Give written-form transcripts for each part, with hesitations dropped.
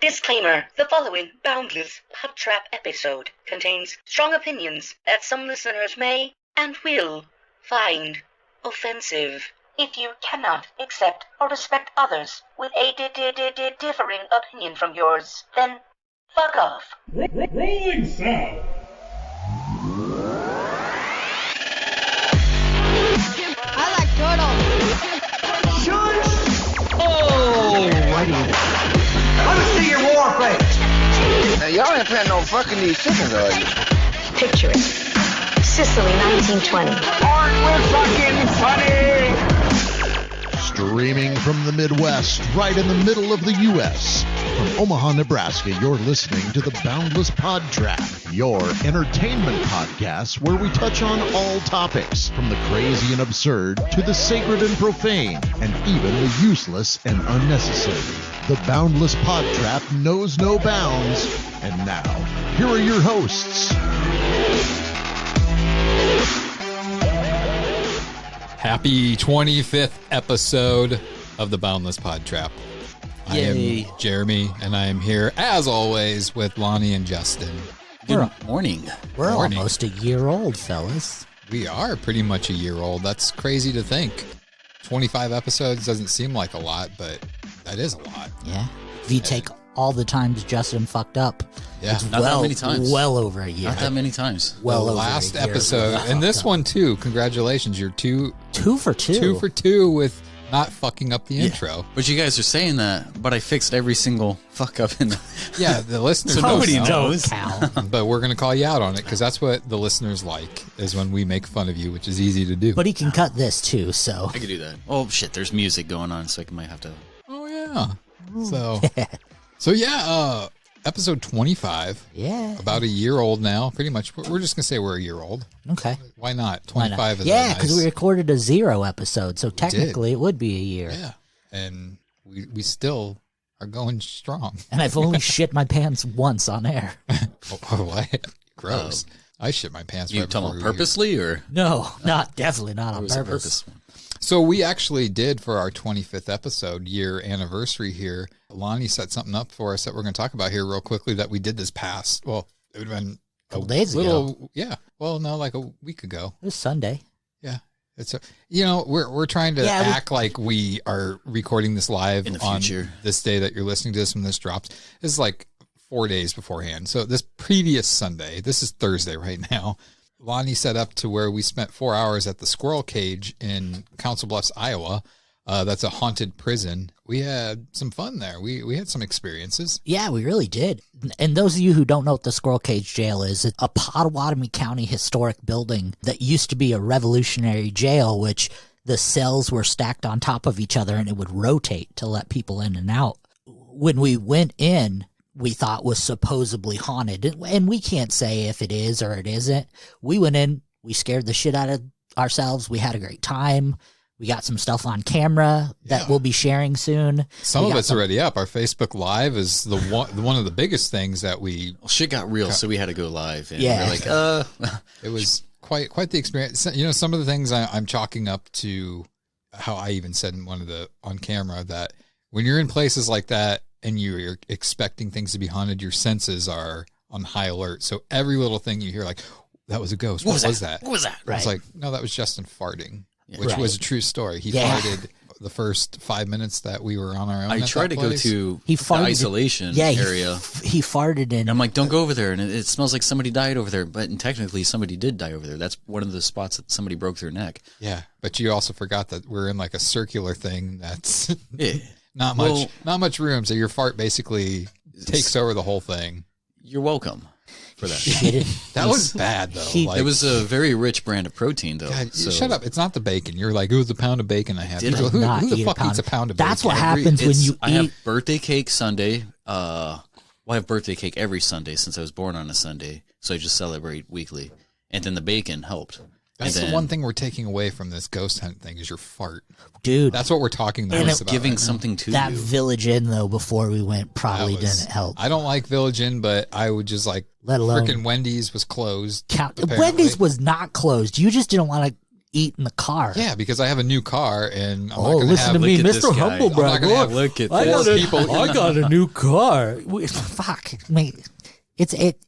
Disclaimer: the following Boundless PodTrap episode contains strong opinions that some listeners may and will find offensive. If you cannot accept or respect others with a differing opinion from yours, then fuck off. Rolling sound. I like turtles. Shush! Alrighty. Let me see your war face. Now, y'all ain't planning on fucking these chickens, are you? Picture it. Sicily, 1920. Aren't we fucking funny? Streaming from the Midwest, right in the middle of the U.S. From Omaha, Nebraska, you're listening to the Boundless PodTrap, your entertainment podcast where we touch on all topics, from the crazy and absurd to the sacred and profane, and even the useless and unnecessary. The Boundless PodTrap knows no bounds. And now, here are your hosts. Happy 25th episode of the Boundless PodTrap. I am Jeremy, and I am here, as always, with Lonnie and Justin. Good morning. We're almost a year old, fellas. We are pretty much a year old. That's crazy to think. 25 episodes doesn't seem like a lot, but that is a lot. Yeah. If you take all the times Justin fucked up, yeah, it's not that many times. Well over a year. Not that many times. Well, the over last a year. episode, and this one too. Congratulations, you're two for two. 2 for 2 with not fucking up the intro. But you guys are saying that, but I fixed every single fuck up in the... Yeah, the listeners So nobody knows. But we're going to call you out on it because that's what the listeners like, is when we make fun of you, which is easy to do. But he can cut this too, so. I could do that. Oh, shit, there's music going on, so I might have to... Oh, yeah. So yeah, episode 25. Yeah. About a year old now, pretty much. We're just going to say we're a year old. Okay. Why not? 25 is yeah, because nice... we recorded a 0 episode, so technically it would be a year. Yeah, and we still are going strong. And I've only shit my pants once on air. What? Gross. I shit my pants. You right talking before about purposely, or? No, definitely not on purpose. So we actually did, for our 25th episode, year anniversary here, Lonnie set something up for us that we're going to talk about here real quickly that we did this past, well, it would have been a couple days ago. Yeah. Well, no, like a week ago. It was Sunday. Yeah. It's we're trying to act like we are recording this live in the on future. This day that you're listening to this when this drops. This is like 4 days beforehand. So this previous Sunday, this is Thursday right now, Lonnie set up to where we spent 4 hours at the Squirrel Cage in Council Bluffs, Iowa. That's a haunted prison. We had some fun there. We had some experiences. Yeah, we really did. And those of you who don't know what the Squirrel Cage Jail is, it's a Potawatomi County historic building that used to be a revolutionary jail, which the cells were stacked on top of each other and it would rotate to let people in and out. When we went in, we thought was supposedly haunted. And we can't say if it is or it isn't. We went in, we scared the shit out of ourselves. We had a great time. We got some stuff on camera that we'll be sharing soon. Some of it's already up. Our Facebook Live is one of the biggest things that we... Well, shit got real, so we had to go live. And yeah. we're like, It was quite the experience. You know, some of the things I'm chalking up to how I even said in one of the on camera that when you're in places like that and you're expecting things to be haunted, your senses are on high alert. So every little thing you hear, like, that was a ghost. What was that? What was that? Right. It's like, no, that was Justin farting. Yeah. Which was a true story. He farted the first 5 minutes that we were on our own. I tried to go to the isolation area. He farted in. And I'm like, don't go over there. And it smells like somebody died over there. But technically, somebody did die over there. That's one of the spots that somebody broke their neck. Yeah, but you also forgot that we're in like a circular thing that's yeah. not much room. So your fart basically takes over the whole thing. You're welcome for that. That was bad, though. It was a very rich brand of protein, though. God, shut up. It's not the bacon. You're like, it was a pound of bacon I had. Who the fuck eats a pound of bacon? That's what happens when you eat. I have birthday cake Sunday. I have birthday cake every Sunday since I was born on a Sunday. So I just celebrate weekly. And then the bacon helped. That's the one thing we're taking away from this ghost hunt thing is your fart. Dude. That's what we're talking the most about. Giving something to that you. Village Inn, though, before we went probably didn't help. I don't like Village Inn, but I would just like, let alone freaking Wendy's was closed. Wendy's was not closed. You just didn't want to eat in the car. Yeah, because I have a new car, and I'm not Oh, going to listen have... to me, look at this Mr. guy. Humblebrag. I'm not gonna have- look at this. I got a new car. Fuck, mate.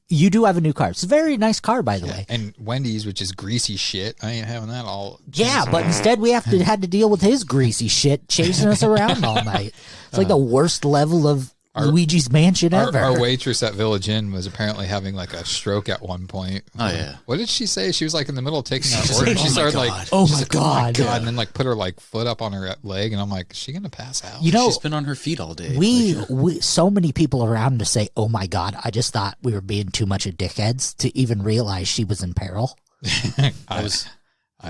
You do have a new car. It's a very nice car, by the way. And Wendy's, which is greasy shit, I ain't having that all... Yeah, but instead we had to deal with his greasy shit chasing us around all night. It's like the worst level of Luigi's Mansion ever. Our waitress at Village Inn was apparently having like a stroke at one point. Oh, yeah. What did she say? She was like in the middle of taking out She's order. like, She "Oh, my started God." like, Oh she's my like, God. and then like put her like foot up on her leg, and I'm like, is she gonna pass out? You know, She's been on her feet all day. we so many people around to say, "Oh my God!" I just thought we were being too much of dickheads to even realize she was in peril. I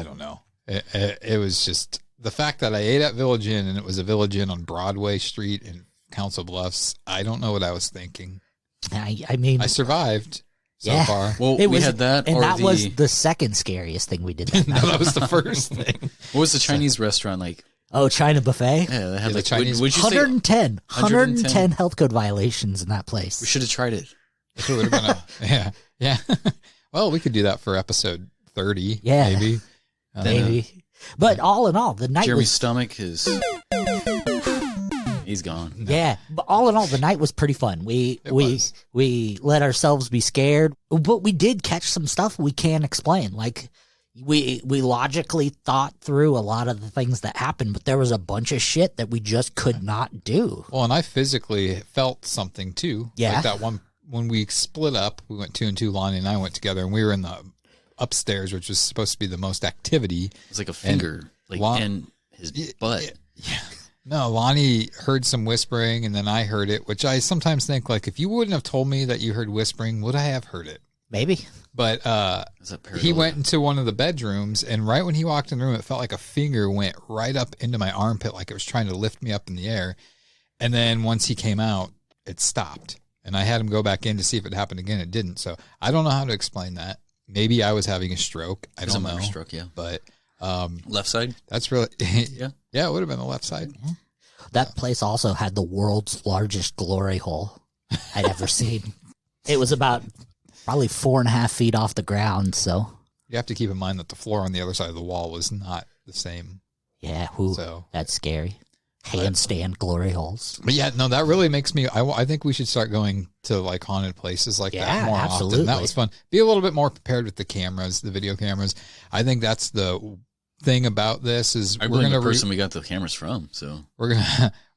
don't know. It was just the fact that I ate at Village Inn, and it was a Village Inn on Broadway Street in Council Bluffs. I don't know what I was thinking. I mean, I survived so Yeah. far. Well, we had that, and or that the... was the second scariest thing we did. That No, night. that was the first thing. What was the Chinese restaurant like? Oh, China buffet. Yeah, they had the like Chinese- Would you say 110 health code violations in that place. we should have tried it? It would have been yeah. Well, we could do that for episode 30. Yeah. Maybe. Maybe. But all in all, the night Jeremy's was stomach is... He's gone. yeah. But all in all, the night was pretty fun. We let ourselves be scared, but we did catch some stuff we can't explain. Like we logically thought through a lot of the things that happened, but there was a bunch of shit that we just could not do. Well, and I physically felt something too. Yeah. Like that one, when we split up, we went 2 and 2, Lonnie and I went together, and we were in the upstairs, which was supposed to be the most activity. It's like a finger, in his butt. Yeah. No, Lonnie heard some whispering, and then I heard it, which I sometimes think, like, if you wouldn't have told me that you heard whispering, would I have heard it? Maybe. But he went into one of the bedrooms, and right when he walked in the room, it felt like a finger went right up into my armpit, like it was trying to lift me up in the air. And then once he came out, it stopped. And I had him go back in to see if it happened again. It didn't. So I don't know how to explain that. Maybe I was having a stroke. I don't know. Stroke, yeah. But left side? that's really... Yeah. Yeah, it would have been the left side. That place also had the world's largest glory hole I'd ever seen. It was about probably 4.5 feet off the ground. So You have to keep in mind that the floor on the other side of the wall was not the same. yeah, So that's scary. Handstand glory holes. But yeah, no, that really makes me. I think we should start going to like haunted places like that more absolutely. often. That was fun. Be a little bit more prepared with the cameras, the video cameras. I think that's the thing about this is I blame the person we got the cameras from. So we're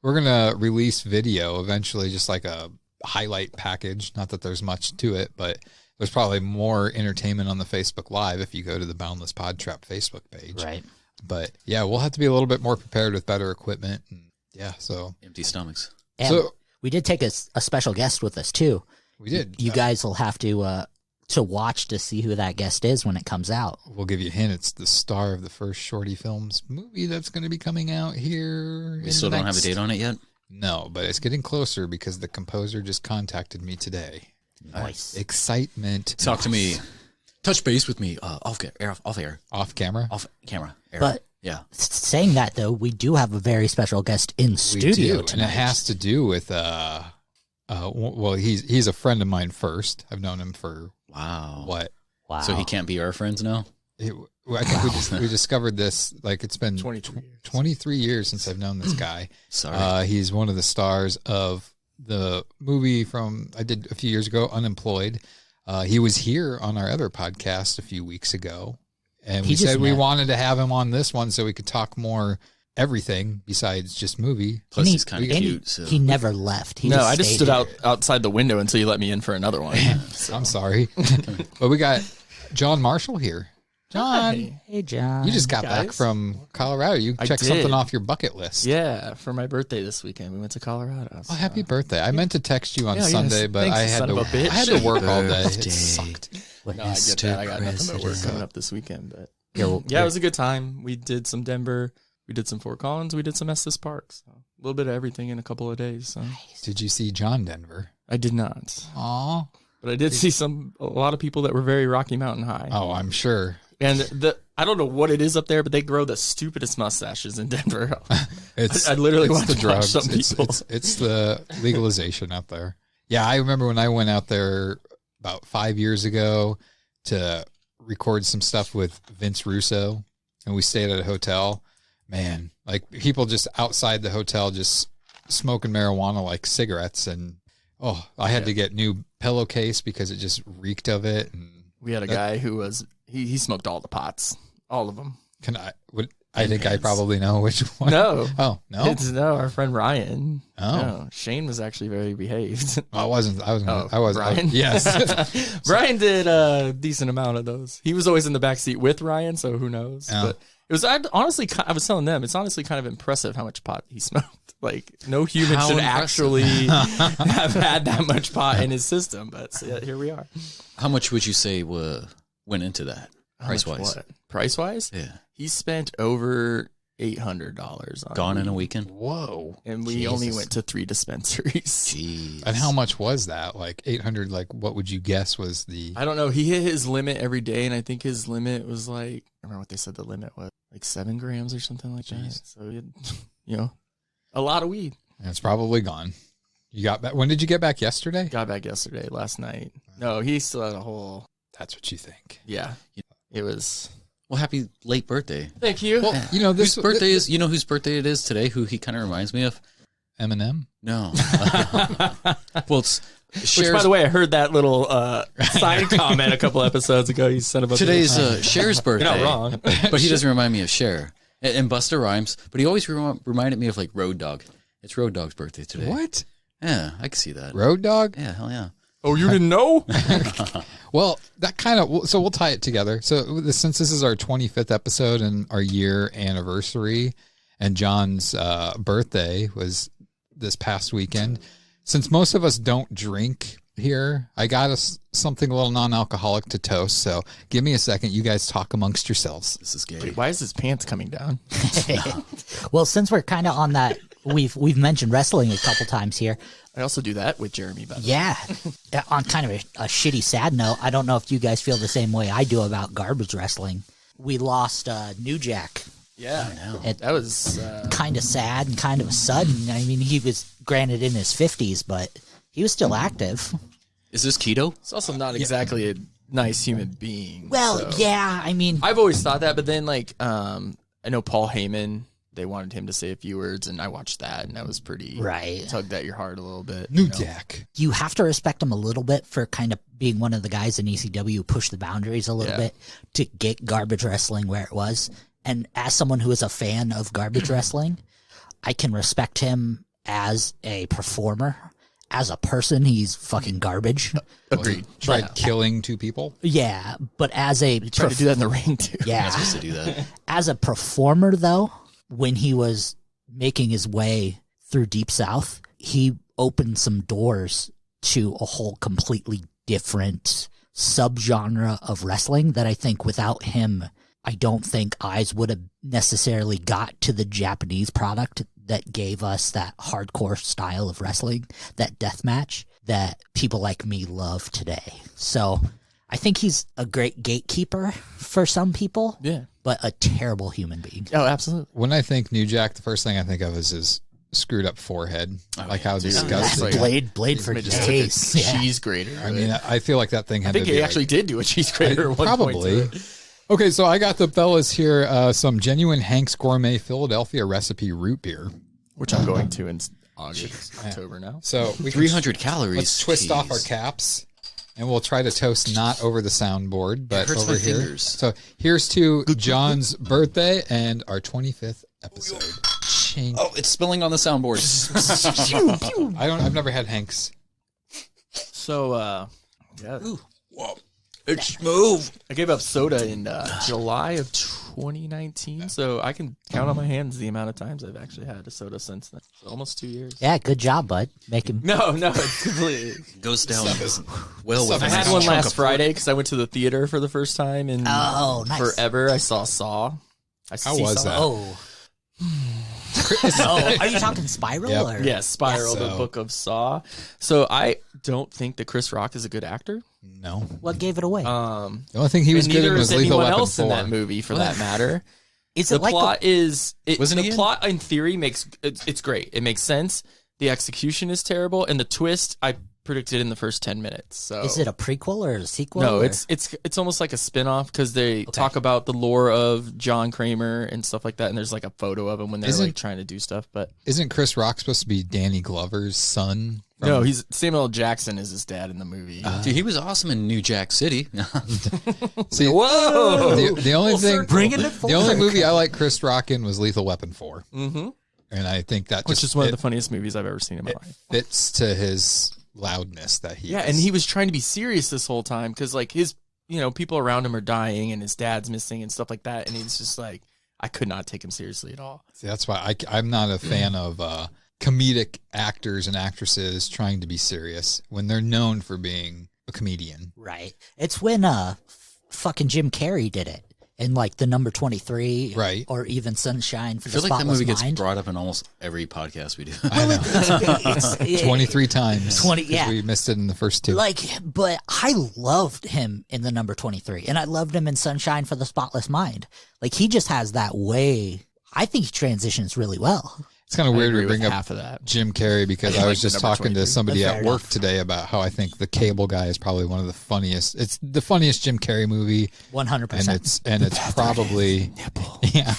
gonna release video eventually, just like a highlight package. Not that there's much to it, but there's probably more entertainment on the Facebook Live if you go to the Boundless PodTrap Facebook page. Right. But yeah, we'll have to be a little bit more prepared with better equipment. And yeah, so empty stomachs. And So- we did take a special guest with us too. we did. You guys will have to watch to see who that guest is when it comes out. We'll give you a hint. It's the star of the first Shorty Films movie that's going to be coming out here. We still don't have a date on it yet? No, but it's getting closer because the composer just contacted me today. Nice. Excitement. Talk to me. Touch base with me. Off air. Off camera? Off camera. Air. But yeah. Saying that though, we do have a very special guest in studio We do, tonight. and it has to do with well, he's a friend of mine first. I've known him for Wow. what? Wow. So he can't be our friends now? I think we discovered this, like it's been 23 years since I've known this guy. Sorry. He's one of the stars of the movie I did a few years ago, Unemployed. He was here on our other podcast a few weeks ago, and we said we wanted to have him on this one so we could talk more everything besides just movie. Plus, he's kind of cute. So. He never left. I just stood outside the window until you let me in for another one. So. I'm sorry. But we got Jon Marshall here. John. Hey, John. You just got back from Colorado. You checked something off your bucket list. Yeah, for my birthday this weekend. We went to Colorado. So. Oh, happy birthday. I meant to text you on Sunday, but thanks, I had to work all day. It sucked. No, I get that. I got nothing but work coming up this weekend. But yeah, it was a good time. We did some Denver. We did some Fort Collins. We did some Estes Park. So a little bit of everything in a couple of days. So. Did you see John Denver? I did not. Aw. But I did see a lot of people that were very Rocky Mountain high. Oh, I'm sure. And I don't know what it is up there, but they grow the stupidest mustaches in Denver. I literally want the to drugs. punch some people. It's the legalization out there. Yeah, I remember when I went out there about 5 years ago to record some stuff with Vince Russo. and we stayed at a hotel. Man, like people just outside the hotel just smoking marijuana like cigarettes, and I had to get new pillowcase because it just reeked of it. And we had a guy who was he smoked all the pots, all of them. I think I probably know which one. No. Oh, no? It's our friend Ryan. Oh. No, Shane was actually very behaved. I wasn't. Brian? Yes. Brian did a decent amount of those. He was always in the back seat with Ryan, so who knows? Oh. But it was I was telling them, it's honestly kind of impressive how much pot he smoked. Like, no human should actually have had that much pot in his system, but here we are. How much would you say went into that, price-wise? Price-wise? Yeah. He spent over $800 on Gone in a weekend? Whoa. And we only went to 3 dispensaries. Jeez. And how much was that? Like 800, like what would you guess was the... I don't know. He hit his limit every day, and I think his limit was like, I remember what they said the limit was, like 7 grams or something like that. So, he had, a lot of weed. And it's probably gone. You got back. When did you get back? Yesterday? Got back yesterday, last night. No, he still had a whole... That's what you think. Yeah. It was... Well, happy late birthday. Thank you. Well, whose birthday is, whose birthday it is today, who he kind of reminds me of? Eminem? No. Well, it's Which, by the way, I heard that little side comment a couple episodes ago. You son of a Today's Cher's birthday. You're not wrong. But he doesn't remind me of Cher. And Busta Rhymes, but he always reminded me of like Road Dogg. It's Road Dogg's birthday today. What? Yeah, I can see that. Road Dogg? Yeah, hell yeah. Oh, you didn't know? Well, that kind of, so we'll tie it together. So since this is our 25th episode and our year anniversary, and John's birthday was this past weekend, since most of us don't drink here, I got us something a little non-alcoholic to toast. So give me a second. You guys talk amongst yourselves. This is gay. Wait, why is his pants coming down? Well, since we're kind of on that, we've mentioned wrestling a couple times here. I also do that with Jeremy, by the way. Yeah. On kind of a shitty, sad note, I don't know if you guys feel the same way I do about garbage wrestling. We lost New Jack. Yeah, that was kind of sad and kind of sudden. I mean, he was granted in his 50s, but he was still active. Is this keto? It's also not exactly a nice human being. Well, yeah, I mean, I've always thought that, but then like I know Paul Heyman, they wanted him to say a few words, and I watched that, and that was pretty tugged at your heart a little bit. New Jack. You have to respect him a little bit for kind of being one of the guys in ECW who pushed the boundaries a little bit to get garbage wrestling where it was. And as someone who is a fan of garbage wrestling, I can respect him as a performer. As a person, he's fucking garbage. Agreed. Tried killing 2 people? Yeah, but as a... He tried to do that in the ring, too. Yeah. You're supposed to do that. As a performer, though, when he was making his way through Deep South, he opened some doors to a whole completely different subgenre of wrestling that I think without him, I don't think eyes would have necessarily got to the Japanese product that gave us that hardcore style of wrestling, that death match that people like me love today. So I think he's a great gatekeeper for some people, but a terrible human being. Oh, absolutely. When I think New Jack, the first thing I think of is his screwed up forehead. Like how disgusting. Blade for days. Cheese grater. I mean, I feel like that thing had I think to he be actually did do a cheese grater at one probably. point. Okay, so I got the fellas here some genuine Hank's Gourmet Philadelphia recipe root beer. Which I'm going to in August, October now. So we 300 calories. Let's twist off our caps, and we'll try to toast not over the soundboard, but over here. Fingers. So here's to John's birthday and our 25th episode. Ching. Oh, it's spilling on the soundboard. I've never had Hank's. So, yeah. Ooh. Whoa. It's smooth. I gave up soda in July of 2019, so I can count on my hands the amount of times I've actually had a soda since then. So almost 2 years. Yeah, good job, bud. Making No, it's completely goes down well with I had one last Friday because I went to the theater for the first time in forever. I saw Saw. How was that? Are you talking Spiral? Yep. Or? Yes, Spiral, the book of Saw. So I don't think that Chris Rock is a good actor. No. What gave it away? The only thing he was good in was Lethal Weapon 4. Else in that movie, for that matter. Is the it like plot the plot in theory it's great. It makes sense. The execution is terrible, and the twist, I predicted in the first 10 minutes. So is it a prequel or a sequel? No, or? it's almost like a spin-off because they talk about the lore of John Kramer and stuff like that, and there's like a photo of him when they're like trying to do stuff. But isn't Chris Rock supposed to be Danny Glover's son? No, he's Samuel L. Jackson is his dad in the movie. Dude, he was awesome in New Jack City. See, whoa! The only thing, bringing it full the only circle. movie I like Chris Rock in was Lethal Weapon 4. Mm-hmm. And I think that which is one of the funniest movies I've ever seen in my life. Fits to his loudness that he is. And he was trying to be serious this whole time because like his, people around him are dying and his dad's missing and stuff like that, and he's just like, I could not take him seriously at all. See, that's why I'm not a fan of comedic actors and actresses trying to be serious when they're known for being a comedian. Right. It's when fucking Jim Carrey did it in like The Number 23, right? Or even Sunshine for I the feel like that Spotless movie gets Mind. brought up in almost every podcast we do. I know. 23 times. 20, yeah. We missed it in the first 2. But I loved him in The Number 23, and I loved him in Sunshine for the Spotless Mind. Like, he just has that way. I think he transitions really well. It's kind of weird to bring up half of that. Jim Carrey because I was just talking to somebody at work today about how I think The Cable Guy is probably one of the funniest. It's the funniest Jim Carrey movie. 100%. And it's probably yeah,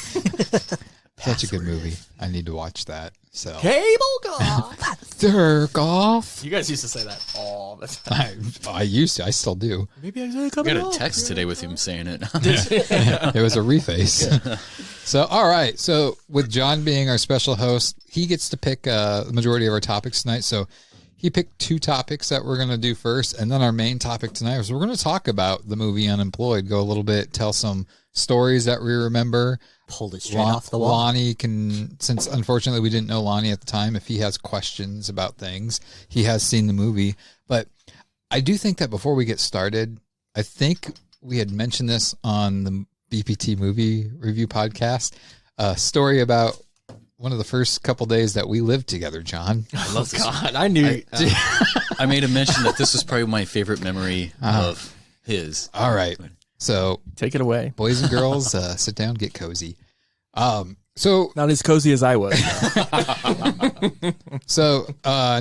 such a good movie. I need to watch that. So Cable Guy. Jerk off. You guys used to say that all the time. I used to. I still do. Maybe I got a text today with him saying it. It was a reface. So, all right. So, with John being our special host, he gets to pick the majority of our topics tonight. So, he picked 2 topics that we're going to do first. And then our main topic tonight is we're going to talk about the movie Unemployed, go a little bit, tell some stories that we remember. Pulled it straight off the wall. Lonnie can, since unfortunately we didn't know Lonnie at the time, if he has questions about things, he has seen the movie. But I do think that before we get started, I think we had mentioned this on the BPT movie review podcast, a story about one of the first couple days that we lived together, John. I love this. God, I knew. I made a mention that this was probably my favorite memory of his. All right. So take it away. Boys and girls, sit down, get cozy. So not as cozy as I was. So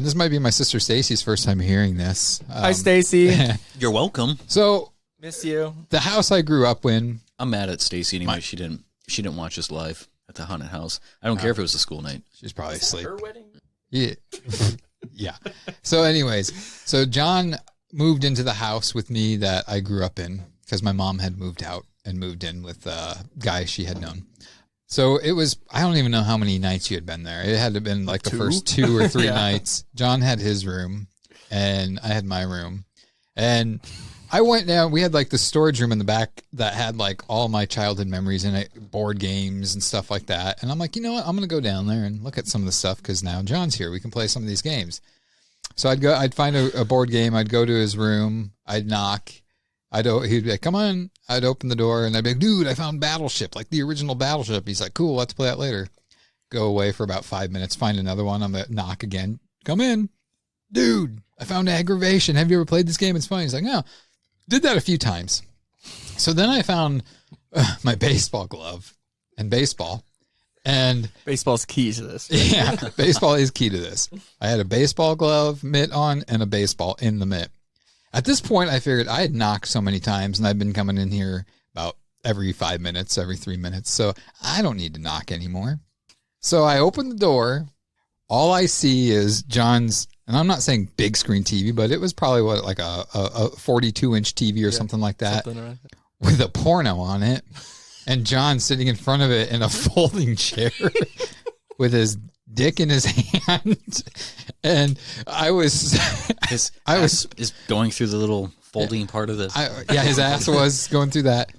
this might be my sister Stacy's first time hearing this. Hi, Stacy. You're welcome. So miss you. The house I grew up in. I'm mad at Stacy anyway. She didn't watch us live at the haunted house. I don't care if it was a school night. She's probably asleep. Her wedding. Yeah. Yeah. So anyways, so John moved into the house with me that I grew up in because my mom had moved out and moved in with a guy she had known. So it was, I don't even know how many nights you had been there. It had to have been like the first 2 or 3 nights. John had his room and I had my room. And I went down, we had like the storage room in the back that had like all my childhood memories in it, board games and stuff like that. And I'm like, you know what? I'm going to go down there and look at some of the stuff because now John's here. We can play some of these games. So I'd find a board game. I'd go to his room. I'd knock. He'd be like, come on. I'd open the door and I'd be like, dude, I found Battleship, like the original Battleship. He's like, cool, let's play that later. Go away for about 5 minutes, find another one. I'm going to knock again. Come in. Dude, I found Aggravation. Have you ever played this game? It's fun. He's like, no. Did that a few times. So then I found my baseball glove and baseball. And baseball's key to this. Yeah, baseball is key to this. I had a baseball glove, mitt on, and a baseball in the mitt. At this point, I figured I had knocked so many times, and I've been coming in here about every 5 minutes, every 3 minutes, so I don't need to knock anymore. So I open the door. All I see is John's, and I'm not saying big screen TV, but it was probably like a 42-inch TV or something like that, with a porno on it, and John sitting in front of it in a folding chair with his dick in his hand. And I was his ass is going through the little folding part of the his ass was going through that.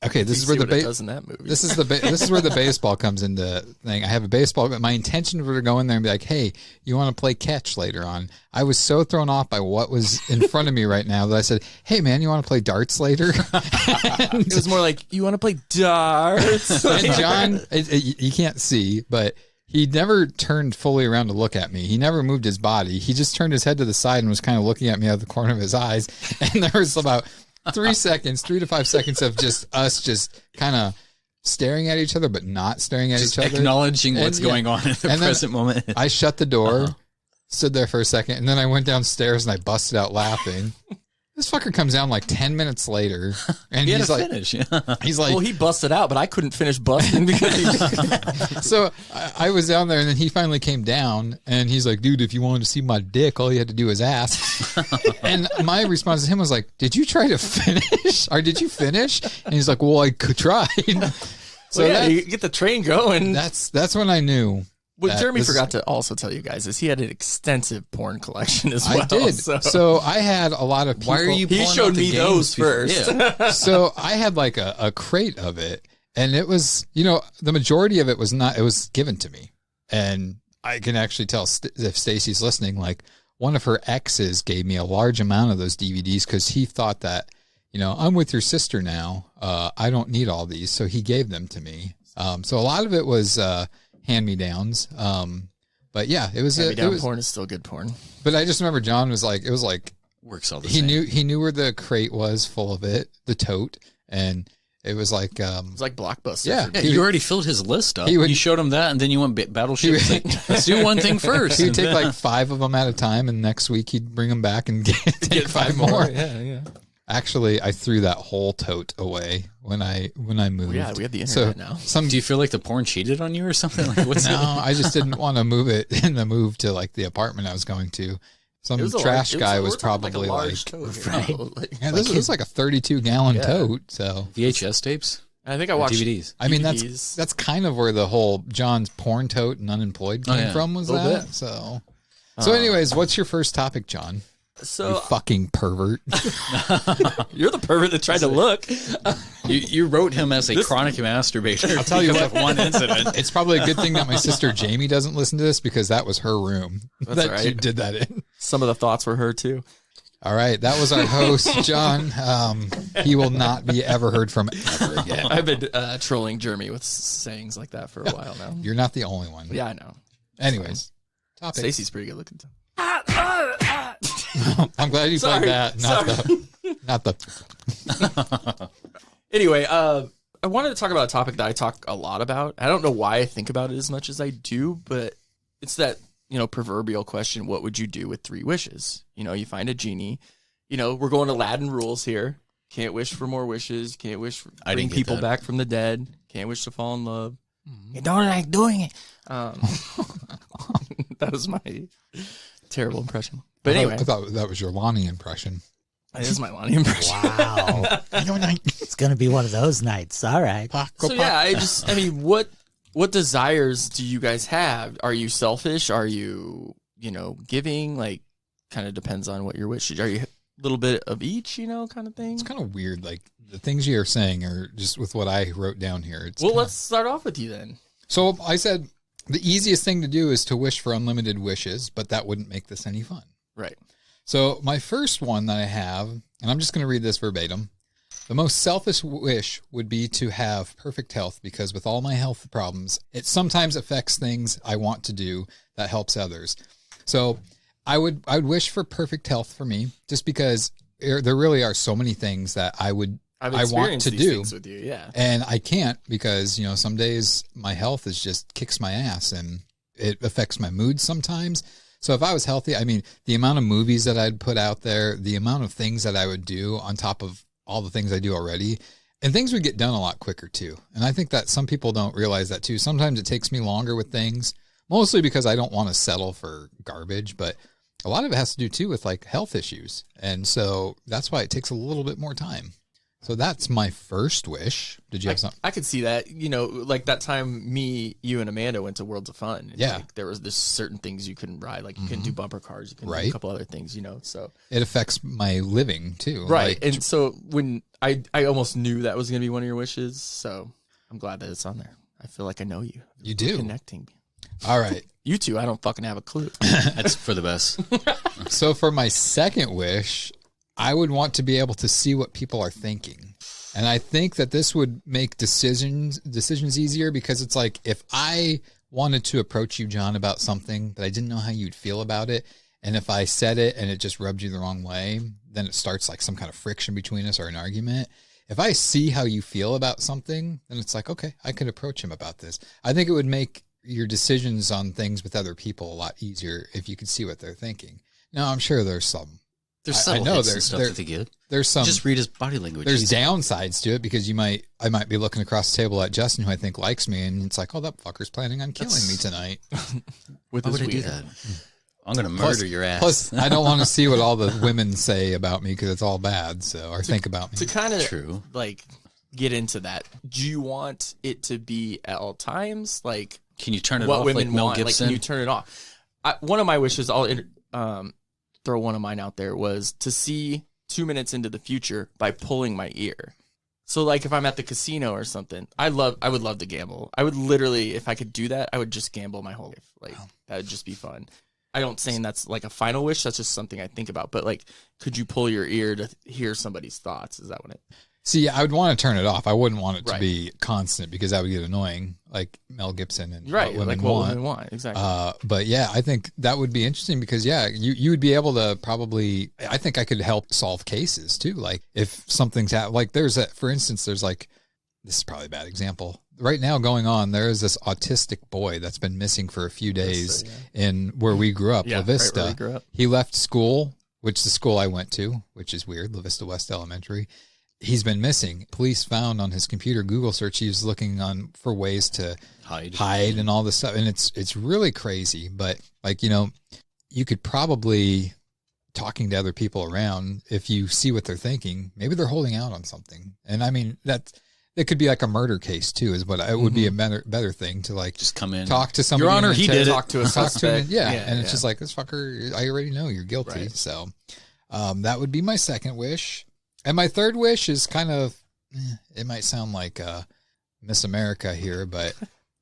Okay, this is where does in that movie. This is where the baseball comes into thing. I have a baseball, but my intention was to go in there and be like, "Hey, you want to play catch later on?" I was so thrown off by what was in front of me right now that I said, "Hey, man, you want to play darts later?" It was more like, "You want to play darts?" And John, you can't see, but he never turned fully around to look at me. He never moved his body. He just turned his head to the side and was kind of looking at me out of the corner of his eyes. And there was about 3 to 5 seconds of just us just kind of staring at each other, but not staring at each other. Acknowledging what's going on in the present moment. I shut the door stood there for a second, and then I went downstairs and I busted out laughing. This fucker comes down like 10 minutes later, and he's like, finish. he's like, well, he busted out, but I couldn't finish busting because he so I was down there, and then he finally came down, and he's like, dude, if you wanted to see my dick, all you had to do was ask. And my response to him was like, did you try to finish? Or did you finish? And he's like, well, I tried. So well, yeah, you get the train going. That's when I knew. What Jeremy forgot to also tell you guys is he had an extensive porn collection as well. I did. So I had a lot of people. Why are you He showed me those first. Yeah. So I had like a crate of it, and it was, the majority of it was not, it was given to me. And I can actually tell if Stacy's listening, like one of her exes gave me a large amount of those DVDs because he thought that, I'm with your sister now. I don't need all these. So he gave them to me. So a lot of it was, hand-me-downs. But yeah, it was hand-me-down porn is still good porn. But I just remember John was like, it was like works all the same. He knew where the crate was full of it, the tote, and it was like Blockbuster. Yeah, you already filled his list up. You showed him that, and then you went Battleship. Let's do one thing first. He would take like 5 of them at a time, and next week he'd bring them back and take 5 more. Yeah. Actually, I threw that whole tote away when I moved. Yeah, we have the internet now. Do you feel like the porn cheated on you or something? Like, I just didn't want to move it in the move to like the apartment I was going to. Some trash guy was probably like, this was like a 32-gallon tote. So VHS tapes. I think I watched DVDs. I mean, that's kind of where the whole John's porn tote and unemployed came from. Was that bit. So anyways, what's your first topic, John? So you fucking pervert. You're the pervert that tried to look. You wrote him as a chronic masturbator. I'll tell you what, one incident. It's probably a good thing that my sister Jamie doesn't listen to this because that was her room. That's right. She did that in. Some of the thoughts were her too. All right, that was our host, John. He will not be ever heard from ever again. I've been trolling Jeremy with sayings like that for a while now. You're not the only one. Yeah, I know. Anyways, topic. Stacey's pretty good looking too. I'm glad you played that. Not the. Anyway, I wanted to talk about a topic that I talk a lot about. I don't know why I think about it as much as I do, but it's that, proverbial question, what would you do with 3 wishes? You find a genie. We're going Aladdin rules here. Can't wish for more wishes. Can't wish for bring people back from the dead. Can't wish to fall in love. You don't like doing it. That was my terrible impression. But anyway. I thought that was your Lonnie impression. It is my Lonnie impression. Wow. It's going to be one of those nights. All right. What desires do you guys have? Are you selfish? Are you, giving? Like, kind of depends on what your wishes are. You a little bit of each, kind of thing? It's kind of weird. Like, the things you're saying are just with what I wrote down here. Let's start off with you then. So I said the easiest thing to do is to wish for unlimited wishes, but that wouldn't make this any fun. Right. So my first one that I have, and I'm just going to read this verbatim. The most selfish wish would be to have perfect health because with all my health problems, it sometimes affects things I want to do that helps others. So I would wish for perfect health for me just because there really are so many things that I want to do with you, yeah. And I can't because, some days my health is just kicks my ass and it affects my mood sometimes. So if I was healthy, I mean, the amount of movies that I'd put out there, the amount of things that I would do on top of all the things I do already, and things would get done a lot quicker too. And I think that some people don't realize that too. Sometimes it takes me longer with things, mostly because I don't want to settle for garbage, but a lot of it has to do too with like health issues. And so that's why it takes a little bit more time. So that's my first wish. Did you have something? I could see that, like that time me, you, and Amanda went to Worlds of Fun. And yeah. There was certain things you couldn't ride. Like you couldn't do bumper cars. You couldn't do a couple other things, so. It affects my living too. Right. And so when I almost knew that was going to be one of your wishes. So I'm glad that it's on there. I feel like I know you. You do. Connecting. All right. You two, I don't fucking have a clue. That's for the best. So for my second wish, I would want to be able to see what people are thinking. And I think that this would make decisions easier because it's like if I wanted to approach you, John, about something, but I didn't know how you'd feel about it, and if I said it and it just rubbed you the wrong way, then it starts like some kind of friction between us or an argument. If I see how you feel about something, then it's like, okay, I could approach him about this. I think it would make your decisions on things with other people a lot easier if you could see what they're thinking. Now, I'm sure there's some. There's subtle hits and stuff that they get. There's some. Just read his body language. There's downsides to it because I might be looking across the table at Justin, who I think likes me, and it's like, oh, that fucker's planning on killing me tonight. Why would I do that? I'm going to murder your ass. Plus, I don't want to see what all the women say about me because it's all bad. So, or think about me. To kind of like get into that, do you want it to be at all times? Like, can you turn it what off women like Mel want? Gibson? Like, can you turn it off? One of my wishes, I'll throw one of mine out there, was to see 2 minutes into the future by pulling my ear. So like if I'm at the casino or something, I would love to gamble. I would literally, if I could do that, I would just gamble my whole life. Like that would just be fun. I don't saying that's like a final wish. That's just something I think about. But like, could you pull your ear to hear somebody's thoughts? Is that what it? See, I would want to turn it off. I wouldn't want it to be constant because that would get annoying, like Mel Gibson and what women want. Exactly. But yeah, I think that would be interesting because you would be able to probably. I think I could help solve cases too. Like if something's like for instance, there's like this is probably a bad example. Right now going on, there is this autistic boy that's been missing for a few days in where we grew up, La Vista. Right where we grew up. He left school, which the school I went to, which is weird, La Vista West Elementary. He's been missing. Police found on his computer Google search he was looking for ways to hide and all this stuff, and it's really crazy. But like you could probably talking to other people around if you see what they're thinking. Maybe they're holding out on something, and I mean that. It could be like a murder case too, is what it would be a better thing to like just come in, talk to somebody. Your Honor, he did talk to a suspect. And it's just like this fucker. I already know you're guilty. Right. So that would be my second wish, and my third wish is kind of. It might sound like Miss America here, but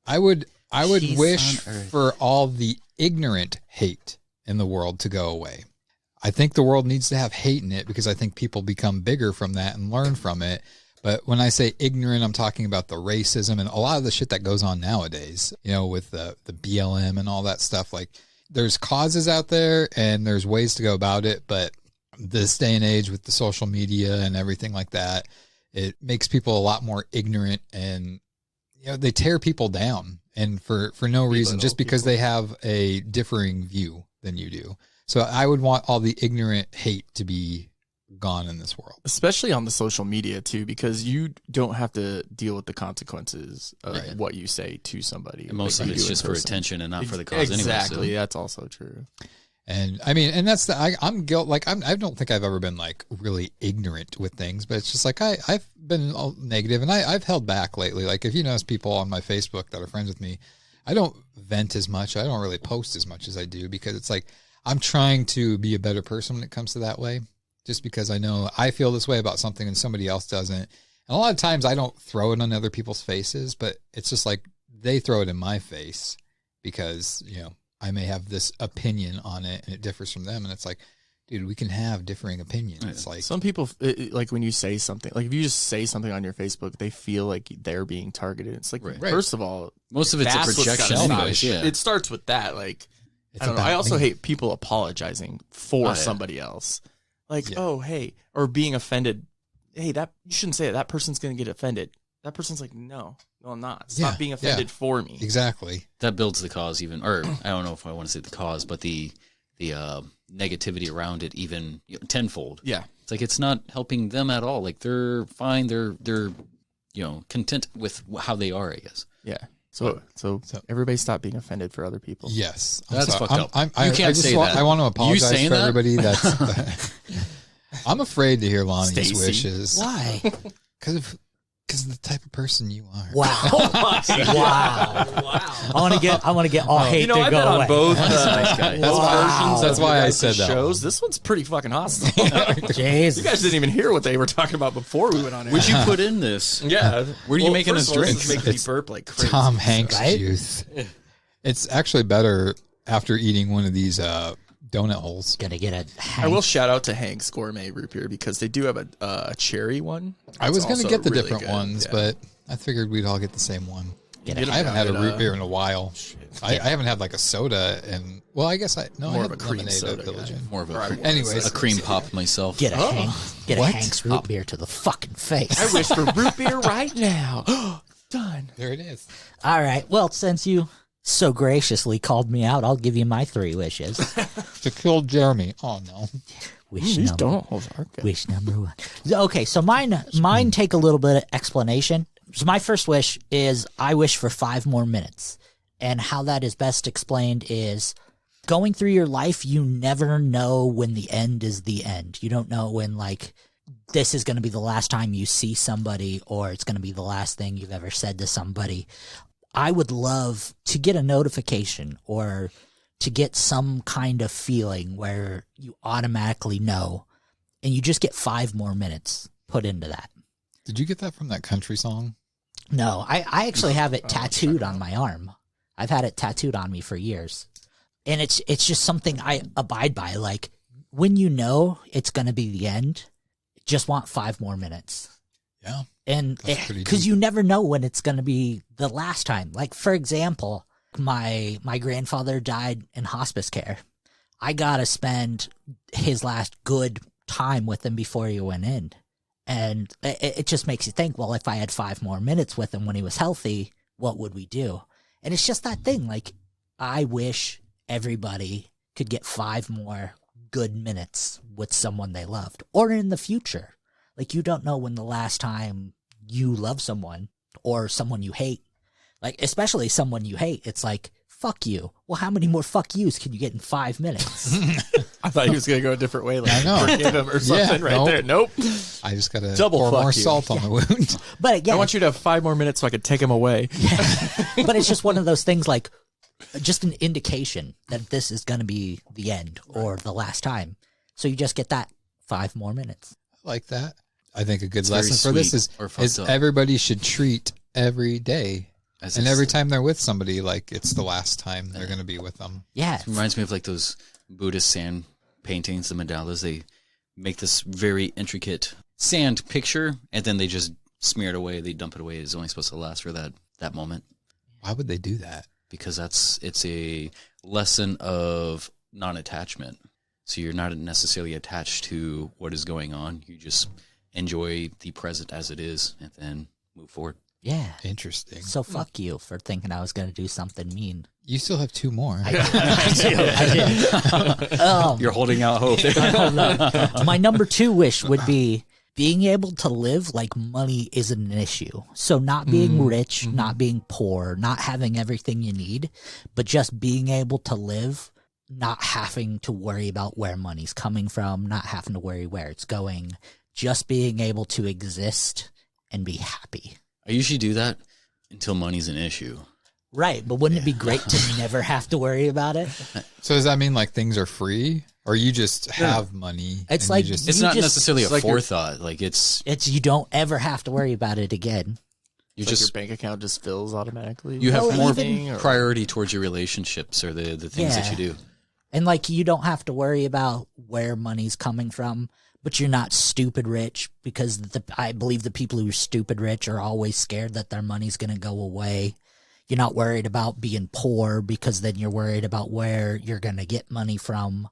I would wish for all the ignorant hate in the world to go away. I think the world needs to have hate in it because I think people become bigger from that and learn from it. But when I say ignorant, I'm talking about the racism and a lot of the shit that goes on nowadays, with the BLM and all that stuff. Like there's causes out there and there's ways to go about it. But this day and age with the social media and everything like that, it makes people a lot more ignorant and, they tear people down and for no reason, just because they have a differing view than you do. So I would want all the ignorant hate to be gone in this world, especially on the social media too, because you don't have to deal with the consequences of what you say to somebody. And most of it's just for attention and not for the cause. Exactly, anyway, so. That's also true. And I mean, and that's I'm guilt. Like I don't think I've ever been like really ignorant with things, but it's just like I've been negative and I've held back lately. Like if you notice people on my Facebook that are friends with me, I don't vent as much. I don't really post as much as I do because it's like I'm trying to be a better person when it comes to that way. Just because I know I feel this way about something and somebody else doesn't. And a lot of times I don't throw it on other people's faces, but it's just like they throw it in my face because, I may have this opinion on it and it differs from them. And it's like, dude, we can have differing opinions. It's like some people, like when you say something, like if you just say something on your Facebook, they feel like they're being targeted. It's like, first of all, most of it's a projection anyways. Yeah. It starts with that. Like, I don't know. I also hate people apologizing for somebody else. Like, oh, hey, or being offended. Hey, that you shouldn't say it. That person's going to get offended. That person's like, no, I'm not. Stop being offended for me. Exactly. That builds the cause even, or I don't know if I want to say the cause, but the negativity around it even tenfold. Yeah. It's like it's not helping them at all. Like they're fine. They're content with how they are, I guess. Yeah. So everybody stop being offended for other people. Yes. That's fucked up. You can't say that. I want to apologize for everybody that's... I'm afraid to hear Lonnie's wishes. Why? Because of the type of person you are. Wow. Wow. I want to get all hate to I've go been away. on both versions. That's why I said that. Shows. This one's pretty fucking hostile. Jesus. You guys didn't even hear what they were talking about before we went on air. Would you put in this? Yeah. Where are you making us drink? This is making me burp like crazy. Tom Hanks juice. It's actually better after eating one of these donut holes. Gonna get a Hanks. I will shout out to Hank's Gourmet Root Beer because they do have a cherry one. I was going to get the really different ones, but I figured we'd all get the same one. I haven't had a root beer in a while. I haven't had like a soda and I guess more I of a cream soda. More of a anyways, a cream pop myself. Get a Hank's root beer to the fucking face. I wish for root beer right now. Done. There it is. All right. Well, since you so graciously called me out, I'll give you my 3 wishes. To kill Jeremy. Oh, no. Wish These number, don't are good. wish number 1. Okay, so mine take a little bit of explanation. So my first wish is I wish for 5 more minutes. And how that is best explained is going through your life, you never know when the end is the end. You don't know when, like, this is going to be the last time you see somebody or it's going to be the last thing you've ever said to somebody. I would love to get a notification or to get some kind of feeling where you automatically know and you just get 5 more minutes put into that. Did you get that from that country song? No, I actually have it tattooed on my arm. I've had it tattooed on me for years. And it's just something I abide by. Like, when you know it's going to be the end, just want 5 more minutes. Yeah. And because you never know when it's going to be the last time. Like, for example, my grandfather died in hospice care. I got to spend his last good time with him before he went in. And it just makes you think, well, if I had 5 more minutes with him when he was healthy, what would we do? And it's just that thing. Like, I wish everybody could get 5 more good minutes with someone they loved, or in the future. Like, you don't know when the last time you love someone or someone you hate, like, especially someone you hate, it's like, fuck you. Well, how many more fuck yous can you get in 5 minutes? I thought he was going to go a different way. Like, I know. forgive him or something there. Nope. I just got to Double pour fuck more you. salt on the wound. But again, I want you to have 5 more minutes so I can take him away. But it's just one of those things, like, just an indication that this is going to be the end or the last time. So you just get that 5 more minutes. I like that. I think a good It's lesson for very this sweet or fucked is up. everybody should treat every day. As And it's- every time they're with somebody, like, it's the last time they're going to be with them. Yeah. It reminds me of like those Buddhist sand paintings, the mandalas. They make this very intricate sand picture, and then they just smear it away. They dump it away. It's only supposed to last for that moment. Why would they do that? Because it's a lesson of non-attachment. So you're not necessarily attached to what is going on. You just enjoy the present as it is, and then move forward. Yeah. Interesting. So fuck you for thinking I was going to do something mean. You still have 2 more. I do. You're holding out hope. My number 2 wish would be being able to live like money isn't an issue. So not being rich, not being poor, not having everything you need, but just being able to live, not having to worry about where money's coming from, not having to worry where it's going, just being able to exist and be happy. I usually do that until money's an issue. Right, but wouldn't it be great to never have to worry about it? So does that mean, like, things are free? Or you just have money? It's and like you just, It's You not just- necessarily a it's like you're- forethought. Like it's You don't ever have to worry about it again. you It's like just your bank account just fills automatically. you have Well, more even- or- priority towards your relationships or the things that Yeah. you do. And like, you don't have to worry about where money's coming from, but you're not stupid rich, because I believe the people who are stupid rich are always scared that their money's going to go away. You're not worried about being poor, because then you're worried about where you're going to get money from.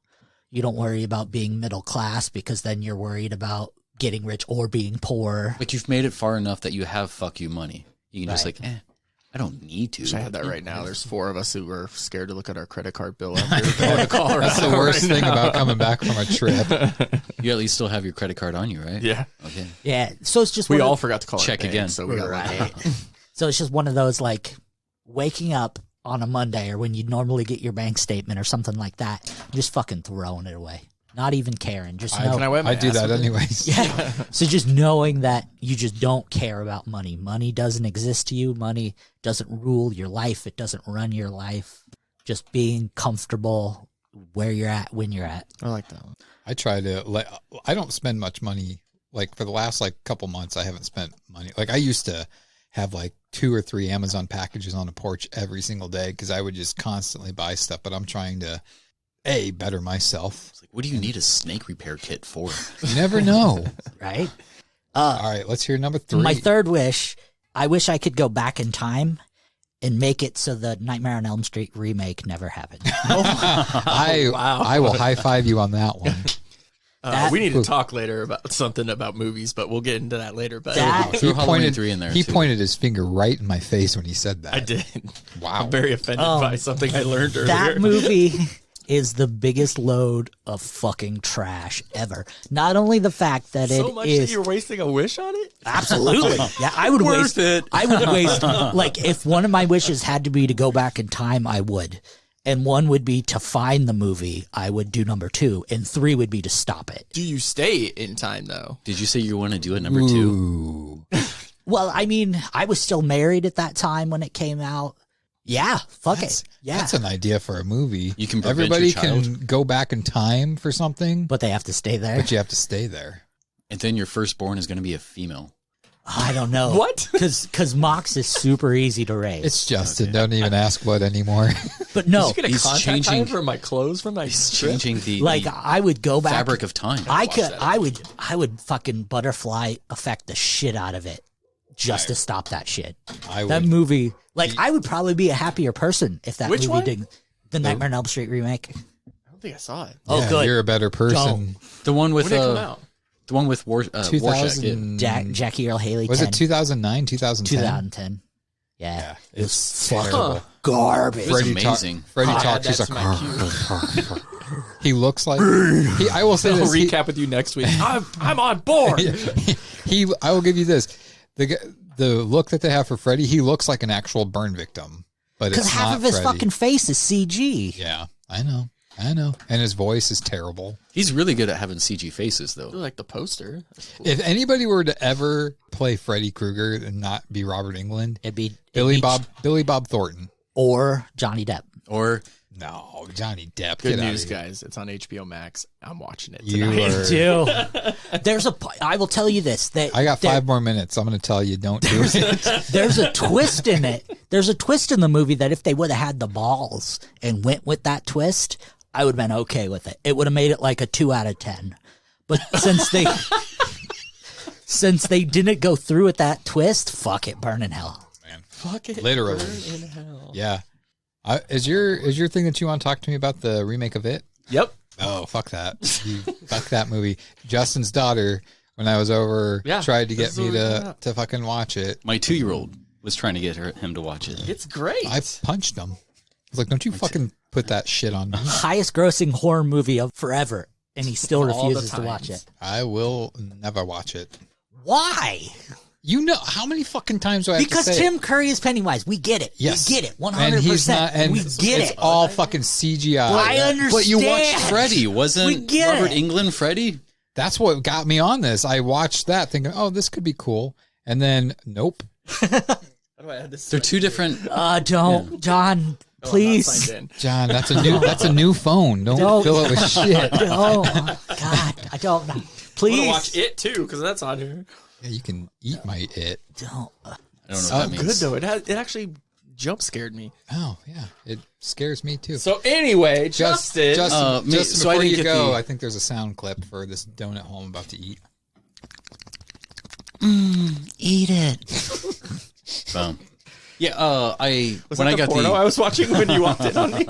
You don't worry about being middle class, because then you're worried about getting rich or being poor. But you've made it far enough that you have fuck you money. You can just Right. like, I don't need to. Wish I had that right now. There's 4 of us who are scared to look at our credit card bill after going to Colorado. that's the worst right thing now. about coming back from a trip. You at least still have your credit card on you, right? Yeah. Okay. Yeah. So it's just We one of- all forgot to call Check our bank, again. So we got Right. So it's just one of those, like, waking up on a Monday or when you normally get your bank statement or something like that, just fucking throwing it away. Not even caring. Just Can I know. wipe my I do ass that with it? anyways. Yeah. So just knowing that you just don't care about money. Money doesn't exist to you. Money doesn't rule your life. It doesn't run your life. Just being comfortable where you're at when you're at. I like that one. I try to, I don't spend much money. Like, for the last, like, couple months, I haven't spent money. Like, I used to have, like, 2 or 3 Amazon packages on the porch every single day because I would just constantly buy stuff. But I'm trying to, better myself. It's like, what do you need a snake repair kit for? You never know. Right? All right, let's hear number 3. My third wish, I wish I could go back in time and make it so the Nightmare on Elm Street remake never happened. I will high five you on that one. We need to talk later about something about movies, but we'll get into that later. But Threw Halloween 3 in there. He too. pointed his finger right in my face when he said that. I did. Wow. I'm very offended by something I learned earlier. That movie is the biggest load of fucking trash ever. Not only the fact that so much that you're wasting a wish on it? Absolutely. Yeah, I would Worth waste it. I would waste like if one of my wishes had to be to go back in time, I would. And one would be to find the movie, I would do number 2, and 3 would be to stop it. Do you stay in time though? Did you say you want to do it number 2? Well, I mean, I was still married at that time when it came out. Yeah, fuck it. Yeah. That's an idea for a movie. You can prevent Everybody your child. can go back in time for something, But they have to stay there. but you have to stay there. And then your firstborn is going to be a female. I don't know. What? Because Mox is super easy to raise. It's Justin. Don't even ask what anymore. But no, Did you get a He's contact changing- time for my clothes from my He's trip? changing the, like the I would go back. fabric of time. I would fucking butterfly affect the shit out of it just to stop that shit. I That would. movie, like I would probably be a happier person if that Which movie one? did the Nightmare on Elm Street remake. I don't think I saw it. Oh, Yeah, good. You're a better person. The one with When did it come out? the one with Warshak. 2000. Jackie Earl Haley. Was 10, it 2009, 2010? 2010? Yeah, Yeah, it was it's fucking terrible. garbage. It was amazing. Freddie Ah, talks. He's that's like, my he looks like. I will say I'll this. recap with you next week. I'm on board. I will give you this. The look that they have for Freddie, he looks like an actual burn victim, but Because it's half not of his Freddie. fucking face is CG. Yeah, I know, and his voice is terrible. He's really good at having CG faces, though. Like the poster. If anybody were to ever play Freddy Krueger and not be Robert Englund, It'd be Billy Bob Thornton or Johnny Depp. Or no Johnny Depp. Good Get outta news, here. guys. It's on HBO Max. I'm watching it You tonight. are. There's I will tell you this. That I got 5 more minutes. I'm going to tell you, don't do it. There's a twist in it. There's a twist in the movie that if they would have had the balls and went with that twist, I would have been okay with it. It would have made it like a 2 out of 10. But since they didn't go through with that twist, fuck it, burn in hell. Man. Fuck it. Literally. Burn in hell. Yeah. Is your thing that you want to talk to me about the remake of It? Yep. Oh, fuck that. Fuck that movie. Justin's daughter, when I was over, tried to get me to fucking watch it. my 2-year-old was trying to get him to watch it. It's great. I punched him. I was like, don't you fucking put that shit on me. Highest grossing horror movie of forever, and he still All the refuses to watch times. it. I will never watch it. Why? You know how many fucking times do I have Because to say Tim Curry is Pennywise. We get it. Yes. We get it. 100%. And he's not, and we get it's it. all fucking CGI. I understand. But you watched Freddy. We Wasn't get Robert it. Englund Freddy? That's what got me on this. I watched that thinking, oh, this could be cool. And then, nope. How do I add this? They're two different. Don't, John, please. Signed in. John, that's a new phone. Don't fill it with shit. Oh, God. I don't know. I'm Please. gonna watch it too because that's on here. Yeah, you can eat my It. Don't. I don't know what that Good means. though. It actually jump scared me. Oh, yeah. It scares me too. So anyway, Justin. Justin, so I before didn't you get go, the- I think there's a sound clip for this donut hole I'm about to eat. Eat it. Boom. Yeah. Was that the porno I was watching when you walked in on me?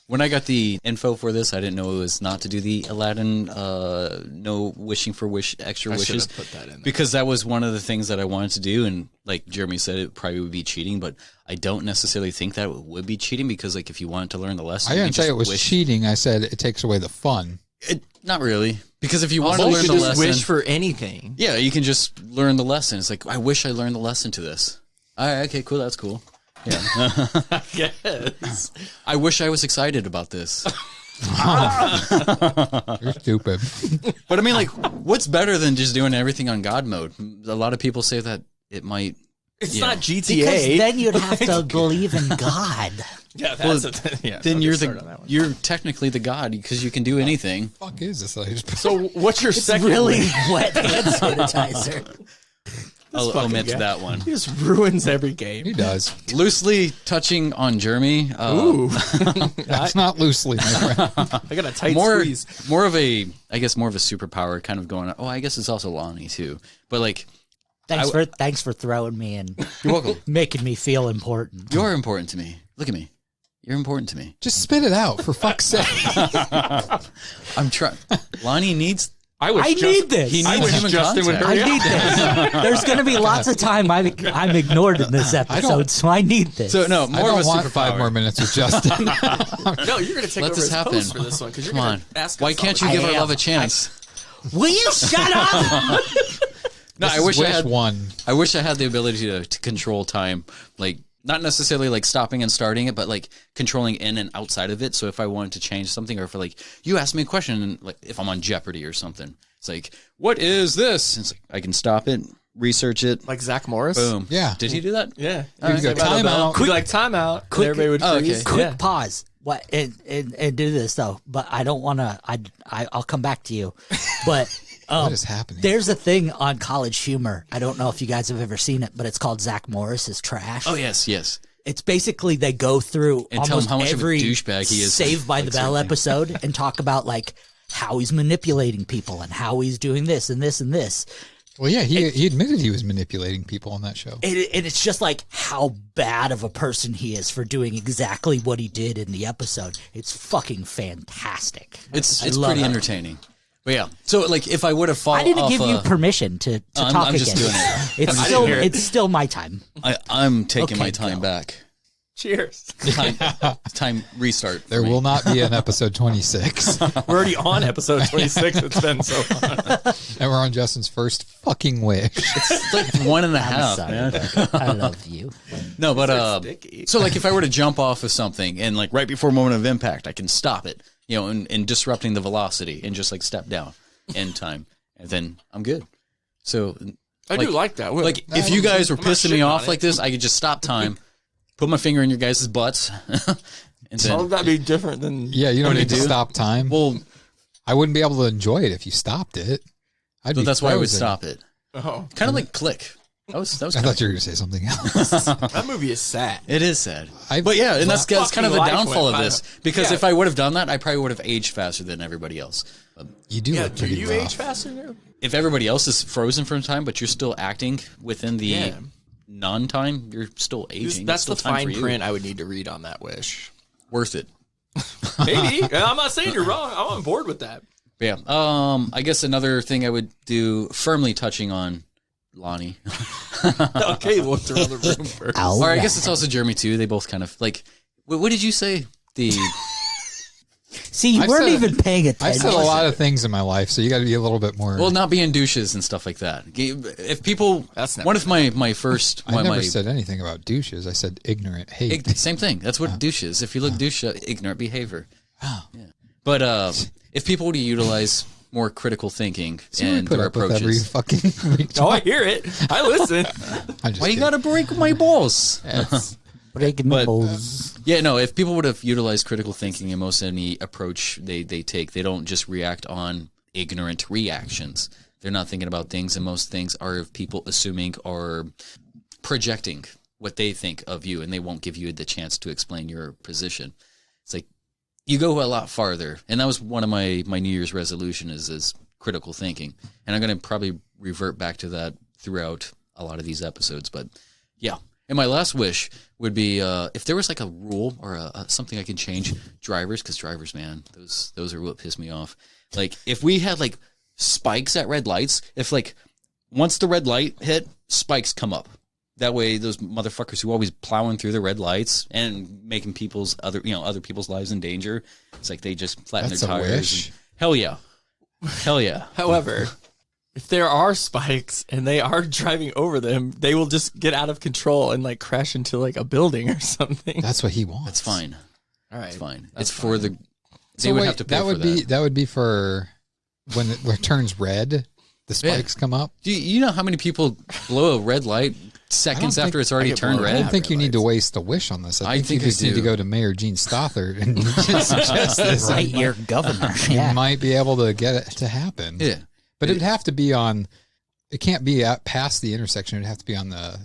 When I got the info for this, I didn't know it was not to do the Aladdin, no wishing for extra wishes. put that in there. Because that was one of the things that I wanted to do. And like Jeremy said, it probably would be cheating, but I don't necessarily think that it would be cheating because like if you wanted to learn the lesson, I you didn't could say just it was wish. cheating. I said it takes away the fun. Not really. Because if you want to You learn could the just lesson, wish for anything. yeah, you can just learn the lesson. It's like, I wish I learned the lesson to this. All right, okay, cool, that's cool. Yeah. Yes. I wish I was excited about this. You're stupid. But I mean, like, what's better than just doing everything on God mode? A lot of people say that it might. It's Yeah. not GTA. Because then you'd have to believe in God. yeah, Well, that's yeah. Then I'll you're get started on that one. you're technically the God because you can do anything. Fuck is this? I just So what's your It's second? really wish? wet hand sanitizer. I'll fucking omit guy. that one. He just ruins every game. he does. Loosely touching on Jeremy. Ooh, That's not loosely, my friend. I got a tight more squeeze. more of a superpower kind of going on. Oh, I guess it's also Lonnie too. But like, Thanks for throwing me and you're welcome. making me feel important. You're important to me. Look at me. You're important to me. Just spit it out, for fuck's sake. I'm trying. Lonnie needs. I need this. He needs human Justin would contact. hurry I need this. There's going to be lots of time I'm ignored in this episode, so I need this. So no, I more don't of a want superpower. 5 more minutes with Justin. No, you're going to take Let over this his happen. post for this one because you're Come going on. to ask us. Why can't you all give the our time. love a chance? Will you shut up? No, I wish I had one. I wish I had the ability to control time, like not necessarily like stopping and starting it, but like controlling in and outside of it. So if I wanted to change something, or if like you ask me a question, and like if I'm on Jeopardy or something, it's like, what is this? And it's like I can stop it, research it, Like Zach Morris? boom. Yeah. Did he do that? Yeah. All right. go, time out. Quick, like timeout. Quick- Everybody would Oh, freeze. okay. Quick Yeah. pause. What and do this though, but I don't want to. I'll come back to you, but. What is happening? There's a thing on College Humor. I don't know if you guys have ever seen it, but it's called Zach Morris's Trash. Oh yes. It's basically they go through And tell almost him how much of a every douchebag he is. Saved by the Like, Bell certain episode and talk about like how he's manipulating people and how he's doing this and this and this. Well, yeah, he admitted he was manipulating people on that show. And it's just like how bad of a person he is for doing exactly what he did in the episode. It's fucking fantastic. It's I love pretty it. entertaining. But yeah, so like if I would have fallen I didn't off, give you permission to talk I'm again. just doing it. It's still my time. I'm taking Okay, my time go. back. Cheers. Time restart. for There me. will not be an episode 26. We're already on episode 26. It's been so long. And we're on Justin's first fucking wish. It's like 1.5, sorry, man. I love you. No, but sticky. so like if I were to jump off of something and like right before moment of impact, I can stop it, you know, and disrupting the velocity and just like step down in time, and then I'm good. So I do like that. Like if you guys were I'm not pissing me shitting off on like it. this, I could just stop time, put my finger in your guys' butts, and How would then that be different than? Yeah, you don't What need do to you do? stop time. well, I wouldn't be able to enjoy it if you stopped it. so that's why I would frozen. stop it. Oh, Kind of like Click. That was I kind thought you were going to say something else. that movie is sad. It is sad. I- But yeah, and that's kind of fucking the life downfall went of by. this. Because Yeah. if I would have done that, I probably would have aged faster than everybody else. You do Yeah, look do pretty you rough. age faster now? If everybody else is frozen from time, but you're still acting within the Yeah. non-time, you're still aging. That's It's still the time for fine you. print I would need to read on that wish. Worth it. Maybe. I'm not saying you're wrong. I'm on board with that. Yeah. I guess another thing I would do, firmly touching on Lonnie. Okay, look around the room first. Ow. Or I guess it's also Jeremy too. They both kind of like. What did you say? The See, you I've weren't said- even paying I've attention. said a lot of things in my life, so you got to be a little bit more. well, not being douches and stuff like that. If people, That's never one of my first, I one of never my said anything about douches. I said ignorant hate. same thing. That's what douche is. If you look douche, ignorant behavior. Oh. Yeah. But if people would utilize more critical thinking See what we and put their up with every approaches. fucking week. Oh, I hear it. I listen. I'm just Why you kidding. gotta break my balls? Breaking But- balls. Yeah, no, if people would have utilized critical thinking in most any approach they take, they don't just react on ignorant reactions. They're not thinking about things, and most things are people assuming or projecting what they think of you, and they won't give you the chance to explain your position. It's like you go a lot farther, and that was one of my New Year's resolution is critical thinking, and I'm going to probably revert back to that throughout a lot of these episodes. But yeah, and my last wish would be if there was like a rule or something I can change. Drivers, because drivers, man, those are what piss me off. Like if we had like spikes at red lights, if like once the red light hit, spikes come up. That way, those motherfuckers who are always plowing through the red lights and making people's other people's lives in danger, it's like they just flatten That's their a tires. wish. And, hell yeah. However, if there are spikes and they are driving over them, they will just get out of control and like crash into like a building or something. That's what he wants. That's fine. All right. It's fine. That's It's for the. They So would wait, have to pay that would for be that. that would be for when it turns red. The spikes come up. Do you know how many people blow a red light seconds I don't after think- it's already I get turned blown I red? don't think you need to waste a wish on this. I think you I just need to do. go to Mayor Gene Stothard and just suggest this. Right, your governor. You Yeah. might be able to get it to happen. Yeah. But it'd have to be on. It can't be at past the intersection. It'd have to be on the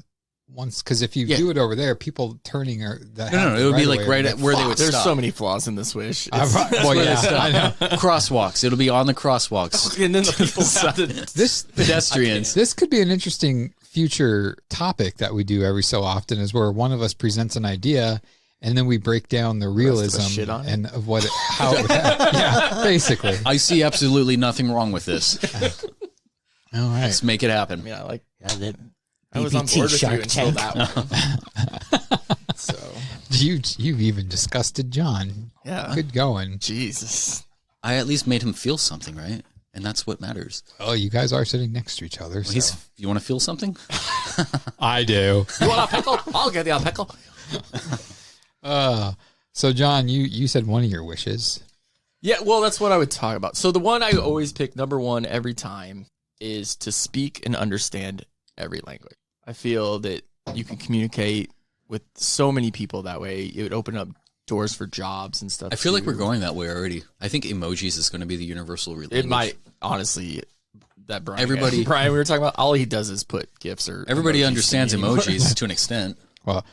once because if you Yeah. do it over there, people turning or that. No, it would be like away right are at where they fucked. would There's stop. so many flaws in this wish. Well, yeah, I know. Crosswalks. It'll be on the crosswalks. And then the people have to This Pedestrians. This could be an interesting future topic that we do every so often is where one of us presents an idea and then we break down the realism and of what how it would happen. Yeah, basically. I see absolutely nothing wrong with this. All right, let's make it happen. Yeah, like I was on board with you until that one. So you've even disgusted John. Yeah, good going. Jesus, I at least made him feel something, right? And that's what matters. Oh, you guys are sitting next to each other. Well, so. You want to feel something? I do. You want a pickle? I'll get you a pickle. So John, you said one of your wishes. Yeah, well, that's what I would talk about. So the one I always pick, number one every time, is to speak and understand every language. I feel that you can communicate with so many people that way. It would open up doors for jobs and stuff. I feel like we're going that way already. I think emojis is going to be the universal language. It might, honestly. That Brian, everybody, Brian, we were talking about. All he does is put gifs or. Everybody understands emojis to an extent. Well,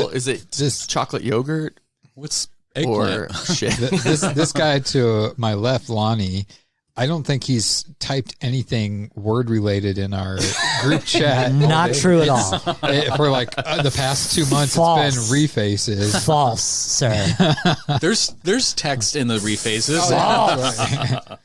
is it just chocolate yogurt? What's eggplant? Or shit? This guy to my left, Lonnie. I don't think he's typed anything word related in our group chat. Not true at all. For like the past 2 months, False. it's been refaces. False, sir. There's text in the refaces. False.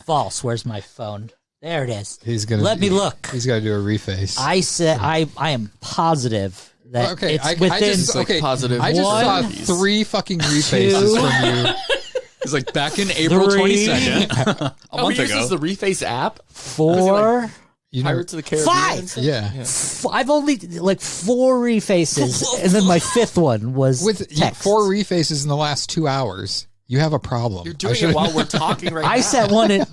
False. Where's my phone? There it is. Let me look. He's got to do a reface. I said I am positive that it's within. I just positive. I just saw 3 fucking refaces from you. It's like back in April 22nd, a month he ago. uses the Reface app. 4. Pirates of the Caribbean. 5. Yeah. I've only like 4 refaces, and then my 5th one was with text. 4 refaces in the last 2 hours. You have a problem. You're doing it while we're talking right now. I sent one at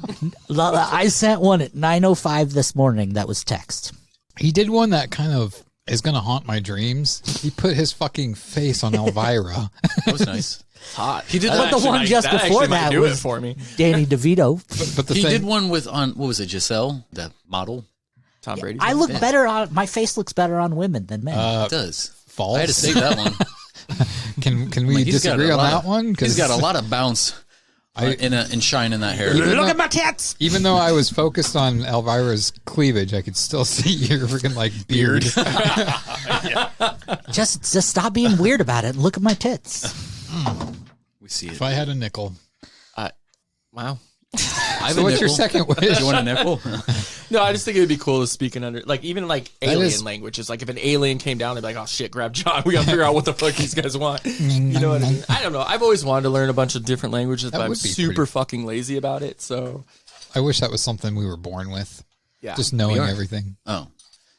9:05 this morning. That was text. He did one that kind of is going to haunt my dreams. He put his fucking face on Elvira. That was nice. Hot. He did But the one just before that do was it for me. Danny DeVito. But he did one with what was it, Giselle, the model? Tom Brady. I look better on my face looks better on women than men. It does. False. I had to save that one. Can we disagree on that one? He's got a lot of bounce and shine in that hair. Look at my tits. Even though I was focused on Elvira's cleavage, I could still see your freaking like beard. Just stop being weird about it and look at my tits. We see it. If I had a nickel. Wow. So what's your second wish? Do you want a nickel? No, I just think it would be cool to speak in even alien languages. Like if an alien came down, they'd be like, "Oh shit, grab John. We gotta figure out what the fuck these guys want." You know what I mean? I don't know. I've always wanted to learn a bunch of different languages, but I'm super fucking lazy about it. So I wish that was something we were born with. Yeah, just knowing everything. Oh,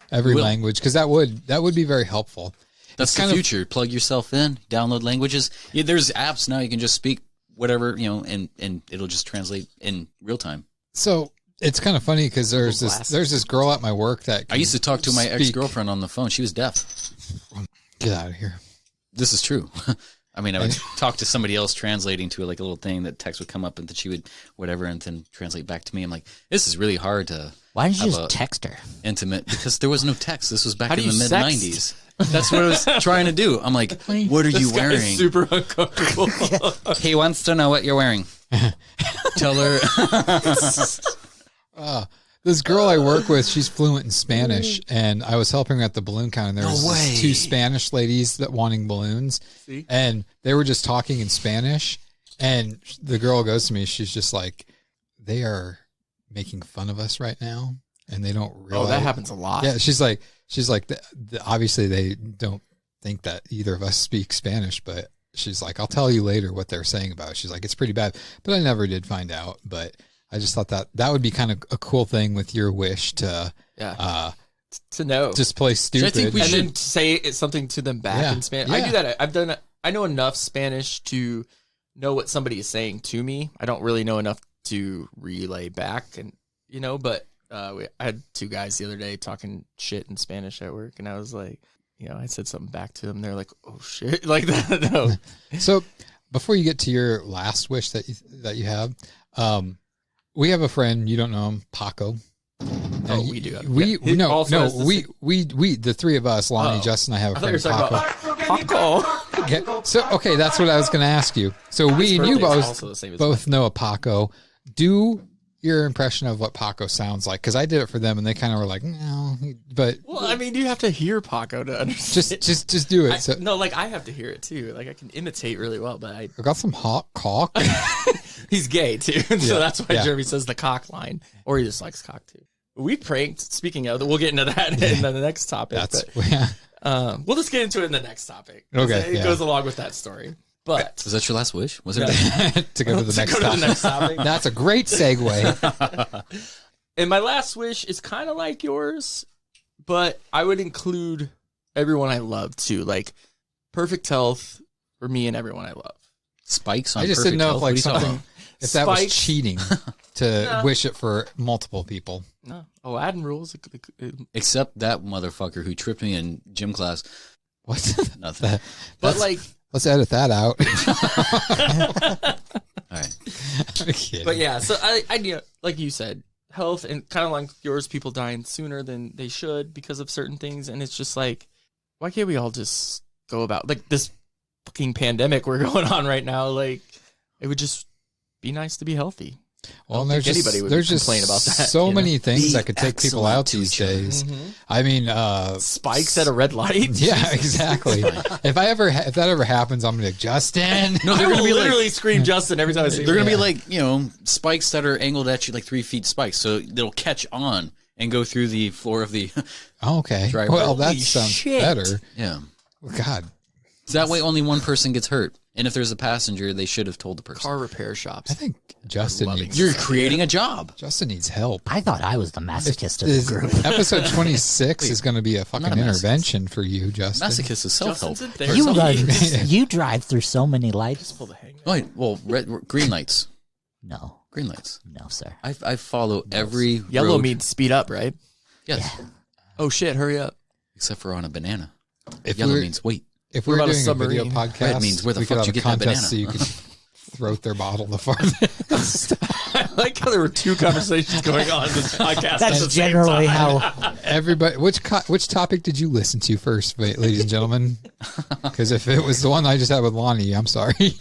every language, because that would be very helpful. That's the future. Plug yourself in, download languages. Yeah, there's apps now you can just speak whatever, and it'll just translate in real time. So it's kind of funny because there's this girl at my work that I used to talk to my ex-girlfriend on the phone. She was deaf. Get out of here. This is true. I mean, I would talk to somebody else translating to like a little thing that text would come up and then she would whatever and then translate back to me. I'm like, this is really hard to. Why didn't you just text her? Intimate, because there was no text. This was back in the mid 90s. That's what I was trying to do. I'm like, what are you wearing? This guy is super uncomfortable. He wants to know what you're wearing. Tell her. This girl I work with, she's fluent in Spanish, and I was helping her at the balloon count, and there was these 2 Spanish ladies that wanting balloons, and they were just talking in Spanish, and the girl goes to me, she's just like, they are making fun of us right now, and they don't realize. Oh, that happens a lot. Yeah, she's like, obviously they don't think that either of us speak Spanish, but she's like, I'll tell you later what they're saying about it. She's like, it's pretty bad, but I never did find out. But I just thought that would be kind of a cool thing with your wish to know, just play stupid, and then say something to them back in Spanish. Yeah. I do that. I know enough Spanish to know what somebody is saying to me. I don't really know enough to relay back, and but I had 2 guys the other day talking shit in Spanish at work, and I was like, I said something back to them. They're like, "Oh shit," like that. No. So before you get to your last wish that you have, we have a friend, you don't know him, Paco. Oh, we do. We the 3 of us, Lonnie, Justin, I have a friend, Paco. So okay, that's what I was going to ask you. So we and you both know a Paco. Do your impression of what Paco sounds like, because I did it for them and they kind of were like, no, but Well, I mean, you have to hear Paco to understand. just do it. No, like I have to hear it too. Like I can imitate really well, but I got some hot cock. he's gay too, so that's why Jeremy says the cock line, or he just likes cock too. We pranked. Speaking of, we'll get into that in the next topic. We'll just get into it in the next topic. Okay, it goes along with that story. But was that your last wish? Was it to go to the next topic? That's a great segue. And my last wish is kind of like yours, but I would include everyone I love too, like perfect health for me and everyone I love. Spikes on I just perfect didn't know health? if like something if that was cheating to wish it for multiple people. No, Aladdin rules. Except that motherfucker who tripped me in gym class. What? Nothing. But like, let's edit that out. All right. But yeah, so I like you said, health and kind of like yours, people dying sooner than they should because of certain things, and it's just like, why can't we all just go about like this fucking pandemic we're going on right now? Like, it would just be nice to be healthy. Well, there's just complain about that. So many things that could take people out these days. Mm-hmm. I mean, spikes at a red light. Yeah, exactly. if that ever happens, I'm gonna be like, Justin. No, they're gonna be literally scream Justin every time I see. They're gonna be like, spikes that are angled at you like 3 feet spikes, so they'll catch on and go through the floor of the. Okay. driveway. Well, that sounds better. Yeah. God. That way, only one person gets hurt. And if there's a passenger, they should have told the person. Car repair shops. I think Justin needs... You're creating a job. Justin needs help. I thought I was the masochist of the group. Episode 26 is going to be a fucking intervention for you, Justin. Masochist is self-help. You drive through so many lights. Wait, well, green lights. No. Green lights. No, sir. I follow every Yellow road. means speed up, right? Yes. Yeah. Oh, shit, hurry up. Except for on a banana. If Yellow means wait. If we're doing a video Red podcast, means where the we fuck could have you a get that contest banana? so you could throw their bottle the farthest. I like how there were two conversations going on in this podcast. That's generally how everybody. Which topic did you listen to first, ladies and gentlemen? Because if it was the one I just had with Lonnie, I'm sorry.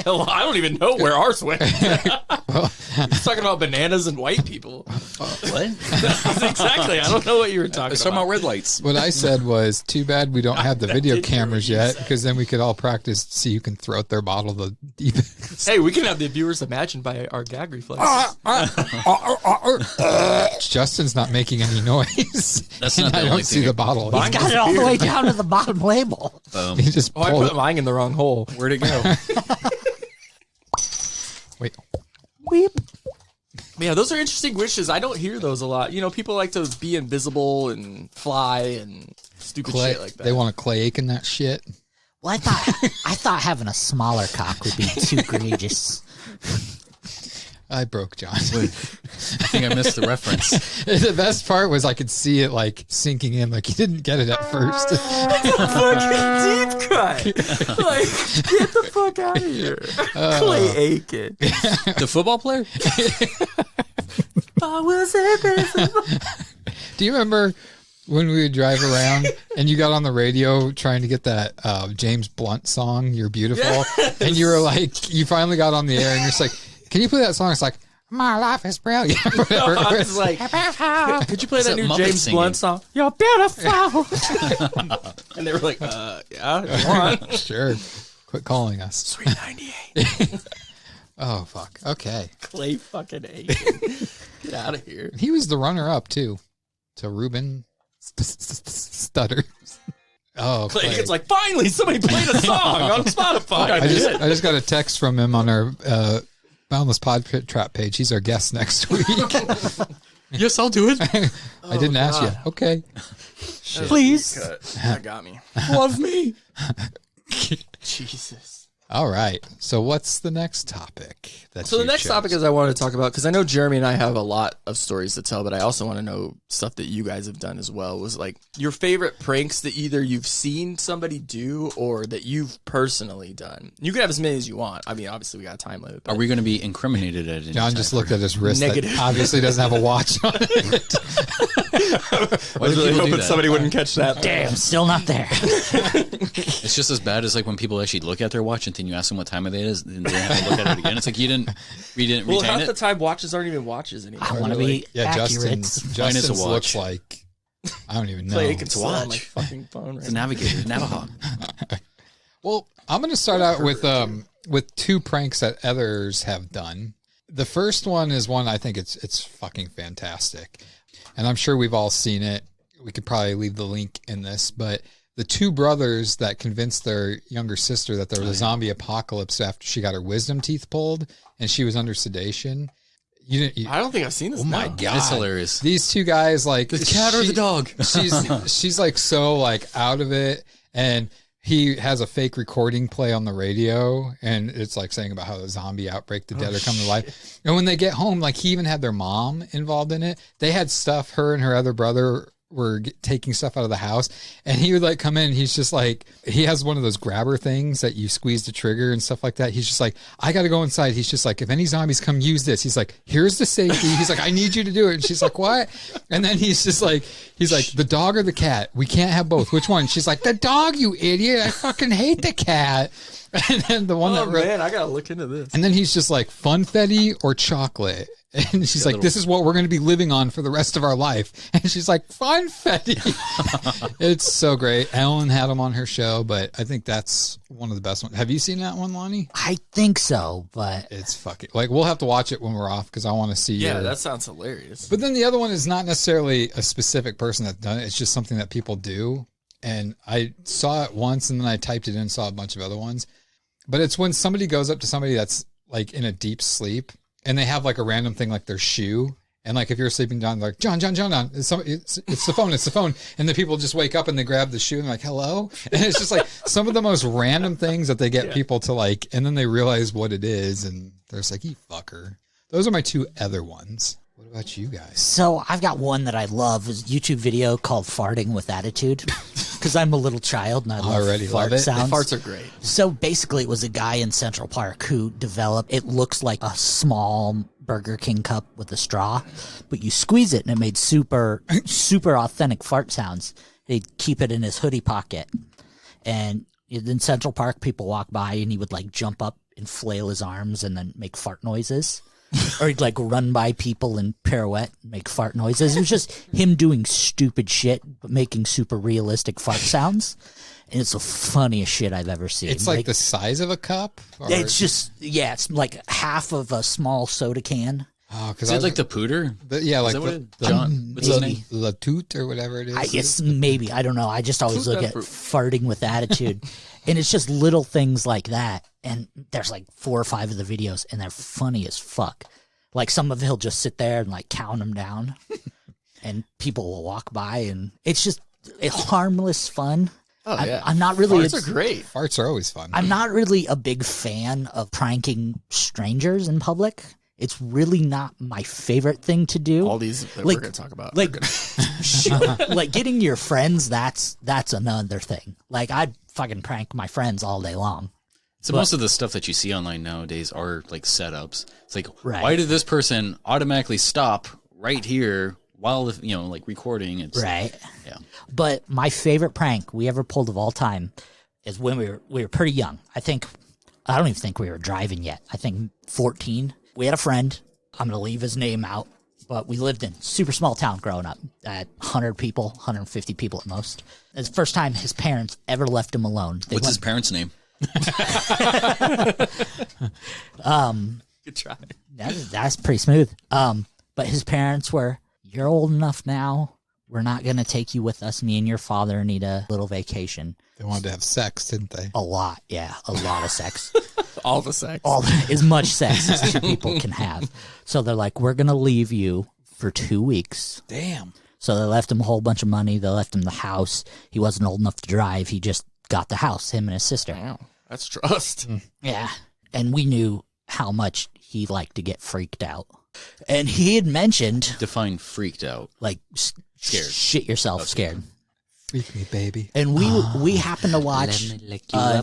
Hell, I don't even know where ours went. He's talking about bananas and white people. What? Exactly. I don't know what you were talking about red lights. What I said was, too bad we don't have the video cameras yet, because then we could all practice to see who can throw their bottle the deepest. Hey, we can have the viewers imagined by our gag reflex. Justin's not making any noise. That's not the I only don't see thing. the bottle. he's got it all the way down to the bottom label. He just I pulled put mine in the wrong hole. Where'd it go? Wait. Weep. Yeah, those are interesting wishes. I don't hear those a lot. You know, people like to be invisible and fly and stupid Clay, shit like that. they want a Clay Aiken that shit. Well, I thought having a smaller cock would be too egregious. I broke John. I think I missed the reference. The best part was I could see it like sinking in. Like he didn't get it at first. Fucking deep cut. Like, get the fuck out of here. Clay Aiken. The football player? I was invisible. Do you remember when we would drive around and you got on the radio trying to get that James Blunt song, You're Beautiful? Yes. And you were like, you finally got on the air and you're just like, can you play that song? It's like, my life is brilliant. Whatever. I was like, could you play that new Muppet James singing. Blunt song? You're beautiful. And they were like, yeah, go on. Sure. Quit calling us. Sweet 98. Oh, fuck. Okay. Clay fucking Aiken. Get out of here. He was the runner-up, too, to Ruben Stutter. Oh, Clay Clay. Aiken's like, finally, somebody played a song on Spotify. I just got a text from him on our Boundless PodTrap page. He's our guest next week. Yes, I'll do it. I didn't ask you. Okay. Please. That got me. Love me. Jesus. All right. So what's the next topic? So the next topic is I want to talk about, because I know Jeremy and I have a lot of stories to tell, but I also want to know stuff that you guys have done as well. Was like your favorite pranks that either you've seen somebody do or that you've personally done. You can have as many as you want. I mean, obviously we got a time limit. Are we going to be incriminated at any John time? just looked at his wrist. Negative. That obviously doesn't have a watch on it. I was really hoping somebody wouldn't catch that. Damn, still not there. It's just as bad as like when people actually look at their watch and think and you ask them what time it is, and they have to look at it again. It's like we didn't Well, retain half it. the time watches aren't even watches anymore. I want to be accurate. Justin's a watch. looks like I don't even know. Play console on my watch. fucking phone. It's Right a navigator, Navahawk. Well, I'm going to start out with two pranks that others have done. The first one is one I think it's fucking fantastic, and I'm sure we've all seen it. We could probably leave the link in this, but the two brothers that convinced their younger sister that there was a zombie apocalypse after she got her wisdom teeth pulled and she was under sedation. I don't think I've seen this. Oh my no. god, It's hilarious. These two guys, like The cat or the dog? she's like so like out of it, and he has a fake recording play on the radio, and it's like saying about how the zombie outbreak, the dead are coming to life. And when they get home, like he even had their mom involved in it. They had stuff, her and her other brother were taking stuff out of the house, and he would like come in, and he's just like, he has one of those grabber things that you squeeze the trigger and stuff like that. He's just like, I got to go inside. He's just like, if any zombies come, use this. He's like, here's the safety. He's like, I need you to do it. And she's like, what? And then he's just like, the dog or the cat? We can't have both. Which one? She's like, the dog, you idiot. I fucking hate the cat. And then the one man, I gotta look into this. And then he's just like, funfetti or chocolate? And she's like, this is what we're going to be living on for the rest of our life. And she's like, funfetti. It's so great. Ellen had him on her show, but I think that's one of the best ones. Have you seen that one, Lonnie? I think so, but it's fucking like, we'll have to watch it when we're off because I want to see. Yeah, that sounds hilarious. But then the other one is not necessarily a specific person that's done it. It's just something that people do. And I saw it once and then I typed it in and saw a bunch of other ones. But it's when somebody goes up to somebody that's like in a deep sleep, and they have like a random thing like their shoe. And like if you're sleeping down, like, John, it's the phone. And the people just wake up and they grab the shoe and they're like, hello? And it's just like some of the most random things that they get people to like, and then they realize what it is. And they're just like, you fucker. Those are my two other ones. What about you guys? So I've got one that I love. Is a YouTube video called Farting with Attitude. Because I'm a little child and I love fart sounds. Farts are great. So basically it was a guy in Central Park who developed, it looks like a small Burger King cup with a straw, but you squeeze it and it made super authentic fart sounds. He'd keep it in his hoodie pocket. And in Central Park, people walk by and he would like jump up and flail his arms and then make fart noises. Or he'd like run by people and pirouette and make fart noises. It was just him doing stupid shit, but making super realistic fart sounds. And it's the funniest shit I've ever seen. It's like the size of a cup? Or? It's just, yeah, it's like half of a small soda can. Oh, Is it like the pooter? Yeah, like John. What's his name? La Toot or whatever it is. It's maybe, I don't know. I just always look at Farting with Attitude. And it's just little things like that. And there's like 4 or 5 of the videos, and they're funny as fuck. Like some of he'll just sit there and like count them down, and people will walk by, and it's just harmless fun. Oh yeah, I'm not really. Farts are great. Farts are always fun. I'm not really a big fan of pranking strangers in public. It's really not my favorite thing to do. All these that we're going to talk about. Like, like getting your friends, that's another thing. Like, I'd fucking prank my friends all day long. So most of the stuff that you see online nowadays are like setups. It's like, Right. why did this person automatically stop right here while, like recording? It's Right. Yeah. But my favorite prank we ever pulled of all time is when we were pretty young. I don't even think we were driving yet. I think 14. We had a friend. I'm going to leave his name out, but we lived in a super small town growing up at 100 people, 150 people at most. It's the first time his parents ever left him alone. What's his parents' name? Good try. That's pretty smooth. But his parents were, you're old enough now. We're not going to take you with us. Me and your father need a little vacation. They wanted to have sex, didn't they? A lot, yeah. A lot of sex. All the sex. As much sex as 2 people can have. So they're like, we're going to leave you for 2 weeks. Damn. So they left him a whole bunch of money. They left him the house. He wasn't old enough to drive. He just got the house, him and his sister. Wow. That's trust. Yeah. And we knew how much he liked to get freaked out. And he had mentioned... Define freaked out. Like... Scared. Shit yourself, scared. Freak me, baby. And we happened to watch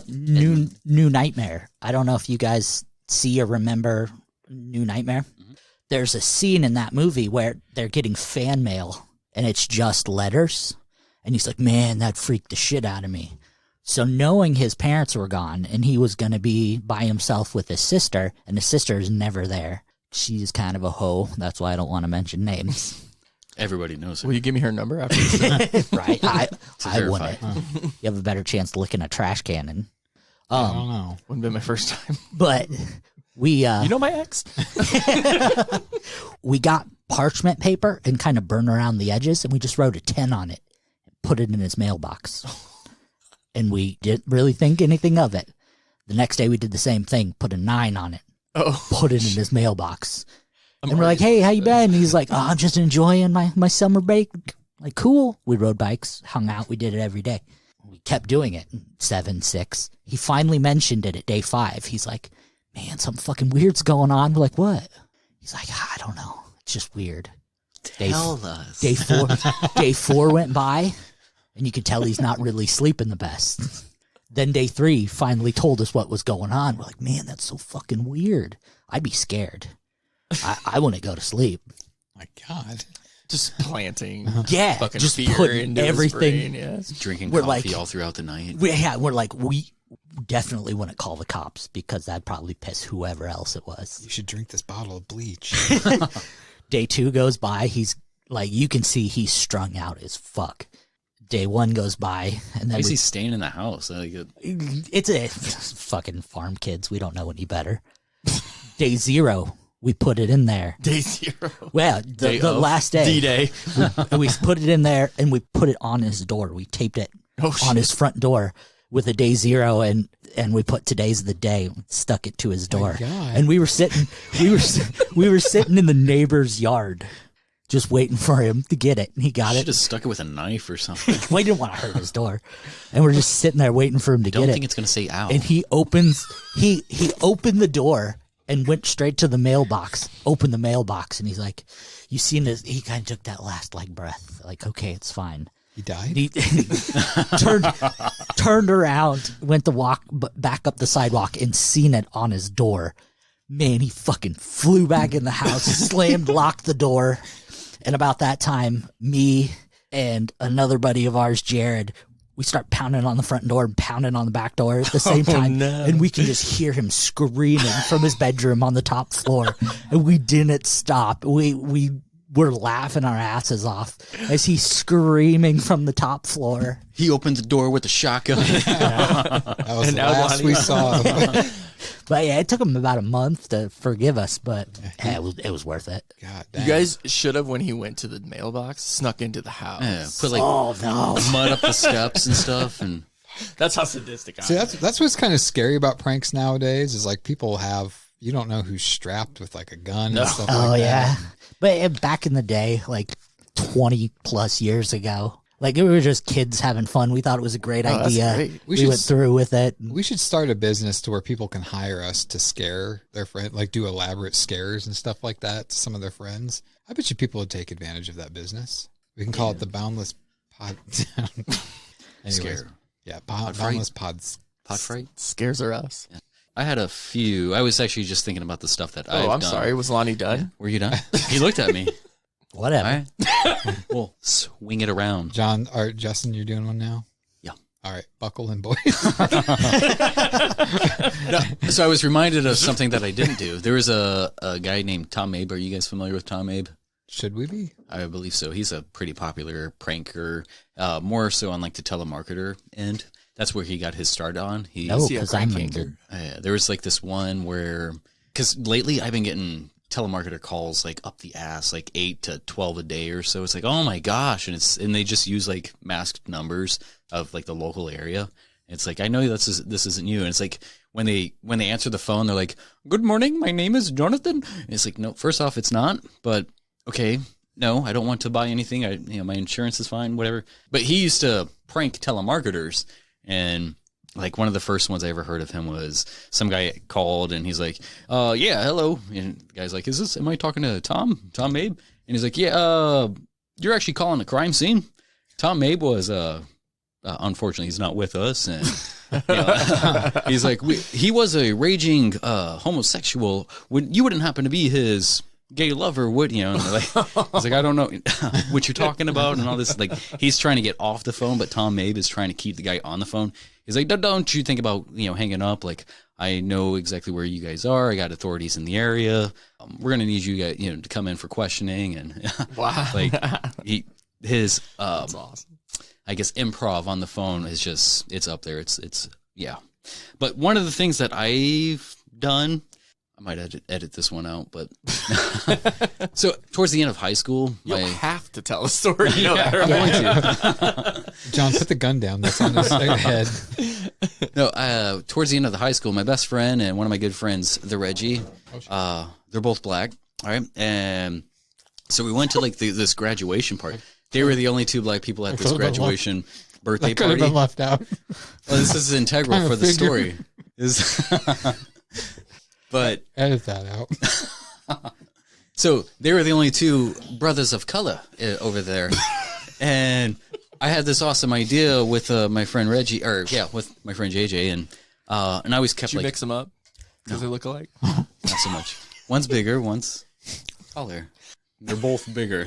New Nightmare. I don't know if you guys see or remember New Nightmare. Mm-hmm. There's a scene in that movie where they're getting fan mail, and it's just letters. And he's like, man, that freaked the shit out of me. So knowing his parents were gone and he was going to be by himself with his sister, and his sister is never there. She's kind of a hoe. That's why I don't want to mention names. Everybody knows her. Will you give me her number after this? Right? I verify. wouldn't. You have a better chance licking a trash cannon. I don't know. Wouldn't be my first time. But we... you know my ex? We got parchment paper and kind of burned around the edges, and we just wrote a 10 on it and put it in his mailbox. And we didn't really think anything of it. The next day we did the same thing, put a 9 on it, put it in his mailbox. And we're like, hey, how you been? And he's like, oh, I'm just enjoying my summer break. Like, cool. We rode bikes, hung out. We did it every day. We kept doing it. 7, 6. He finally mentioned it at day 5. He's like, man, something fucking weird's going on. We're like, what? He's like, I don't know. It's just weird. Tell us. Day 4 went by, and you could tell he's not really sleeping the best. Then day 3 finally told us what was going on. We're like, man, that's so fucking weird. I'd be scared. I wouldn't go to sleep. My God. Just planting. Yeah, fucking just fear putting into his everything. brain, yeah. Drinking We're coffee like- all throughout the night. We're like, we definitely wouldn't call the cops because that'd probably piss whoever else it was. You should drink this bottle of bleach. Day 2 goes by. He's like, you can see he's strung out as fuck. Day 1 goes by, and Why then is he staying in the house? Like, it's a fucking farm kids. We don't know any better. Day 0, we put it in there. Day 0. Well, the last day. D-Day. we put it in there, and we put it on his door. We taped it on his front door with a day 0, and we put today's the day, stuck it to his door. God. And we were sitting in the neighbor's yard, just waiting for him to get it. And he got should it. have stuck it with a knife or something. We didn't want to hurt his door, and we're just sitting there waiting for him to Don't get think it. it's gonna say ow. And he opened the door and went straight to the mailbox. Opened the mailbox, and he's like, "You seen this?" He kind of took that last breath, like, "Okay, it's fine." He died? He turned around, went to walk back up the sidewalk, and seen it on his door. Man, he fucking flew back in the house, slammed, locked the door. And about that time, me and another buddy of ours, Jared, we start pounding on the front door and pounding on the back door at the same time. No. And we can just hear him screaming from his bedroom on the top floor. And we didn't stop. We were laughing our asses off as he's screaming from the top floor. He opened the door with a shotgun. That was And the now last Lonnie- we saw. But yeah, it took him about a month to forgive us, but yeah, it was worth it. God You damn. guys should have, when he went to the mailbox, snuck into the house. Yeah, put like Oh no. mud up the steps and stuff, and That's how sadistic I See, am. that's what's kind of scary about pranks nowadays is like people you don't know who's strapped with like a gun and stuff Oh like yeah. that. But back in the day, like 20 plus years ago, like we were just kids having fun. We thought it was a great that's idea. great. We went through with it. We should start a business to where people can hire us to scare their friend, like do elaborate scares and stuff like that to some of their friends. I bet you people would take advantage of that business. We can call it the Boundless Pod. Anyways, Scare. Yeah, Pod Boundless fright. Pods. pot fright. Scares are us. I had a few. I was actually just thinking about the stuff that I've Oh, I'm done. sorry. Was Lonnie done? Were you done? He looked at me. Whatever. All right. We'll swing it around. John or Justin, you're doing one now? Yeah. All right, buckle in, boys. No, so I was reminded of something that I didn't do. There was a guy named Tom Abe. Are you guys familiar with Tom Abe? Should we be? I believe so. He's a pretty popular pranker, more so on like the telemarketer end. That's where he got his start on. No, see a because I'm crank in anchor? There was like this one where, because lately I've been getting telemarketer calls like up the ass, like 8 to 12 a day or so. It's like, oh my gosh. And they just use like masked numbers of like the local area. It's like, I know this isn't you. And it's like when they answer the phone, they're like, good morning, my name is Jonathan. And it's like, no, first off, it's not, but okay, no, I don't want to buy anything. My insurance is fine, whatever. But he used to prank telemarketers. And like one of the first ones I ever heard of him was some guy called and he's like, yeah, hello. And the guy's like, am I talking to Tom Abe? And he's like, yeah, you're actually calling a crime scene. Tom Abe was, unfortunately, he's not with us. And he's like, he was a raging homosexual. You wouldn't happen to be his gay lover would, you know, and like, I was like, I don't know what you're talking about and all this. Like, he's trying to get off the phone, but Tom Mabe is trying to keep the guy on the phone. He's like, don't you think about, you know, hanging up? Like, I know exactly where you guys are. I got authorities in the area. We're going to need you guys, you know, to come in for questioning. And wow. like his, That's awesome. I guess improv on the phone is just, it's up there. It's yeah. But one of the things that I've done, I might edit this one out, but so towards the end of high school, you have to tell a story. You know that, right? I'm going to. John, put the gun down. That's on his head. No, towards the end of the high school, my best friend and one of my good friends, the Reggie, they're both black. All right. And so we went to like this graduation party. They were the only two black people at this graduation birthday could party. have been left out. Well, this is integral for the story. But edit that out. So they were the only two brothers of color over there. And I had this awesome idea with my friend Reggie, with my friend JJ, and I always kept Did you mix them up because they look alike? Not so much. One's bigger, one's taller. They're both bigger.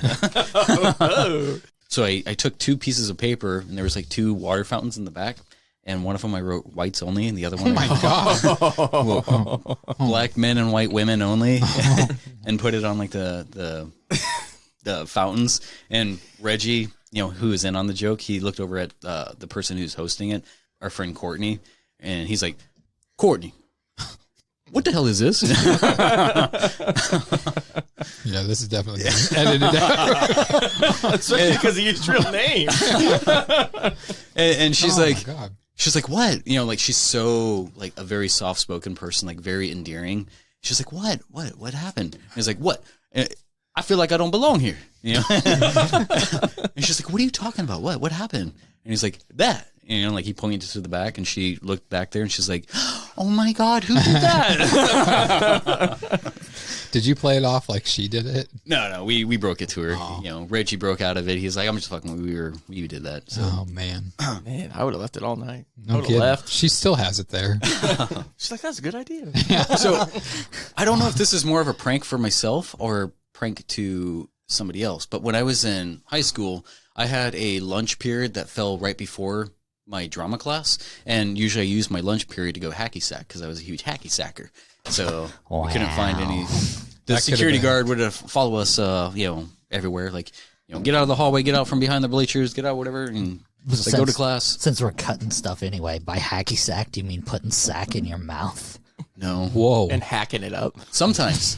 So I took two pieces of paper, and there was like two water fountains in the back, and one of them I wrote whites only, and the other one black men and white women only, and put it on like the fountains. And Reggie, you know, who was in on the joke, he looked over at the person who's hosting it, our friend Courtney, and he's like, Courtney, what the hell is this? Yeah, this is definitely edited out. Especially because he used real name. and she's like, she's like, what? You know, like she's so like a very soft spoken person, like very endearing. She's like, what happened? And he's like, what? I feel like I don't belong here. You know? And she's like, what are you talking about? What happened? And he's like, that. You know, like he pointed to the back, and she looked back there, and she's like, oh my God, who did that? Did you play it off like she did it? No, we broke it to her. Oh. You know, Reggie broke out of it. He's like, I'm just fucking. We did that. So. Oh man, I would have left it all night. No kidding. Left. She still has it there. She's like, that's a good idea. Yeah. So I don't know if this is more of a prank for myself or a prank to somebody else. But when I was in high school, I had a lunch period that fell right before my drama class, and usually I used my lunch period to go hacky sack because I was a huge hacky sacker. So we couldn't find any. The security guard would have followed us, you know, everywhere. Like, you know, get out of the hallway, get out from behind the bleachers, get out, whatever, and like, go to class. Since we're cutting stuff anyway, by hacky sack, do you mean putting sack in your mouth? No. Whoa. And hacking it up. Sometimes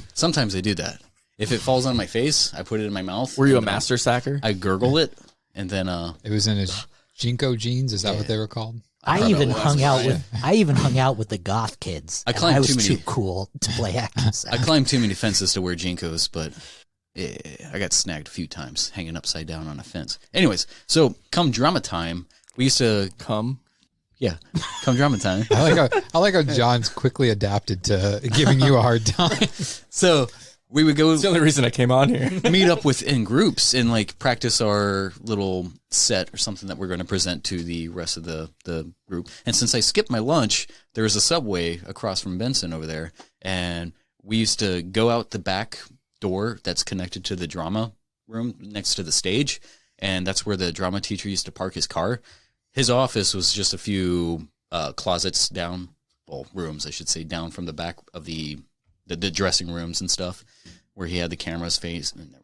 I do that. If it falls on my face, I put it in my mouth. Were you a master sacker? I gurgle it, and then it was in his Jinko jeans. Is that what they were called? I even hung out with the goth kids. I climbed was too cool to play hacky sack. I climbed too many fences to wear Jinkos, but I got snagged a few times hanging upside down on a fence. Anyways, so come drama time, we used to come drama time. I like how John's quickly adapted to giving you a hard time. So we would go. It's the only reason I came on here. Meet up in groups and like practice our little set or something that we're going to present to the rest of the group. And since I skipped my lunch, there was a Subway across from Benson over there, and we used to go out the back door that's connected to the drama room next to the stage, and that's where the drama teacher used to park his car. His office was just a few closets down, well, rooms I should say, down from the back of the dressing rooms and stuff, where he had the cameras face. Never mind.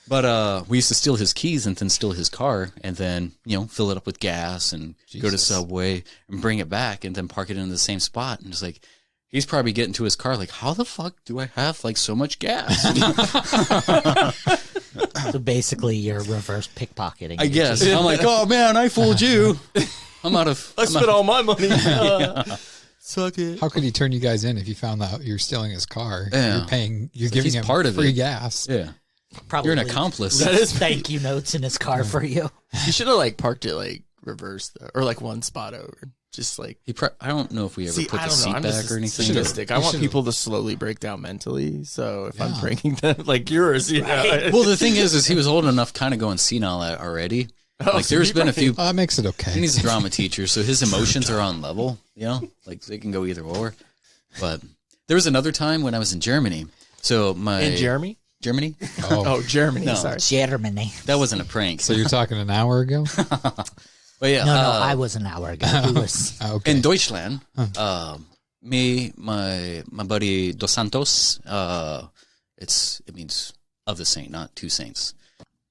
But we used to steal his keys and then steal his car, and then, you know, fill it up with gas and go to Subway and bring it back and then park it in the same spot. And it's like, he's probably getting to his car like, how the fuck do I have like so much gas? So basically, you're reverse pickpocketing. I guess. I'm like, oh man, I fooled you. I spent all my money. Yeah. Suck it. How could he turn you guys in if you found out you're stealing his car? Yeah. You're giving him part of free it. gas. Yeah. Probably you're an accomplice. That is thank you notes in his car for you. You should have like parked it like reverse though, or like one spot over. Just like I don't know if we ever put the seat back or anything. Sadistic. I want people to slowly break down mentally. So if I'm breaking them like yours, you know. Well, the thing is he was old enough, kind of going senile already. Like there's been a few. That makes it okay. And he's a drama teacher, so his emotions are on level. You know, like they can go either or. But There was another time when I was in Germany. So In Germany? Germany. No. Sorry. Germany. That wasn't a prank. So you're talking an hour ago? But yeah, No, I was an hour ago. He was. Okay. in Deutschland, me, my buddy Dos Santos, it means of the saint, not two saints.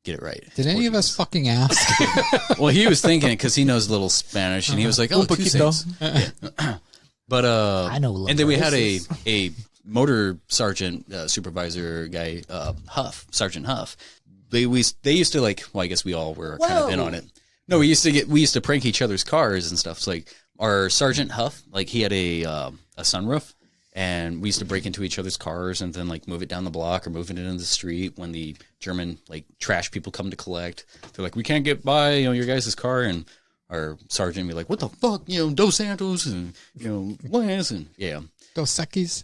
Get it right. Did any of us fucking ask? Well, he was thinking it because he knows a little Spanish, and he was like, "Oh, two saints." Yeah. But I know a little and then we had places. a motor sergeant supervisor guy, Sergeant Huff. They used to like. Well, I guess we all were kind of in on it. No, we used to prank each other's cars and stuff. So like our Sergeant Huff, like he had a sunroof, and we used to break into each other's cars and then like move it down the block or moving it into the street when the German like trash people come to collect. They're like, we can't get by, your guys' car, and our sergeant would be like, what the fuck, Dos Santos and Lance and Dos Sekis?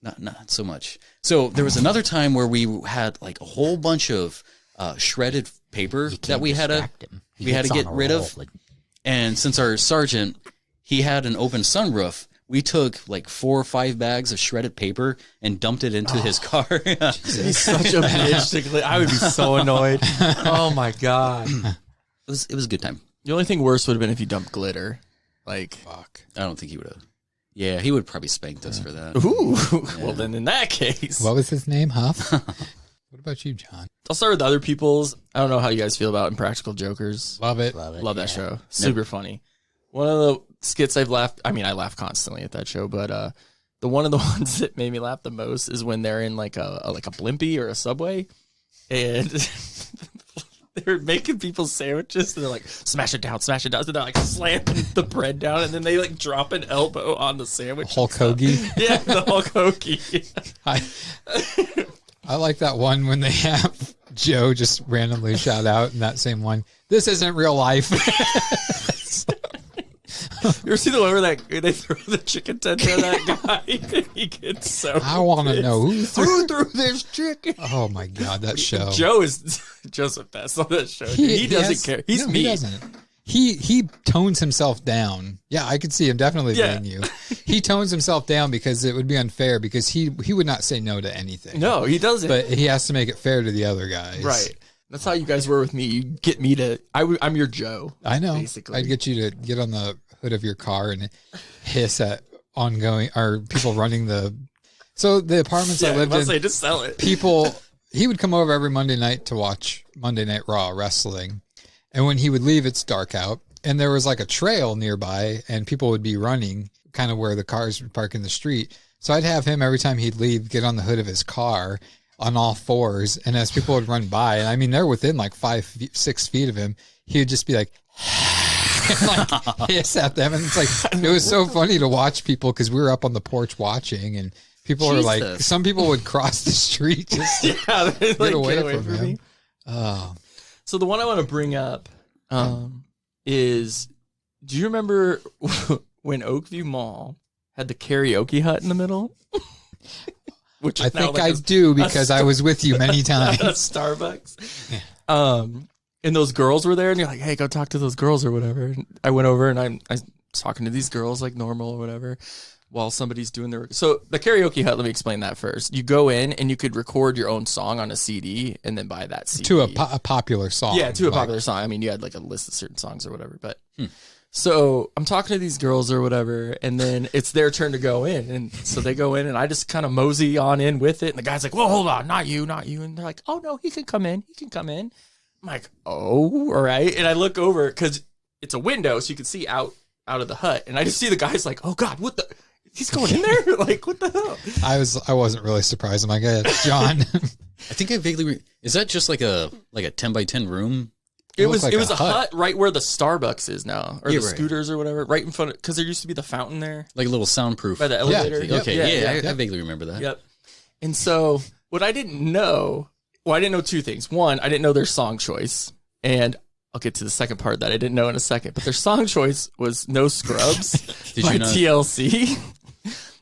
Not so much. So there was another time where we had like a whole bunch of shredded paper that we had to get rid of. And since our sergeant, he had an open sunroof, we took like 4 or 5 bags of shredded paper and dumped it into his car. He's such a bitch. I would be so annoyed. Oh my God. It was a good time. The only thing worse would have been if you dumped glitter. Like, fuck. I don't think he would have. Yeah, he would probably spanked us for that. Ooh. Yeah. Well, then in that case. What was his name, Huff? What about you, John? I'll start with other people's. I don't know how you guys feel about Impractical Jokers. Love it. Love that show. Super funny. One of the skits I've laughed. I mean, I laugh constantly at that show, but the one of the ones that made me laugh the most is when they're in like a Blimpie or a Subway, and they're making people sandwiches, and they're like, smash it down, so they're like slamming the bread down, and then they like drop an elbow on the sandwich. Hulk Hoagie? Yeah, the Hulk Hoagie. I like that one when they have Joe just randomly shout out in that same one, this isn't real life. You ever see the one where they throw the chicken tender at that guy and he gets so I want to know who threw this chicken. Oh my God, that show. Joe is Joseph Best on that show. He doesn't care. He's me. He doesn't. He tones himself down. Yeah, I could see him definitely being you. He tones himself down because it would be unfair because he would not say no to anything. No, he doesn't. But he has to make it fair to the other guys. Right. That's how you guys were with me. You get me to I'm your Joe. I know. Basically. I'd get you to get on the hood of your car and hiss at ongoing or people running the. So the apartments I lived in, say, just sell it. People, he would come over every Monday night to watch Monday Night Raw wrestling, and when he would leave, it's dark out, and there was like a trail nearby, and people would be running kind of where the cars would park in the street. So I'd have him every time he'd leave get on the hood of his car on all fours, and as people would run by, and I mean they're within like 5-6 feet of him, he would just be like. And like hiss at them, and it's like it was so funny to watch people because we were up on the porch watching, and people were like, some people would cross the street just to get away from him. Oh, so the one I want to bring up is, do you remember when Oakview Mall had the karaoke hut in the middle? Which I think I do because I was with you many times. Starbucks. Yeah. And those girls were there, and you're like, hey, go talk to those girls or whatever. And I went over, and I was talking to these girls like normal or whatever while somebody's doing their... So the karaoke hut, let me explain that first. You go in, and you could record your own song on a CD and then buy that CD. To a popular song. Yeah, to a popular song. I mean, you had like a list of certain songs or whatever. But So I'm talking to these girls or whatever, and then it's their turn to go in. And so they go in, and I just kind of mosey on in with it. And the guy's like, whoa, hold on, not you. And they're like, oh, no, he can come in. I'm like, oh, all right. And I look over because it's a window, so you can see out of the hut. And I just see the guy's like, oh, God, what the? He's going in there? Like, what the hell? I wasn't really surprised. I'm like, hey, John. I think I vaguely... Is that just like a 10 by 10 room? It was a hut right where the Starbucks is now, or the scooters or whatever, right in front of... Because there used to be the fountain there. Like a little soundproof. By the elevator. Yeah. Okay, I vaguely remember that. Yep. And so what I didn't know... Well, I didn't know two things. One, I didn't know their song choice. And I'll get to the second part that I didn't know in a second. But their song choice was No Scrubs by TLC.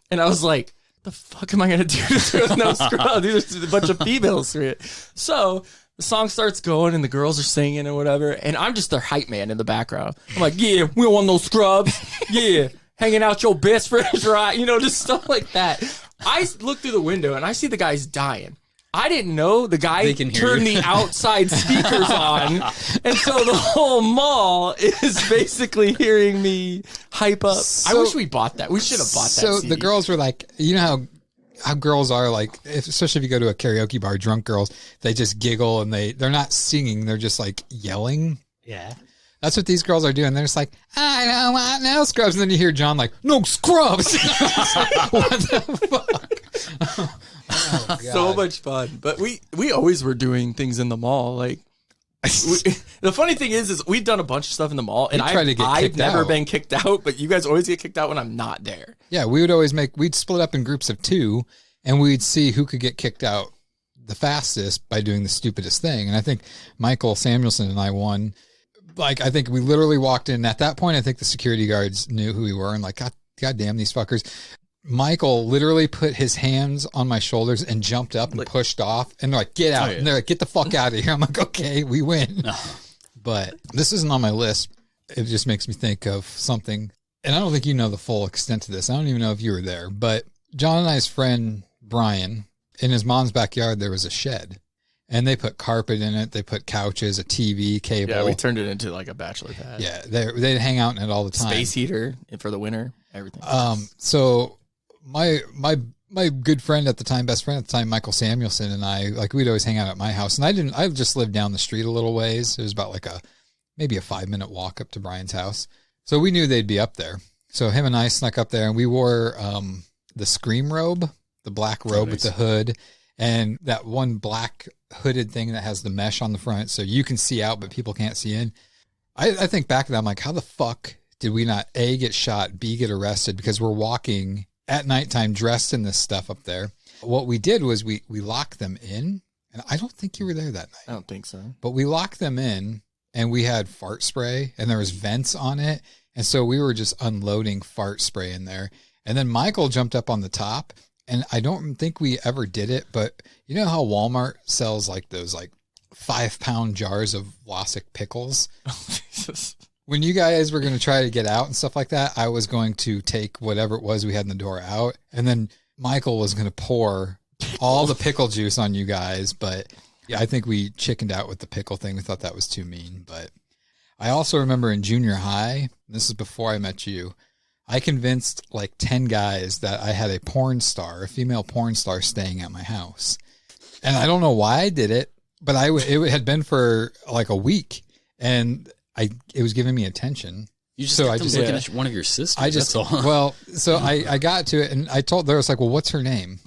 And I was like, the fuck am I going to do to No Scrubs? These are a bunch of females for it. So the song starts going and the girls are singing and whatever. And I'm just their hype man in the background. I'm like, yeah, we don't want no scrubs. Yeah, hanging out your best friends, right? Just stuff like that. I look through the window and I see the guy's dying. I didn't know the guy turned the outside speakers on. And so the whole mall is basically hearing me hype up. I wish we bought that. We should have bought that So CD. the girls were like, you know how girls are like, especially if you go to a karaoke bar, drunk girls, they just giggle and they're not singing. They're just like yelling. Yeah. That's what these girls are doing. They're just like, I don't want no scrubs. And then you hear John like, no scrubs. Like, what the fuck? Oh, God. So much fun. But we always were doing things in the mall. Like, the funny thing is we've done a bunch of stuff in the mall, and I've never been kicked out, but you guys always get kicked out when I'm not there. Yeah, we would always we'd split up in groups of 2, and we'd see who could get kicked out the fastest by doing the stupidest thing. And I think Michael Samuelson and I won. Like, I think we literally walked in. At that point, I think the security guards knew who we were, and like, God damn these fuckers. Michael literally put his hands on my shoulders and jumped up and pushed off. And they're like, get out. And they're like, get the fuck out of here. I'm like, okay, we win. But this isn't on my list. It just makes me think of something. And I don't think you know the full extent of this. I don't even know if you were there. But John and I's friend, Brian, in his mom's backyard, there was a shed. And they put carpet in it. They put couches, a TV, cable. Yeah, we turned it into like a bachelor pad. Yeah, they'd hang out in it all the time. Space heater for the winter, everything. So my good friend at the time, best friend at the time, Michael Samuelson, and I, like, we'd always hang out at my house. And I just lived down the street a little ways. It was about like maybe a 5-minute walk up to Brian's house. So we knew they'd be up there. So him and I snuck up there, and we wore the Scream robe, the black robe with the hood, and that one black hooded thing that has the mesh on the front, so you can see out, but people can't see in. I think back to that, I'm like, how the fuck did we not A, get shot, B, get arrested? Because we're walking at nighttime dressed in this stuff up there. What we did was we locked them in, and I don't think you were there that night. I don't think so. But we locked them in, and we had fart spray, and there was vents on it, and so we were just unloading fart spray in there. And then Michael jumped up on the top, and I don't think we ever did it, but you know how Walmart sells like those like 5-pound jars of Vlasic pickles? Oh, Jesus. When you guys were going to try to get out and stuff like that, I was going to take whatever it was we had in the door out, and then Michael was going to pour all the pickle juice on you guys. But yeah, I think we chickened out with the pickle thing. We thought that was too mean. But I also remember in junior high, this is before I met you, I convinced like 10 guys that I had a female porn star staying at my house. And I don't know why I did it, but it had been for like a week, and it was giving me attention. You just looking at one of your sisters. That's all. Well, so I got to it, and I was like, well, what's her name?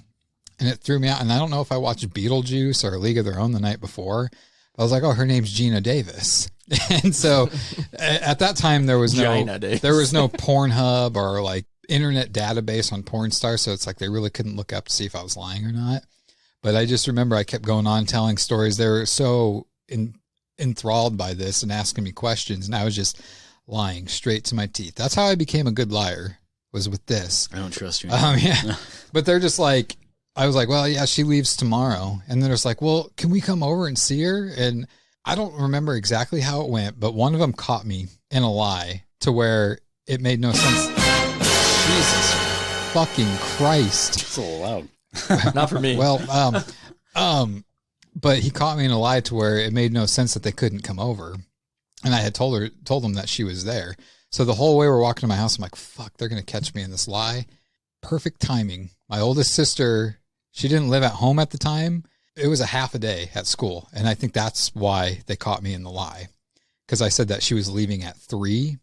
And it threw me out. And I don't know if I watched Beetlejuice or A League of Their Own the night before. I was like, oh, her name's Gina Davis. And so at that time there was no Pornhub or like internet database on porn stars. So it's like they really couldn't look up to see if I was lying or not. But I just remember I kept going on telling stories. They were so enthralled by this and asking me questions, and I was just lying straight to my teeth. That's how I became a good liar, was with this. I don't trust you. Yeah. But they're just like, I was like, well, yeah, she leaves tomorrow. And then it's like, well, can we come over and see her? And I don't remember exactly how it went, but one of them caught me in a lie to where it made no sense. Jesus fucking Christ. It's a little loud. Not for me. Well, but he caught me in a lie to where it made no sense that they couldn't come over. And I had told them that she was there. So the whole way we're walking to my house, I'm like, fuck, they're going to catch me in this lie. Perfect timing. My oldest sister, she didn't live at home at the time. It was a half a day at school. And I think that's why they caught me in the lie. Because I said that she was leaving at 3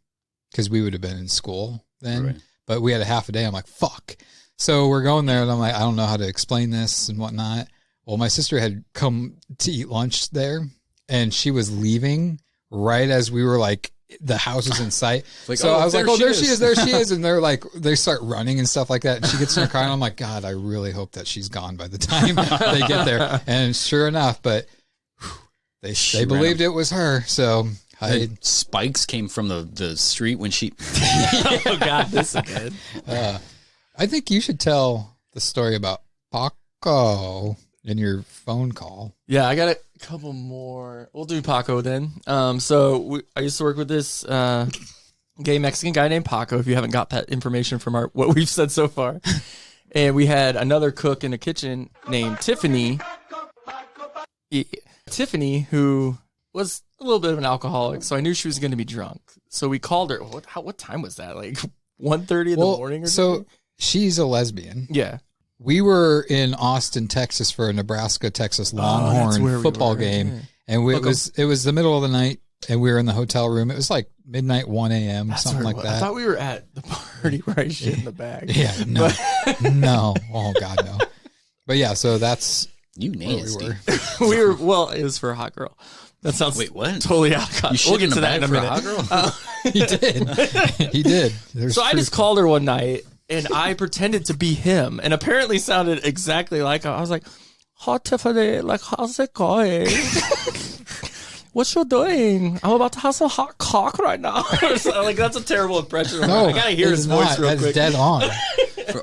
because we would have been in school then. Right. But we had a half a day. I'm like, fuck. So we're going there, and I'm like, I don't know how to explain this and whatnot. Well, my sister had come to eat lunch there, and she was leaving right as we were like, the house was in sight. Like, so I was like, oh, there she is. And they're like, they start running and stuff like that. And she gets in her car, and I'm like, God, I really hope that she's gone by the time they get there. And sure enough, but they believed it was her. So spikes came from the street when she. Oh God, this is good. I think you should tell the story about Paco in your phone call. Yeah, I got a couple more. We'll do Paco then. So I used to work with this gay Mexican guy named Paco. If you haven't got that information from what we've said so far, And we had another cook in the kitchen named Tiffany. Tiffany, who was a little bit of an alcoholic, so I knew she was going to be drunk. So we called her. What time was that? Like 1:30 in the morning or something? So she's a lesbian. Yeah. We were in Austin, Texas for a Nebraska-Texas Longhorn football game. Yeah. And it was the middle of the night, and we were in the hotel room. It was like midnight, 1 a.m., something like that. I thought we were at the party where I shit in the bag. Yeah, no. No. Oh, God, no. But yeah, so that's... You nasty. We were, well, it was for a hot girl. That sounds Wait, what? Totally out of context. You We'll get shit to that in a for minute. hot girl? He did. He did. So I just called her one night, and I pretended to be him, and apparently sounded exactly like him. I was like, "Hi, Tiffany. Like, how's it going? What you doing? I'm about to have some hot cock right now." So, like, that's a terrible impression. No, I gotta hear his voice real quick. That's dead on.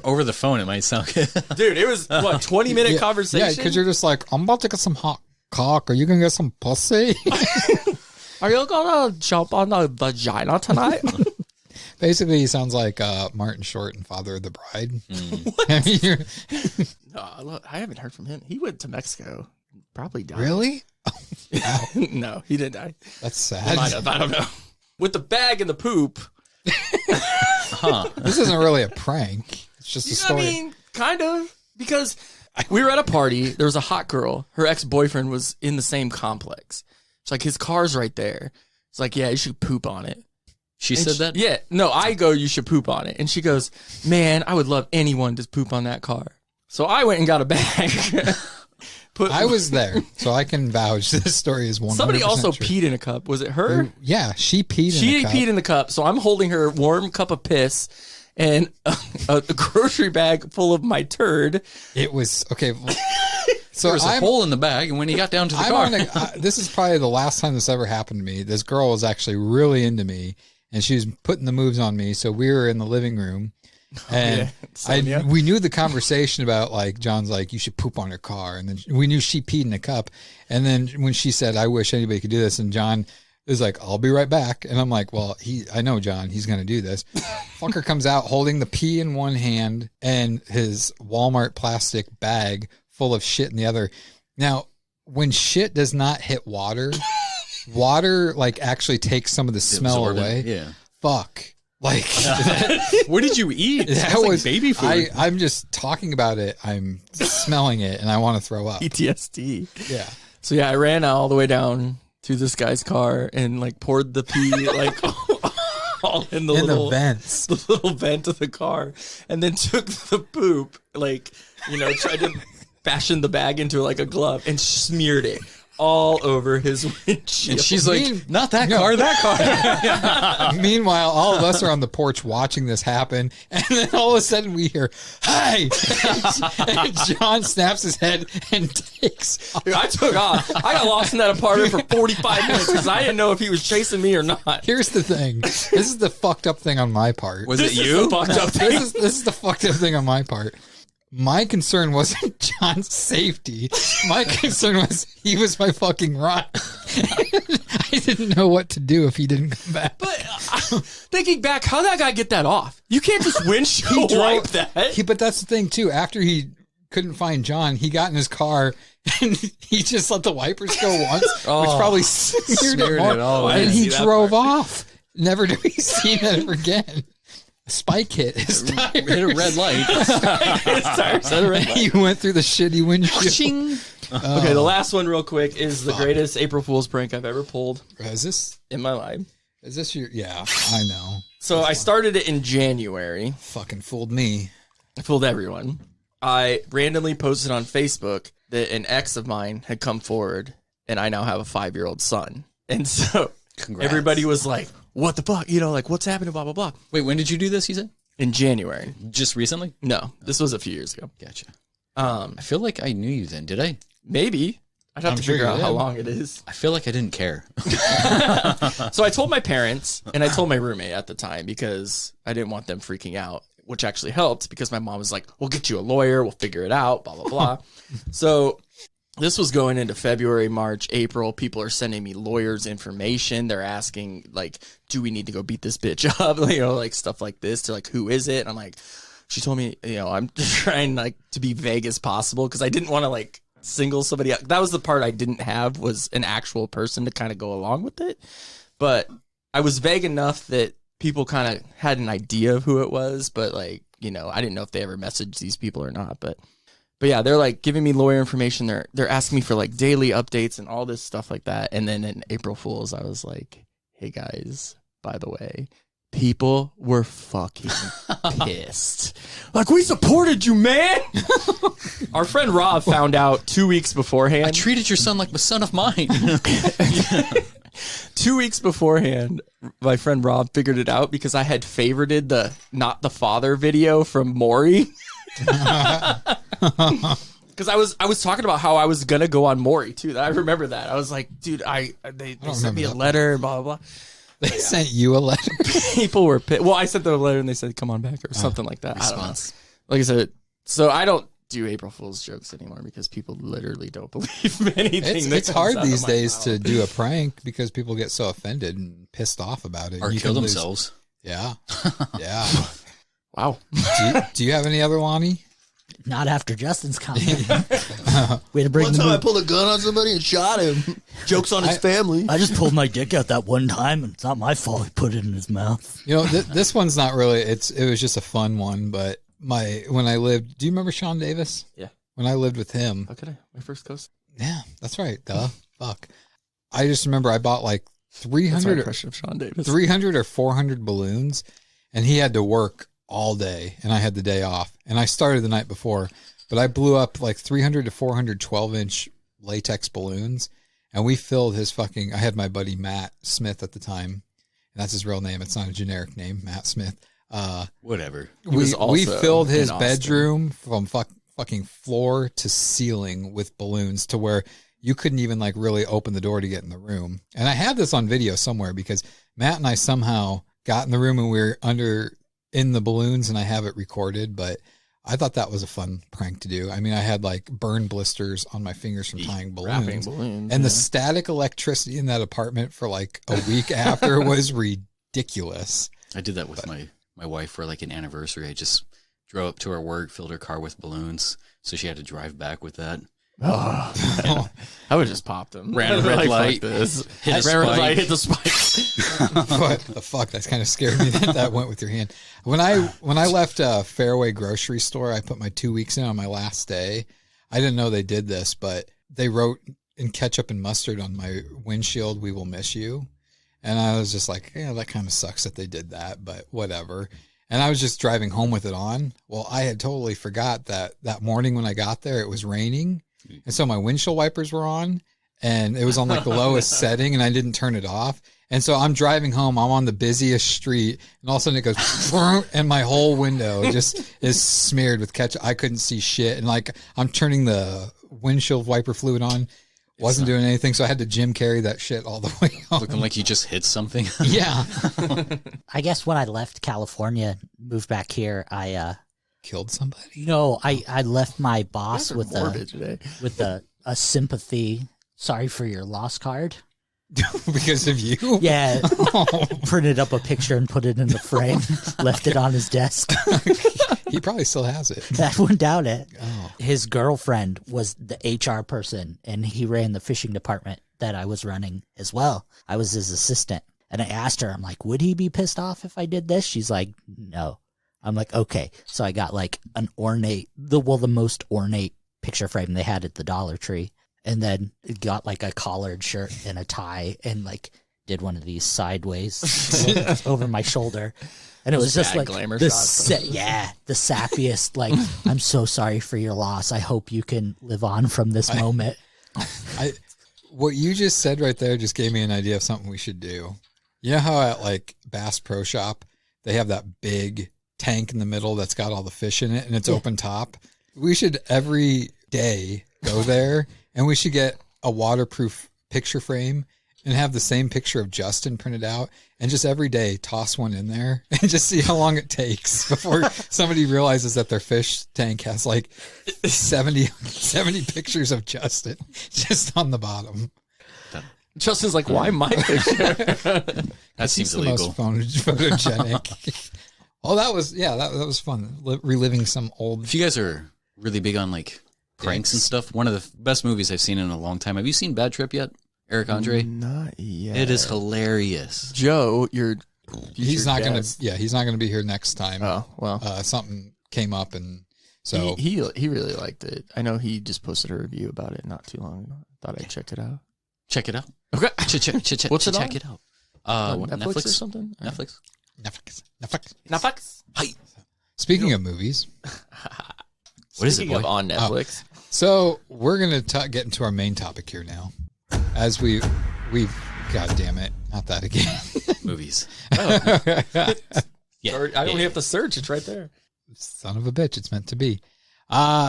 Over the phone, it might sound good. Dude, it was, what, 20-minute conversation? Yeah, because you're just like, I'm about to get some hot cock. Are you going to get some pussy? Are you going to jump on the vagina tonight? Basically, he sounds like Martin Short in Father of the Bride. What? I mean, No, I haven't heard from him. He went to Mexico. Probably died. Really? No, he didn't die. That's sad. He might have, I don't know. With the bag and the poop. This isn't really a prank. It's just a story. I mean, kind of. Because we were at a party. There was a hot girl. Her ex-boyfriend was in the same complex. It's like, his car's right there. It's like, yeah, you should poop on it. She said that? Yeah. No, I go, you should poop on it. And she goes, man, I would love anyone to poop on that car. So I went and got a bag. I was there, so I can vouch this story is 100% Somebody also true. peed in a cup. Was it her? Yeah, she peed in a cup. She peed in the cup. So I'm holding her warm cup of piss and a grocery bag full of my turd. It was, okay. So there was a hole in the bag, and when he got down to the car. This is probably the last time this ever happened to me. This girl was actually really into me, and she was putting the moves on me. So we were in the living room, and we knew the conversation about, like, John's like, you should poop on your car. And then we knew she peed in a cup. And then when she said, I wish anybody could do this, and John is like, I'll be right back. And I'm like, well, I know John, he's going to do this. Fucker comes out holding the pee in one hand and his Walmart plastic bag full of shit in the other. Now, when shit does not hit water, like, actually takes some of the smell away. Yeah. Fuck. Like, what did you eat? That was like baby food. I'm just talking about it. I'm smelling it, and I want to throw up. PTSD. Yeah. So yeah, I ran all the way down to this guy's car and, like, poured the pee like all in the little vents, the little vent of the car, and then took the poop, like, you know, tried to fashion the bag into like a glove and smeared it all over his windshield. And she's like, not that car, that car. Meanwhile, all of us are on the porch watching this happen, and then all of a sudden we hear, "Hey!" and John snaps his head and takes off. Dude, I took off. I got lost in that apartment for 45 minutes because I didn't know if he was chasing me or not. Here's the thing. This is the fucked up thing on my part. Was it you? This is the fucked up thing on my part. My concern wasn't John's safety. My concern was he was my fucking ride. I didn't know what to do if he didn't come back. But thinking back, how did that guy get that off? You can't just windshield wipe that. But that's the thing, too. After he couldn't find John, he got in his car and he just let the wipers go once, which probably smeared it all. And he drove off, never to be seen ever again. A spike hit his tire. Hit a red light. His tires hit a red light. He went through the shitty windshield. Okay, the last one real quick is the greatest April Fool's prank I've ever pulled. Is this in my life? Is this your? Yeah, I know. So I started it in January. Fucking fooled me. I fooled everyone. I randomly posted on Facebook that an ex of mine had come forward, and I now have a 5-year-old son. And so everybody was like, what the fuck? You know, like, what's happening, blah, blah, blah. Wait, when did you do this, you said? In January. Just recently? No, this was a few years ago. Gotcha. I feel like I knew you then, did I? Maybe. I'd have to figure out how long it is. I feel like I didn't care. So I told my parents, and I told my roommate at the time because I didn't want them freaking out, which actually helped because my mom was like, we'll get you a lawyer, we'll figure it out, blah, blah, blah. So this was going into February, March, April. People are sending me lawyers' information. They're asking, like, do we need to go beat this bitch up? You know, like, stuff like this. They're like, who is it? And I'm like, she told me, I'm just trying like to be vague as possible because I didn't want to like single somebody out. That was the part I didn't have, was an actual person to kind of go along with it. But I was vague enough that people kind of had an idea of who it was, but like, I didn't know if they ever messaged these people or not. But yeah, they're like giving me lawyer information. They're asking me for like daily updates and all this stuff like that. And then in April Fool's, I was like, hey guys, by the way, people were fucking pissed. Like, we supported you, man. Our friend Rob found out 2 weeks beforehand. I treated your son like a son of mine. 2 weeks beforehand, my friend Rob figured it out because I had favorited the Not the Father video from Maury. Because I was talking about how I was gonna go on Maury too. I remember that. I was like, dude, they sent me a letter, blah blah blah. They sent you a letter. People were pissed. Well, I sent them a letter and they said, "Come on back" or something like that. Response. I don't know. Like I said, so I don't do April Fool's jokes anymore because people literally don't believe anything. It's hard these days to do a prank because people get so offended and pissed off about it. Or kill themselves. Yeah. Yeah. Wow. Do you have any other, Lonnie? Not after Justin's comment. Way to bring One time I pulled a gun on somebody and shot him. Joke's on his family. I just pulled my dick out that one time, and it's not my fault he put it in his mouth. This one's not really. It was just a fun one. But when I lived, do you remember Sean Davis? Yeah. When I lived with him. How could I? My first coast. Yeah, that's right. Duh. Fuck. I just remember I bought like 300 impression of Sean Davis. 300 or 400 balloons, and he had to work all day, and I had the day off. And I started the night before, but I blew up like 300 to 400 12-inch latex balloons, and we filled his fucking... I had my buddy Matt Smith at the time, and that's his real name. It's not a generic name, Matt Smith. Whatever. We filled his bedroom from fucking floor to ceiling with balloons to where you couldn't even like really open the door to get in the room. And I had this on video somewhere because Matt and I somehow got in the room and we were in the balloons, and I have it recorded, but I thought that was a fun prank to do. I mean, I had like burn blisters on my fingers from tying balloons, and the static electricity in that apartment for like a week after was ridiculous. I did that with my wife for like an anniversary. I just drove up to her work, filled her car with balloons, so she had to drive back with that. Oh, I would just pop them. Ran a red light. Hit the spike. What the fuck? That's kind of scared me that went with your hand. When I left a Fairway grocery store, I put my 2 weeks in on my last day. I didn't know they did this, but they wrote in ketchup and mustard on my windshield, "We will miss you." And I was just like, yeah, that kind of sucks that they did that, but whatever. And I was just driving home with it on. Well, I had totally forgot that morning when I got there, it was raining. And so my windshield wipers were on, and it was on like the lowest setting, and I didn't turn it off. And so I'm driving home, I'm on the busiest street, and all of a sudden it goes, and my whole window just is smeared with ketchup. I couldn't see shit. And like, I'm turning the windshield wiper fluid on, wasn't doing anything. So I had to Jim carry that shit all the way home. Looking like you just hit something. Yeah. I guess when I left California, moved back here, I killed somebody. No, I left my boss with a sympathy, sorry for your loss card. Because of you? Yeah. Printed up a picture and put it in the frame. Left it on his desk. He probably still has it. I wouldn't doubt it. Oh. His girlfriend was the HR person, and he ran the fishing department that I was running as well. I was his assistant. And I asked her, I'm like, would he be pissed off if I did this? She's like, no. I'm like, okay. So I got like an the most ornate picture frame they had at the Dollar Tree. And then it got like a collared shirt and a tie, and like did one of these sideways over my shoulder. And it was just like the sappiest, like, I'm so sorry for your loss. I hope you can live on from this moment. What you just said right there just gave me an idea of something we should do. You know how at like Bass Pro Shop, they have that big tank in the middle that's got all the fish in it and it's open top? We should every day go there, and we should get a waterproof picture frame and have the same picture of Justin printed out, and just every day toss one in there and just see how long it takes before somebody realizes that their fish tank has like 70 pictures of Justin just on the bottom. Justin's like, why my picture? That seems the illegal. most photogenic. Oh, that was that was fun. Reliving some old. If you guys are really big on like pranks and stuff, one of the best movies I've seen in a long time. Have you seen Bad Trip yet, Eric Andre? Not yet. It is hilarious. Joe, he's not going to. Yeah, he's not going to be here next time. Oh well, something came up, and so he really liked it. I know he just posted a review about it not too long ago. Thought I'd check it out. Check it out. Okay. What's it on? Check it out. Netflix or something? Netflix. Hi. Speaking of movies, what is it, boy? Of on Netflix. So we're gonna get into our main topic here now, as we've God damn it, not that again. Movies. Yeah, I don't have to search; it's right there. Son of a bitch, it's meant to be.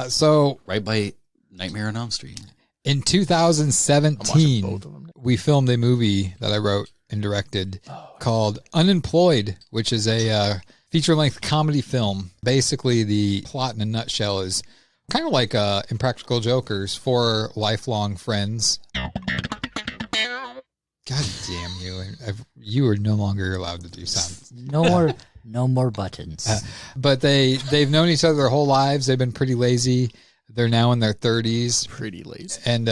So right by Nightmare on Elm Street. In 2017, we filmed a movie that I wrote and directed called Unemployed, which is a feature-length comedy film. Basically, the plot in a nutshell is kind of like Impractical Jokers, 4 lifelong friends. God damn you. You are no longer allowed to do sounds. No more buttons. But they've known each other their whole lives. They've been pretty lazy. They're now in their 30s. Pretty lazy. And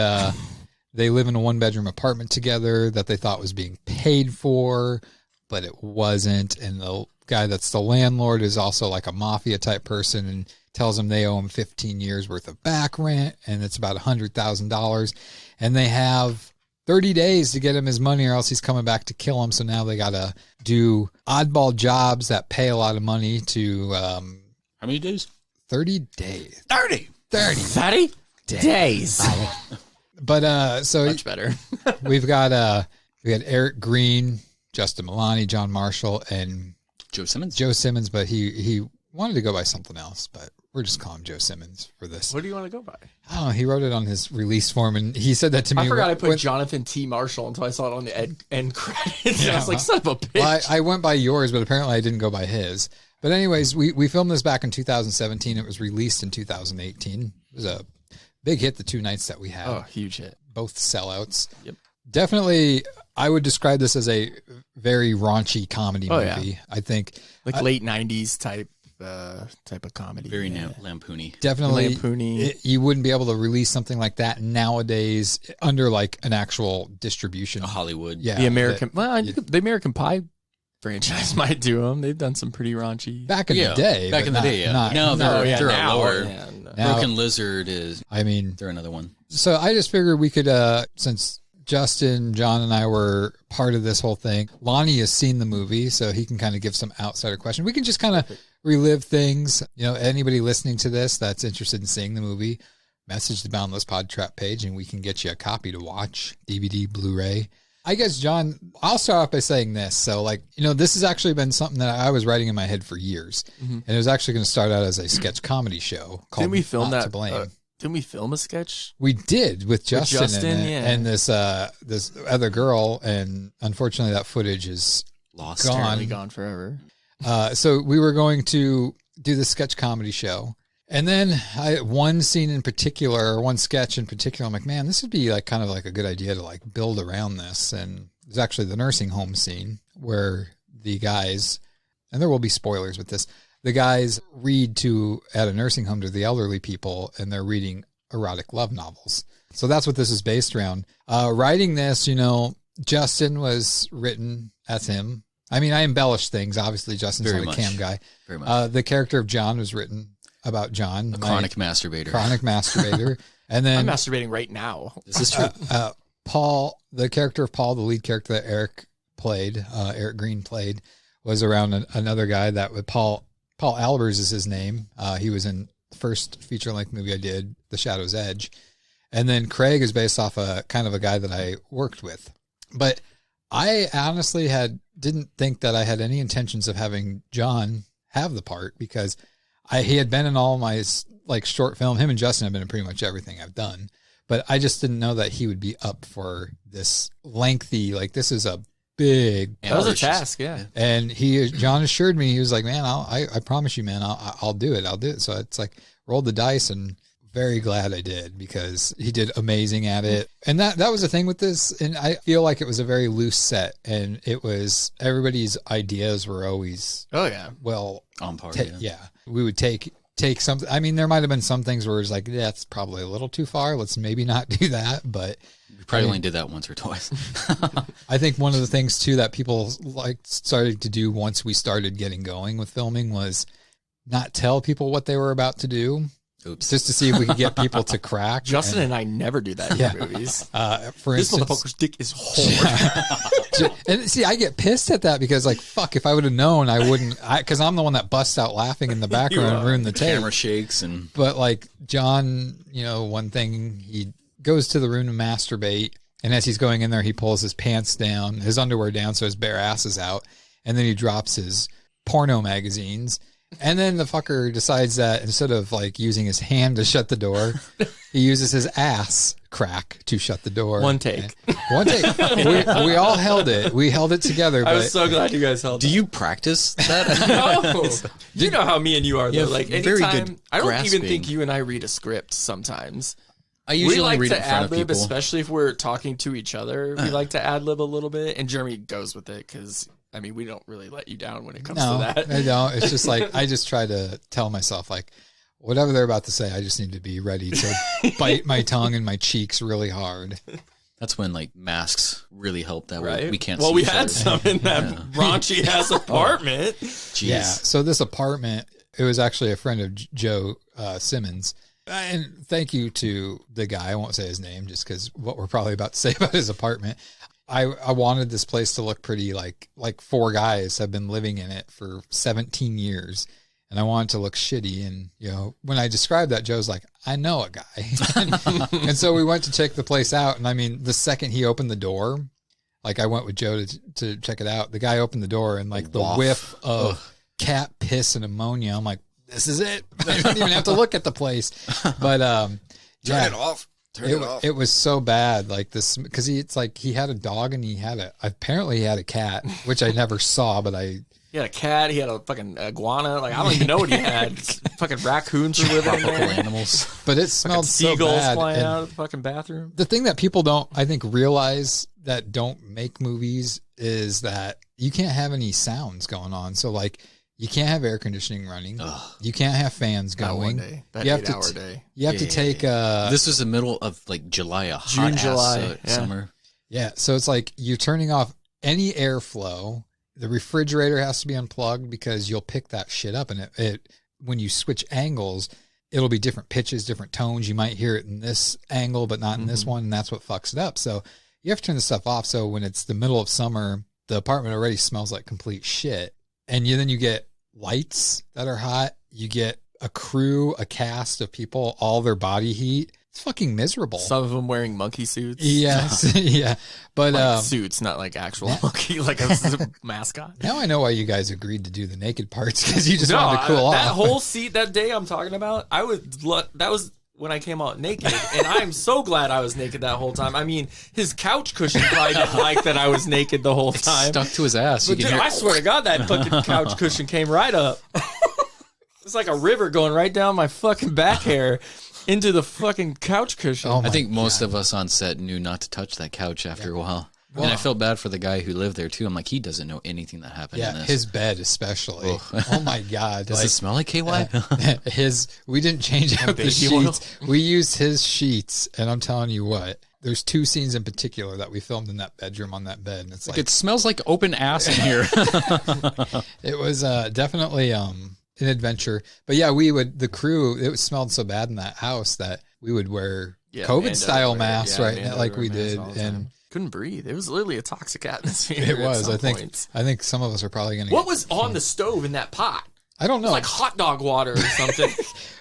they live in a 1-bedroom apartment together that they thought was being paid for, but it wasn't. And the guy that's the landlord is also like a mafia type person and tells them they owe him 15 years worth of back rent, and it's about $100,000. And they have 30 days to get him his money or else he's coming back to kill him. So now they got to do oddball jobs that pay a lot of money to... how many days? 30 days. 30 days. But so much better. we got Eric Green, Justin Milani, Jon Marshall, and Joe Simmons. But he wanted to go by something else, but we're just calling him Joe Simmons for this. What do you want to go by? I don't know. He wrote it on his release form, and he said that to me. I forgot I put Jonathan T. Marshall until I saw it on the end credits. Yeah, I was like, son of a bitch. Well, I went by yours, but apparently I didn't go by his. But anyways, we filmed this back in 2017. It was released in 2018. It was a big hit the 2 nights that we had. Oh, huge hit. Both sellouts. Yep. Definitely, I would describe this as a very raunchy comedy movie. Yeah. I think. Like late 90s type of comedy. Very lampoony. Definitely. Lampoony. You wouldn't be able to release something like that nowadays under like an actual distribution. Hollywood. Yeah. The American, the American Pie franchise might do them. They've done some pretty raunchy. Back in the day. Back in the day, yeah. Now they're a lower. Broken Lizard is, they're another one. So I just figured we could, since Justin, John, and I were part of this whole thing, Lonnie has seen the movie, so he can kind of give some outsider questions. We can just kind of relive things. You know, anybody listening to this that's interested in seeing the movie, message the Boundless PodTrap page, and we can get you a copy to watch, DVD, Blu-ray. I guess, John, I'll start off by saying this. So, like, you know, this has actually been something that I was writing in my head for years. Mm-hmm. And it was actually going to start out as a sketch comedy show called Didn't we film Not that? to Blame. Didn't we film a sketch? We did with Justin, in it, yeah. and this other girl, and unfortunately that footage is lost, gone forever. So we were going to do the sketch comedy show. And then one scene in particular, or one sketch in particular, I'm like, man, this would be like kind of like a good idea to like build around this. And it's actually the nursing home scene where the guys, and there will be spoilers with this, the guys read at a nursing home to the elderly people, and they're reading erotic love novels. So that's what this is based around. Writing this, you know, Justin was written as him. I mean, I embellished things. Obviously, Justin's not a cam guy. Very much. The character of John was written about John, a chronic masturbator. And then I'm masturbating right now. This is true. Paul, the character of Paul, the lead character that Eric Green played, was around another guy that with Paul Albers is his name. He was in the first feature-length movie I did, The Shadow's Edge. And then Craig is based off a kind of a guy that I worked with. But I honestly didn't think that I had any intentions of having John have the part, because he had been in all my like short film. Him and Justin have been in pretty much everything I've done, but I just didn't know that he would be up for this lengthy, like this is a big. That was a task, yeah. And John assured me, he was like, man, I promise you, man, I'll do it. So it's like rolled the dice and very glad I did because he did amazing at it. And that was the thing with this. And I feel like it was a very loose set, and it was everybody's ideas were always, well, on par. Yeah. We would take something. I mean, there might've been some things where it's like, yeah, that's probably a little too far. Let's maybe not do that. But we probably only did that once or twice. I think one of the things too that people like started to do once we started getting going with filming was not tell people what they were about to do. Oops. Just to see if we could get people to crack. Justin and I never do that in movies. For this instance, motherfucker's dick is hard. And see, I get pissed at that because, like, fuck, if I would have known, I wouldn't. Because I'm the one that busts out laughing in the background and ruined the tape. Camera shakes and. But like John, one thing, he goes to the room to masturbate, and as he's going in there, he pulls his pants down, his underwear down, so his bare ass is out, and then he drops his porno magazines. And then the fucker decides that instead of like using his hand to shut the door, he uses his ass crack to shut the door. One take. One take. We all held it. We held it together. I was so glad you guys held it. Do you practice that? No. You know how me and you are, though. Like, very anytime, good I don't grasping. even think you and I read a script sometimes. I usually we like read to it in front of ad-lib, people. especially if we're talking to each other. We like to ad-lib a little bit, and Jeremy goes with it because, I mean, we don't really let you down when it comes to that. I don't. It's just like, I just try to tell myself, like, whatever they're about to say, I just need to be ready to bite my tongue and my cheeks really hard. That's when, like, masks really help that way. Right? We can't Well, see we each had other. some in that raunchy-ass apartment. Jeez. Yeah. So this apartment, it was actually a friend of Joe Simmons. And thank you to the guy. I won't say his name just because what we're probably about to say about his apartment. I wanted this place to look pretty like 4 guys have been living in it for 17 years. And I wanted to look shitty. And, when I described that, Joe's like, I know a guy. And so we went to check the place out. And I mean, the second he opened the door, like I went with Joe to check it out. The guy opened the door and like the whiff of cat piss and ammonia. I'm like, this is it. I didn't even have to look at the place. But Turn it off. Turn it off. It was so bad, like this, because he had a dog and apparently he had a cat, which I never saw, but He had a cat. He had a fucking iguana. Like, I don't even know what he had. Fucking raccoons were living in there. Animals. But it smelled so Seagulls bad. flying And out of the fucking bathroom. the thing that people don't, I think, realize that don't make movies is that you can't have any sounds going on. So like, you can't have air conditioning running. You can't have fans That going. one day. That You have 8-hour day. You have to take This was the middle of like July, a June, hot July, ass summer. Yeah, so it's like you're turning off any airflow. The refrigerator has to be unplugged because you'll pick that shit up, and it when you switch angles, it'll be different pitches, different tones. You might hear it in this angle, but not in this one, and that's what fucks it up. So you have to turn the stuff off. So when it's the middle of summer, the apartment already smells like complete shit, and then you get lights that are hot. You get a cast of people, all their body heat. It's fucking miserable. Some of them wearing monkey suits. Yes, yeah, but like suits, not like actual monkey, like a mascot. Now I know why you guys agreed to do the naked parts because you just wanted to cool off. That whole seat that day I'm talking about, that was when I came out naked, and I'm so glad I was naked that whole time. I mean, his couch cushion probably didn't like that I was naked the whole time. Stuck to his ass. But dude, I swear to God, that fucking couch cushion came right up. It's like a river going right down my fucking back hair into the fucking couch cushion. Oh I think most of us on set knew not to touch that couch after a while. And I felt bad for the guy who lived there too. I'm like, he doesn't know anything that happened in this. His bed especially. Oh my God. Does it smell like KY? We didn't change out the sheets. We used his sheets, and I'm telling you what, there's 2 scenes in particular that we filmed in that bedroom on that bed, and it's like it smells like open ass in here. It was definitely an adventure. But yeah, the crew, it smelled so bad in that house that we would wear COVID style masks like we did, and couldn't breathe. It was literally a toxic atmosphere. It was. I think some of us are probably going to. What was on the stove in that pot? I don't know. It was like hot dog water or something.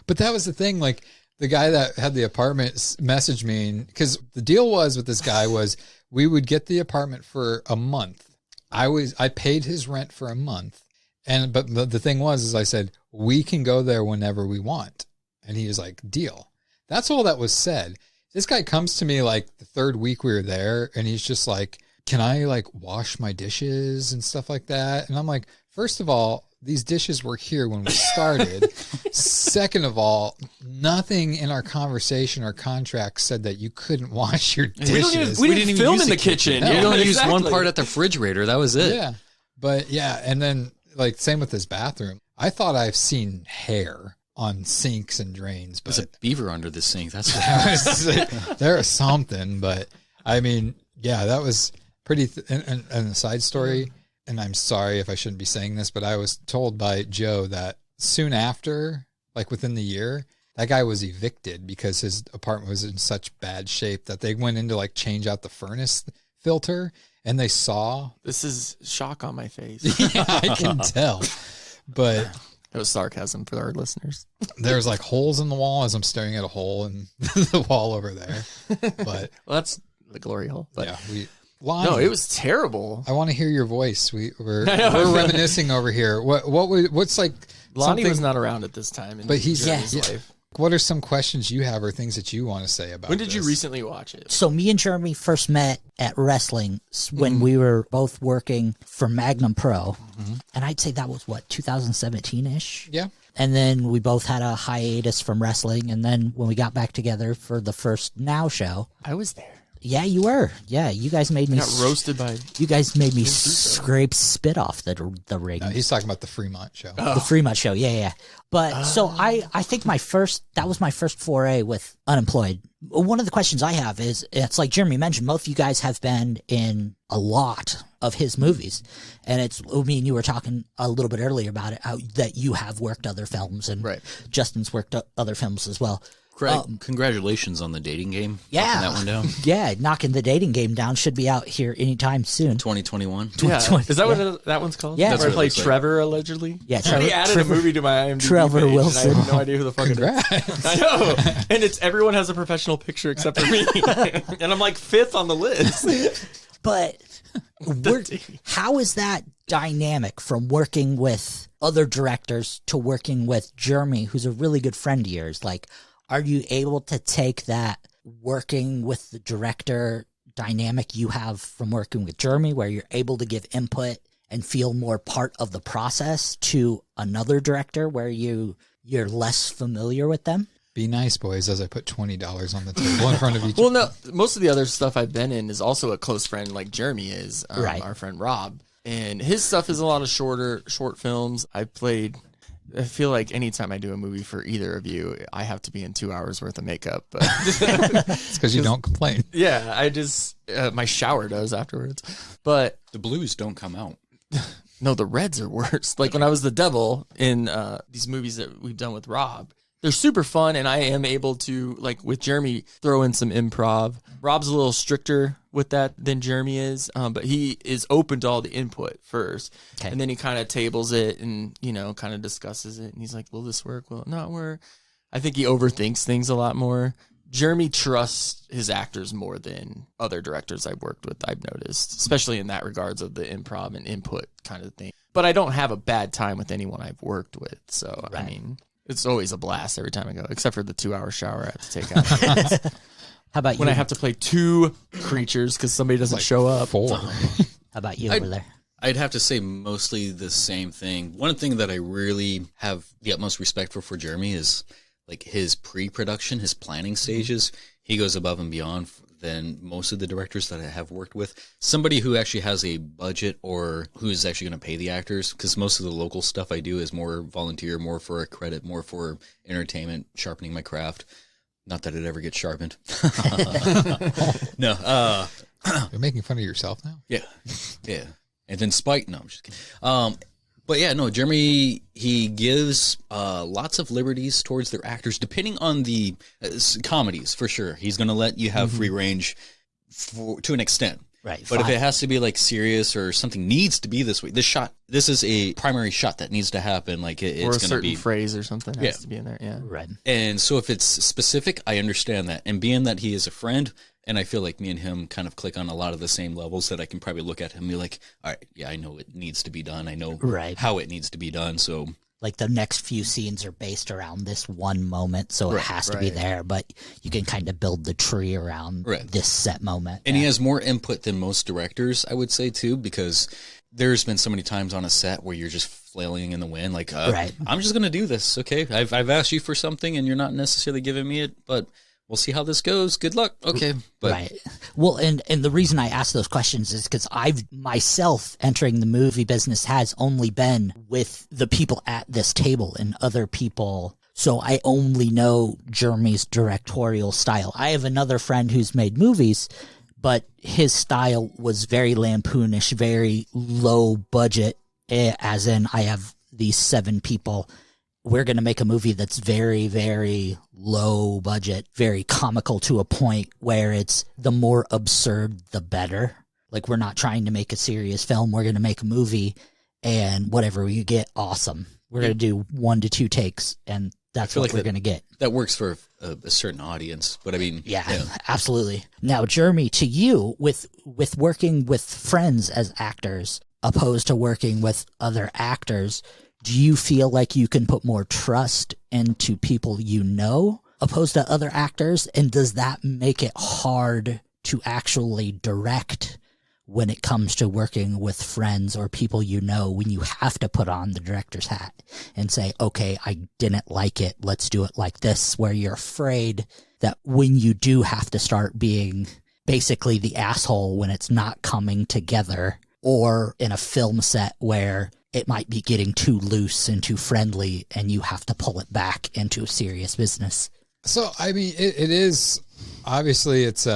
But that was the thing. Like the guy that had the apartment messaged me, because the deal was with this guy was we would get the apartment for a month. I paid his rent for a month, but the thing was I said we can go there whenever we want, and he was like, deal. That's all that was said. This guy comes to me like the 3rd week we were there, and he's just like, can I like wash my dishes and stuff like that? And I'm like, first of all, these dishes were here when we started. Second of all, nothing in our conversation or contract said that you couldn't wash your dishes. We didn't even film in the kitchen. We Yeah, only used exactly. one part at the refrigerator. That was it. Yeah. But yeah, and then like same with this bathroom. I thought I've seen hair on sinks and drains, but There's a beaver under the sink. That's what there was something. But I mean, yeah, that was pretty. And a side story, and I'm sorry if I shouldn't be saying this, but I was told by Joe that soon after, like within the year, that guy was evicted because his apartment was in such bad shape that they went in to like change out the furnace filter, and they saw. This is shock on my face. Yeah, I can tell. But that was sarcasm for our listeners. There's like holes in the wall as I'm staring at a hole in the wall over there. But well, that's the glory hole. But yeah, Lonnie, no, it was terrible. I want to hear your voice. We're reminiscing over here. What's like? Lonnie was not around at this time, but he's his life. What are some questions you have or things that you want to say about? When did you recently watch it? So me and Jeremy first met at wrestling when we were both working for Magnum Pro, and I'd say that was what 2017-ish. Yeah. And then we both had a hiatus from wrestling, and then when we got back together for the first Now show, I was there. Yeah, you were. Yeah, you guys made me got roasted by. You guys made me scrape spit off the ring. No, he's talking about the Fremont show. The Fremont show, yeah. But so I think that was my first foray with Unemployed. One of the questions I have is, it's like Jeremy mentioned, both of you guys have been in a lot of his movies, and me and you were talking a little bit earlier about it, how that you have worked other films, and Justin's worked other films as well. Congratulations on the dating game. Yeah. Knocking that one down. Yeah, knocking the dating game down should be out here anytime soon. 2021. Yeah. Is that what that one's called? Yeah. That's where I play Trevor, allegedly? Yeah, Trevor. He added a movie to my IMDb Trevor page, Wilson. And I have no idea who the fuck it is. I know. And everyone has a professional picture except for me. And I'm like 5th on the list. But how is that dynamic from working with other directors to working with Jeremy, who's a really good friend of yours? Like, are you able to take that working with the director dynamic you have from working with Jeremy, where you're able to give input and feel more part of the process, to another director where you're less familiar with them? Be nice, boys, as I put $20 on the table in front of each. Well, no, most of the other stuff I've been in is also a close friend like Jeremy is, our friend Rob. And his stuff is a lot of short films. I feel like anytime I do a movie for either of you, I have to be in 2 hours worth of makeup. But it's because you don't complain. Yeah, I just, my shower does afterwards. But the blues don't come out. No, the reds are worse. Like when I was the devil in these movies that we've done with Rob, they're super fun, and I am able to, like with Jeremy, throw in some improv. Rob's a little stricter with that than Jeremy is, but he is open to all the input first. Okay. And then he kind of tables it and, kind of discusses it. And he's like, will this work? Will it not work? I think he overthinks things a lot more. Jeremy trusts his actors more than other directors I've worked with, I've noticed, especially in that regards of the improv and input kind of thing. But I don't have a bad time with anyone I've worked with. So, I mean, it's always a blast every time I go, except for the 2-hour shower I have to take out. How about when you? I have to play 2 creatures because somebody doesn't show up? 4. How about you over there? I'd have to say mostly the same thing. One thing that I really have the utmost respect for Jeremy is like his pre-production, his planning stages. He goes above and beyond than most of the directors that I have worked with. Somebody who actually has a budget or who's actually going to pay the actors, because most of the local stuff I do is more volunteer, more for a credit, more for entertainment, sharpening my craft. Not that it ever gets sharpened. No. You're making fun of yourself now? Yeah. And then Spike. No, I'm just kidding. But yeah, no, Jeremy, he gives lots of liberties towards their actors, depending on the comedies, for sure. He's going to let you have free range to an extent. Right. But if it has to be like serious or something needs to be this way, this is a primary shot that needs to happen. Like it's or a going to certain be phrase or something has to be in there. Yeah. Right. And so if it's specific, I understand that. And being that he is a friend, and I feel like me and him kind of click on a lot of the same levels, that I can probably look at him and be like, all right, yeah, I know it needs to be done. I know how it needs to be done. So like the next few scenes are based around this one moment, so it has to be there, but you can kind of build the tree around this set moment. And he has more input than most directors, I would say, too, because there's been so many times on a set where you're just flailing in the wind, like, Right. I'm just going to do this. Okay. I've asked you for something and you're not necessarily giving me it, but we'll see how this goes. Good luck. Okay. But Right. Well, and the reason I ask those questions is because I've myself entering the movie business has only been with the people at this table and other people. So I only know Jeremy's directorial style. I have another friend who's made movies, but his style was very lampoonish, very low budget, as in I have these 7 people. We're going to make a movie that's very, very low budget, very comical to a point where it's the more absurd, the better. Like, we're not trying to make a serious film. We're going to make a movie, and whatever you get, awesome. We're going to do 1 to 2 takes, and that's what we're going to get. That works for a certain audience, but I mean, yeah, absolutely. Now, Jeremy, to you, with working with friends as actors, opposed to working with other actors, do you feel like you can put more trust into people you know, opposed to other actors? And does that make it hard to actually direct when it comes to working with friends or people you know, when you have to put on the director's hat and say, okay, I didn't like it, let's do it like this, where you're afraid that when you do have to start being basically the asshole when it's not coming together, or in a film set where it might be getting too loose and too friendly and you have to pull it back into serious business? So, I mean, it is, obviously it's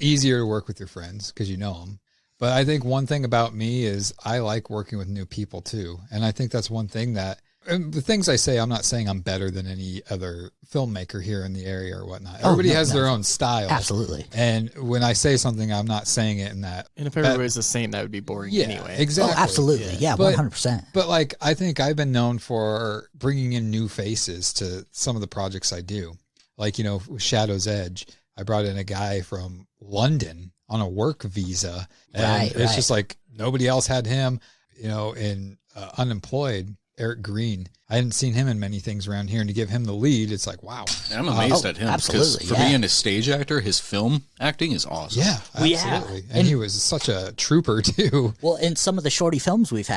easier to work with your friends because you know them. But I think one thing about me is I like working with new people too. And I think that's one thing that, and the things I say, I'm not saying I'm better than any other filmmaker here in the area or whatnot. Everybody has their own style. Absolutely. And when I say something, I'm not saying it in that. And if everybody's the same, that would be boring anyway. Exactly. Oh, absolutely. Yeah, 100%. But like, I think I've been known for bringing in new faces to some of the projects I do. Like, you know, with Shadow's Edge, I brought in a guy from London on a work visa. And it's just like nobody else had him, you know, in Unemployed, Eric Green. I hadn't seen him in many things around here, and to give him the lead, it's like, wow. I'm amazed at him. Absolutely. For being a stage actor, his film acting is awesome. Yeah, absolutely. And he was such a trooper too. Well, in some of the shorty films we've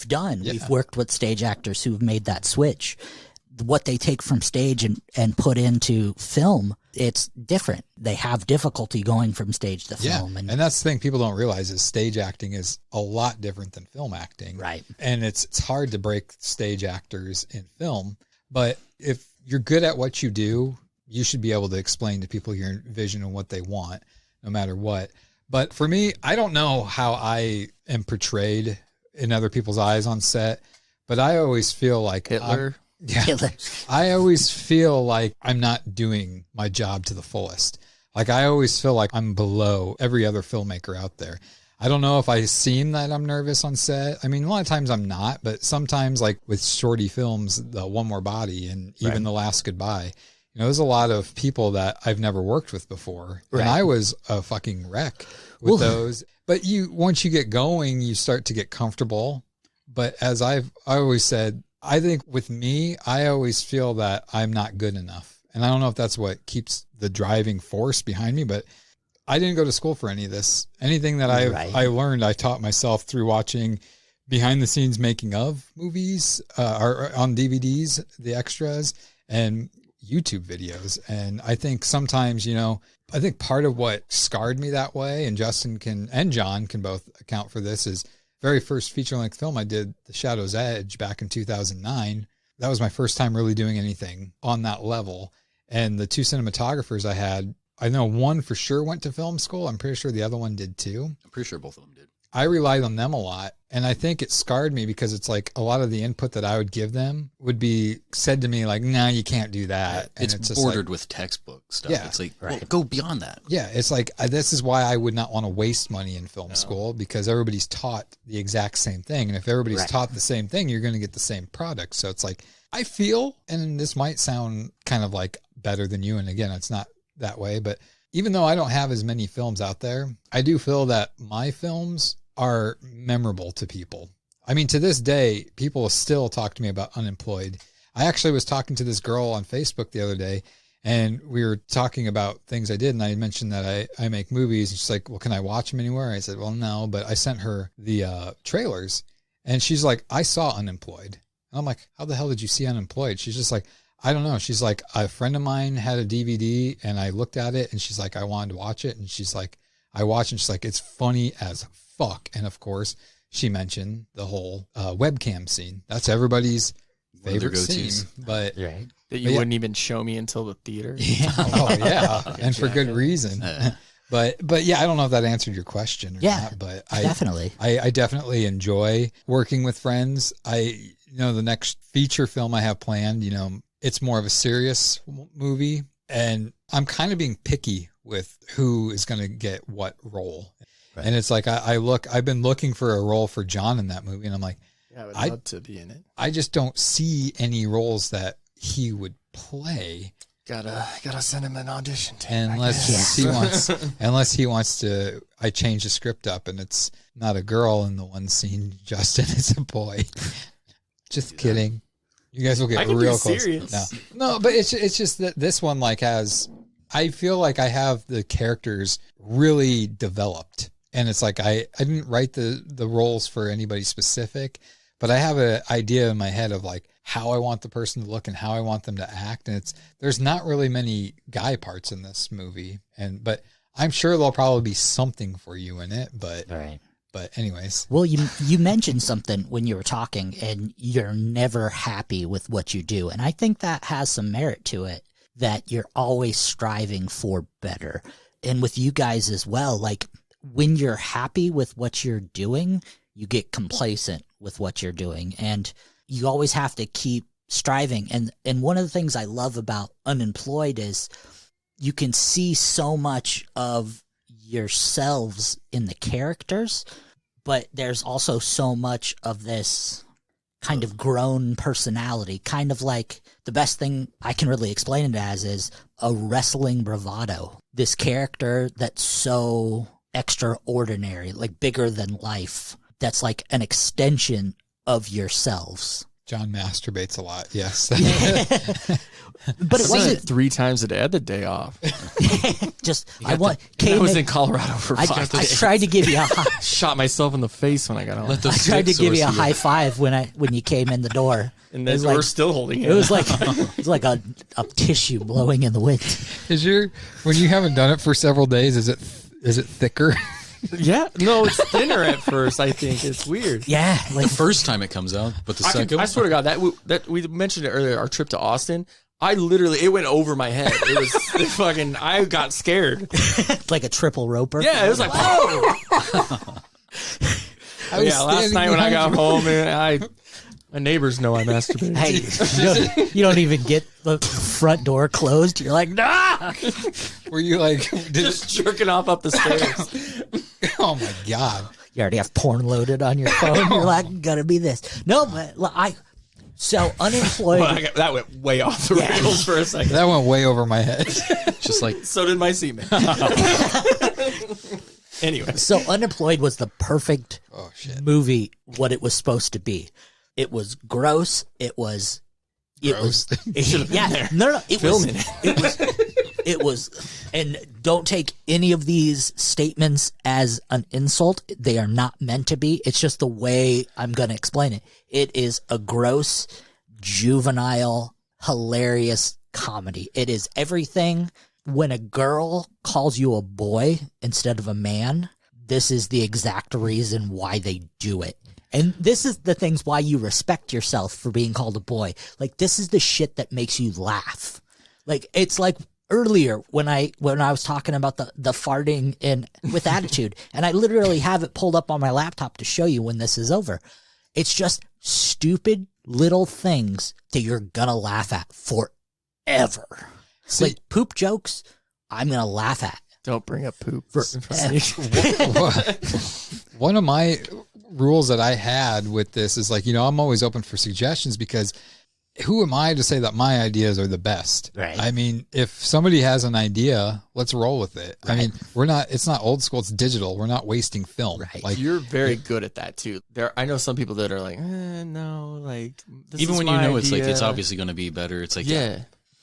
done, we've worked with stage actors who've made that switch. What they take from stage and put into film, it's different. They have difficulty going from stage to film. Yeah, and that's the thing people don't realize is stage acting is a lot different than film acting. Right. And it's hard to break stage actors in film. But if you're good at what you do, you should be able to explain to people your vision and what they want, no matter what. But for me, I don't know how I am portrayed in other people's eyes on set, but I always feel like Hitler. I always feel like I'm not doing my job to the fullest. Like, I always feel like I'm below every other filmmaker out there. I don't know if I seem that I'm nervous on set. I mean, a lot of times I'm not, but sometimes, like with shorty films, the One More Body and even The Last Goodbye, you know, there's a lot of people that I've never worked with before. Right. And I was a fucking wreck with those. But once you get going, you start to get comfortable. But as I always said, I think with me, I always feel that I'm not good enough. And I don't know if that's what keeps the driving force behind me, but I didn't go to school for any of this. Anything that I learned, I taught myself through watching behind the scenes making of movies, or on DVDs, the extras, and YouTube videos. And I think sometimes, you know, I think part of what scarred me that way, and Justin and John can both account for this, is very first feature-length film I did, The Shadow's Edge, back in 2009. That was my first time really doing anything on that level. And the 2 cinematographers I had, I know one for sure went to film school. I'm pretty sure the other one did too. I'm pretty sure both of them did. I relied on them a lot. And I think it scarred me because it's like a lot of the input that I would give them would be said to me like, no, you can't do that. And it's bordered with textbook stuff. Yeah, it's like, well, go beyond that. Yeah, it's like, this is why I would not want to waste money in film school, because everybody's taught the exact same thing. And if everybody's taught the same thing, you're going to get the same product. So it's like, I feel, and this might sound kind of like better than you, and again, it's not that way, but even though I don't have as many films out there, I do feel that my films are memorable to people. I mean, to this day, people still talk to me about Unemployed. I actually was talking to this girl on Facebook the other day, And we were talking about things I did, and I mentioned that I make movies. And she's like, well, can I watch them anywhere? I said, well, no, but I sent her the trailers, and she's like, I saw Unemployed. And I'm like, how the hell did you see Unemployed? She's just like, I don't know. She's like, a friend of mine had a DVD, and I looked at it, and she's like, I wanted to watch it. And she's like, I watched, and she's like, it's funny as fuck. And of course, she mentioned the whole webcam scene. That's everybody's favorite scene. But right. That you wouldn't even show me until the theater. Yeah. Oh yeah. And for good reason. But yeah, I don't know if that answered your question or not, but I definitely enjoy working with friends. The next feature film I have planned, it's more of a serious movie, and I'm kind of being picky with who is going to get what role. Right. And it's like, I've been looking for a role for Jon in that movie, and I'm like, yeah, I would love to be in it. I just don't see any roles that he would play. Gotta send him an audition tape. Unless he wants to, I change the script up and it's not a girl in the one scene, Justin, it's a boy. Just kidding. You guys will get real close. No, but it's just that this one I feel like I have the characters really developed, and it's like I didn't write the roles for anybody specific, but I have an idea in my head of like how I want the person to look and how I want them to act. And there's not really many guy parts in this movie, but I'm sure there'll probably be something for you in it. But right. But anyways, well, you mentioned something when you were talking, and you're never happy with what you do, and I think that has some merit to it. That you're always striving for better, and with you guys as well. Like when you're happy with what you're doing, you get complacent with what you're doing, and you always have to keep striving. And one of the things I love about Unemployed is you can see so much of yourselves in the characters, but there's also so much of this kind of grown personality, kind of like the best thing I can really explain it as is a wrestling bravado. This character that's so extraordinary, like bigger than life, that's like an extension of yourselves. Jon masturbates a lot, yes. But it wasn't 3 times a day. I had the day off. I was in Colorado for 5 days. I tried to give you shot myself in the face when I got home. I tried to give you a high five when you came in the door. And then we're still holding it. It was like a tissue blowing in the wind. When you haven't done it for several days, is it thicker? Yeah, no, it's thinner at first. I think it's weird. Yeah, the first time it comes out, but the second. I swear to God, that we mentioned it earlier. Our trip to Austin, it went over my head. It was I got scared. Like a triple roper. Yeah, it was like whoa. Last night when I got home, my neighbors know I masturbate. Hey, you don't even get the front door closed. You're like, nah. Were you like just jerking off up the stairs? Oh my God. You already have porn loaded on your phone. You're like, gotta be this. No, but so Unemployed. Well, that went way off the rails for a second. That went way over my head. Just like so did my semen. Anyway, so Unemployed was the perfect movie. What it was supposed to be. It was gross. It was. It should have been there. No. It was, and don't take any of these statements as an insult. They are not meant to be. It's just the way I'm going to explain it. It is a gross, juvenile, hilarious comedy. It is everything. When a girl calls you a boy instead of a man, this is the exact reason why they do it. And this is the things why you respect yourself for being called a boy. Like, this is the shit that makes you laugh. Like, it's like earlier when I was talking about the farting with attitude, and I literally have it pulled up on my laptop to show you when this is over. It's just stupid little things that you're gonna laugh at forever. Like poop jokes, I'm gonna laugh at. Don't bring up poop. One of my rules that I had with this is like, I'm always open for suggestions, because who am I to say that my ideas are the best? Right. I mean, if somebody has an idea, let's roll with it. Right. I mean, it's not old school, it's digital. We're not wasting film. Right. Like, you're very good at that too. I know some people that are like, no, like, even when you know idea. It's like, it's obviously going to be better. It's like,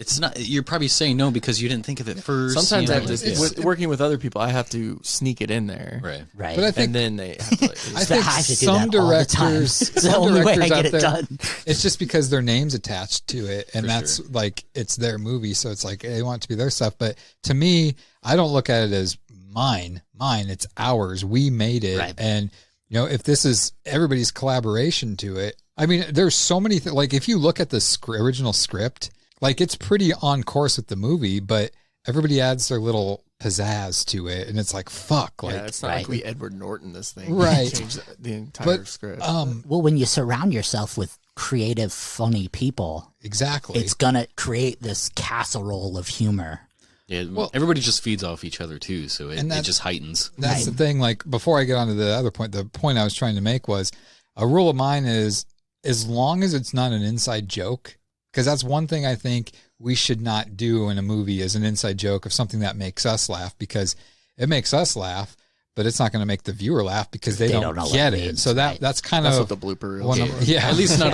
It's not. You're probably saying no because you didn't think of it first. Sometimes you I know, have to, like, with working with other people, I have to sneak it in there. Right. Right. But I think, And then they have to, like, I think have to do some that all the time. directors, It's the some only way I directors get out it there, done. it's just because their name's attached to it, and For that's sure. like it's their movie, so it's like they want it to be their stuff. But to me, I don't look at it as mine. It's ours. We made it, Right. and you know, if this is everybody's collaboration to it, I mean, there's so many things. Like if you look at the original script, like it's pretty on course with the movie, but everybody adds their little pizzazz to it, and it's like fuck. Like yeah, it's not like we Edward Norton this thing. Right. Change the entire script. Well, when you surround yourself with creative, funny people, exactly, it's gonna create this casserole of humor. Yeah, everybody just feeds off each other too, so it just heightens. That's the thing. Like before I get on to the other point, the point I was trying to make was a rule of mine is as long as it's not an inside joke, because that's one thing I think we should not do in a movie is an inside joke of something that makes us laugh, because it makes us laugh, but it's not going to make the viewer laugh because they don't know get what it. means, So that's kind That's of what the blooper reel one is. of, yeah. At least not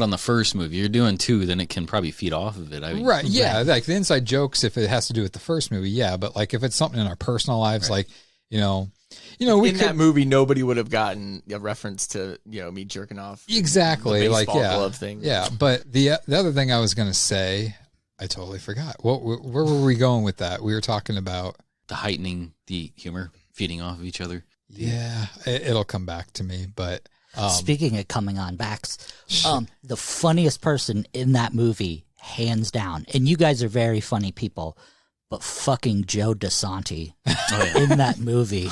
on the first movie. You're doing 2, then it can probably feed off of it. I mean, Right. Yeah. Like the inside jokes, if it has to do with the first movie, yeah. But like if it's something in our personal lives, like, you know, we in could, that movie, nobody would have gotten a reference to me jerking off. exactly the like, baseball yeah, glove thing. yeah. But the other thing I was going to say, I totally forgot. Where were we going with that? We were talking about the heightening the humor, feeding off of each other. Yeah, it'll come back to me. But Speaking of coming on backs, the funniest person in that movie, hands down, and you guys are very funny people, but fucking Joe DeSanti in that movie.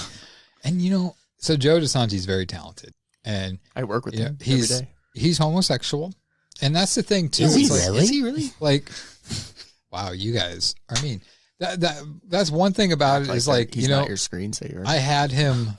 And you know, so Joe DeSanti's very talented, and I work with him every day. He's homosexual, and that's the thing too. Is he It's like, really? Is he really? Like, wow, you guys. I mean, that's one thing about it is like, he's you know, not your screensaver. I had him.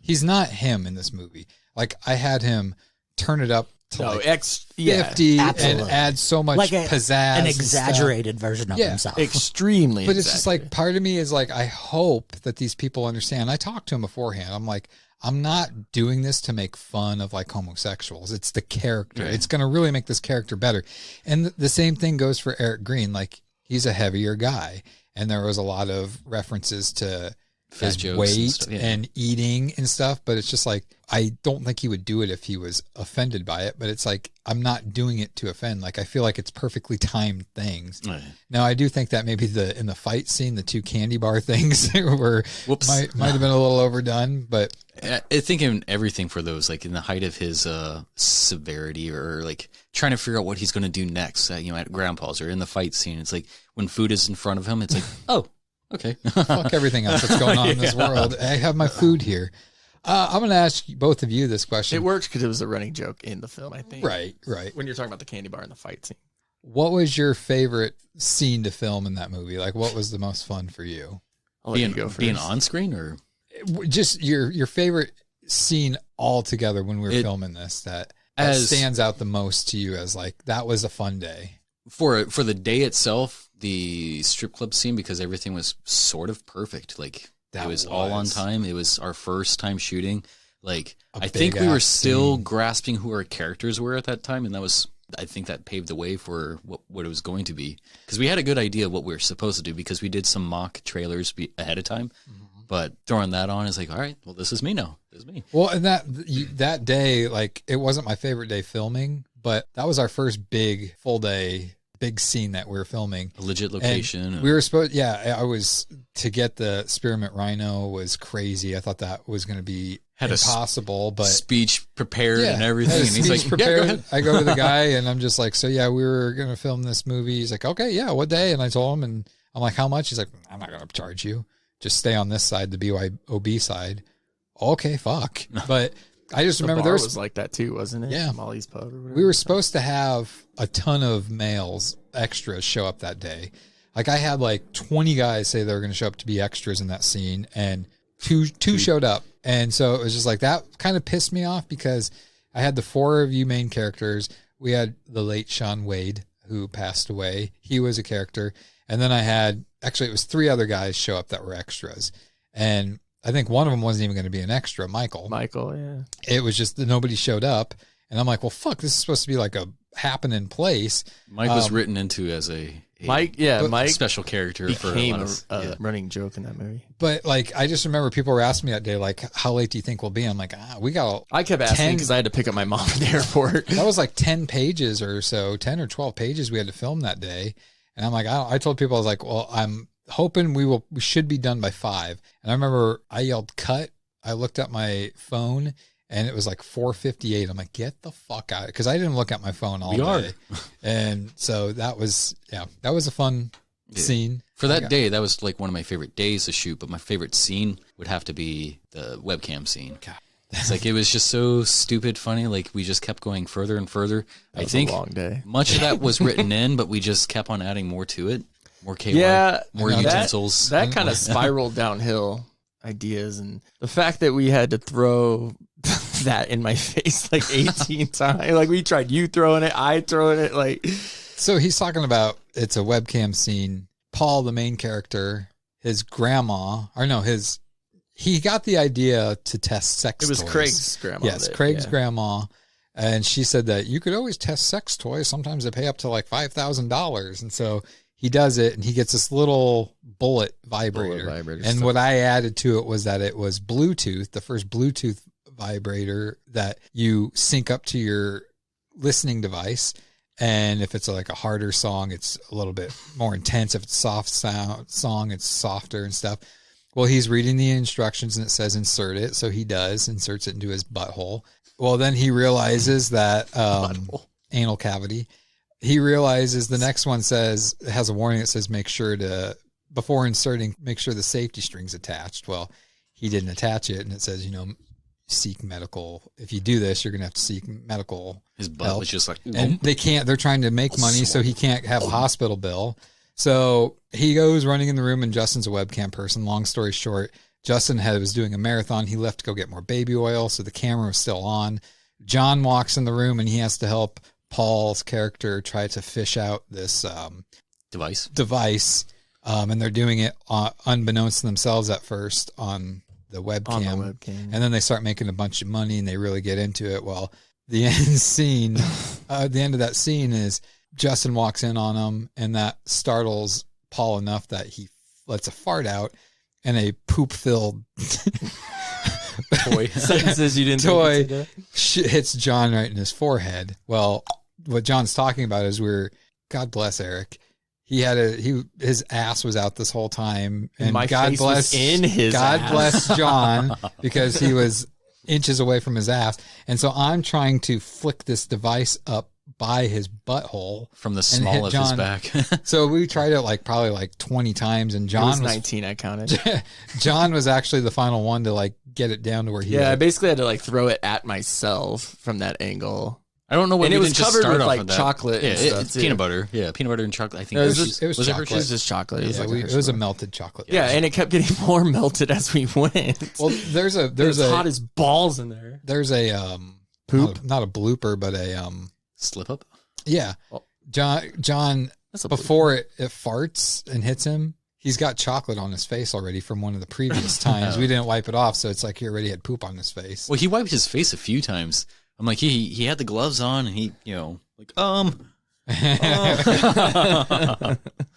He's not him in this movie. Like I had him turn it up to like 50 and absolutely. add so much Like pizzazz, an and exaggerated version of himself. Extremely. But it's just like part of me is like, I hope that these people understand. I talked to him beforehand. I'm like, I'm not doing this to make fun of like homosexuals. It's the character. Right. It's going to really make this character better. And the same thing goes for Eric Green. Like he's a heavier guy, and there was a lot of references to Fat his jokes weight and stuff, yeah. and eating and stuff. But it's just like, I don't think he would do it if he was offended by it. But it's like, I'm not doing it to offend. Like I feel like it's perfectly timed things. Right. Now I do think that maybe in the fight scene, the 2 candy bar things were might have been a little overdone, but I think in everything for those, like in the height of his severity, or like trying to figure out what he's going to do next, at Grandpa's or in the fight scene, it's like when food is in front of him, it's like, oh, okay. fuck everything else that's going on in this world. I have my food here. I'm going to ask both of you this question. It works because it was a running joke in the film, I think. Right. When you're talking about the candy bar and the fight scene. What was your favorite scene to film in that movie? Like, what was the most fun for you? I'll let you go first. Being on screen, or just your favorite scene altogether when we were filming this that stands out the most to you as like, that was a fun day? For the day itself, the strip club scene, because everything was sort of perfect. Like it was all on time. It was our first time shooting. Like I think we were still grasping who our characters were at that time, and I think that paved the way for what it was going to be, because we had a good idea of what we were supposed to do, because we did some mock trailers ahead of time. Mm-hmm. But throwing that on is like, all right, well, this is me now. This is me. Well, and that day, like, it wasn't my favorite day filming, but that was our first big full day, big scene that we were filming. A legit location. And we were supposed, I was, to get the spearmint rhino was crazy. I thought that was going to be impossible, but speech prepared and everything. And he's like, prepared. Yeah, go ahead. I go to the guy and I'm just like, so yeah, we were going to film this movie. He's like, okay, yeah, what day? And I told him, and I'm like, how much? He's like, I'm not going to charge you. Just stay on this side, the BYOB side. Okay, fuck. But I just remember there was like that too, wasn't it? Yeah. Molly's Pub or whatever. We were supposed to have a ton of males extras show up that day. Like I had like 20 guys say they were going to show up to be extras in that scene, and two showed up. And so it was just like, that kind of pissed me off, because I had the 4 of you main characters. We had the late Sean Wade, who passed away. He was a character. And then I had, actually it was 3 other guys show up that were extras. And I think one of them wasn't even going to be an extra, Michael, yeah. It was just that nobody showed up. And I'm like, well, fuck, this is supposed to be like a happening place. Mike was written into as a Mike special character became for a running joke in that movie. But like, I just remember people were asking me that day, like, how late do you think we'll be? I'm like, I kept asking because I had to pick up my mom at the airport. That was like 10 pages or so, 10 or 12 pages we had to film that day. And I'm like, I told people, I was like, well, I'm hoping we should be done by 5. And I remember I yelled cut. I looked at my phone and it was like 4:58. I'm like, get the fuck out. Cause I didn't look at my phone all day. And so that was a fun scene. For that day, that was like one of my favorite days to shoot, but my favorite scene would have to be the webcam scene. God. It's like, it was just so stupid funny. Like, we just kept going further and further. I think a long day. Much of that was written in, but we just kept on adding more to it. More KY, more utensils. That kind of spiraled downhill ideas. And the fact that we had to throw that in my face like 18 times. Like, we tried you throwing it, I throwing it. Like, so he's talking about, it's a webcam scene. Paul, the main character, his grandma, he got the idea to test sex toys. It was Craig's grandma. Yes, Craig's grandma. And she said that you could always test sex toys. Sometimes they pay up to like $5,000. And so he does it and he gets this little bullet vibrator. And what I added to it was that it was Bluetooth, the first Bluetooth vibrator that you sync up to your listening device. And if it's like a harder song, it's a little bit more intense. If it's a soft song, it's softer and stuff. Well, he's reading the instructions and it says insert it. So he inserts it into his butthole. Well, then he realizes that anal cavity. He realizes the next one has a warning that says before inserting, make sure the safety string's attached. Well, he didn't attach it and it says, seek medical. If you do this, you're going to have to seek medical His butt help. was just like, and they're trying to make money so he can't have a hospital bill. So he goes running in the room and Justin's a webcam person. Long story short, Justin was doing a marathon. He left to go get more baby oil. So the camera was still on. Jon walks in the room and he has to help Paul's character try to fish out this device. And they're doing it unbeknownst to themselves at first on the webcam. And then they start making a bunch of money and they really get into it. Well, the end of that scene is Justin walks in on him and that startles Paul enough that he lets a fart out and a poop-filled sentences you didn't toy hits Jon right in his forehead. Well, what Jon's talking about is God bless Eric. His ass was out this whole time, and God bless Jon because he was inches away from his ass. And so I'm trying to flick this device up by his butthole from the small of his back. So we tried it probably 20 times, and Jon was 19. I counted. Jon was actually the final one to get it down to where he. Yeah, I basically had to throw it at myself from that angle. I don't know what. And it was covered with chocolate. Yeah, it's peanut butter. Yeah, peanut butter and chocolate. I think it was chocolate. It was just chocolate. It was a melted chocolate. Yeah, and it kept getting more melted as we went. Well, there's hot as balls in there. There's a poop, not a blooper, but a slip up. Yeah, Jon before it farts and hits him, he's got chocolate on his face already from one of the previous times. We didn't wipe it off, so it's like he already had poop on his face. Well, he wiped his face a few times. I'm like, he had the gloves on and he,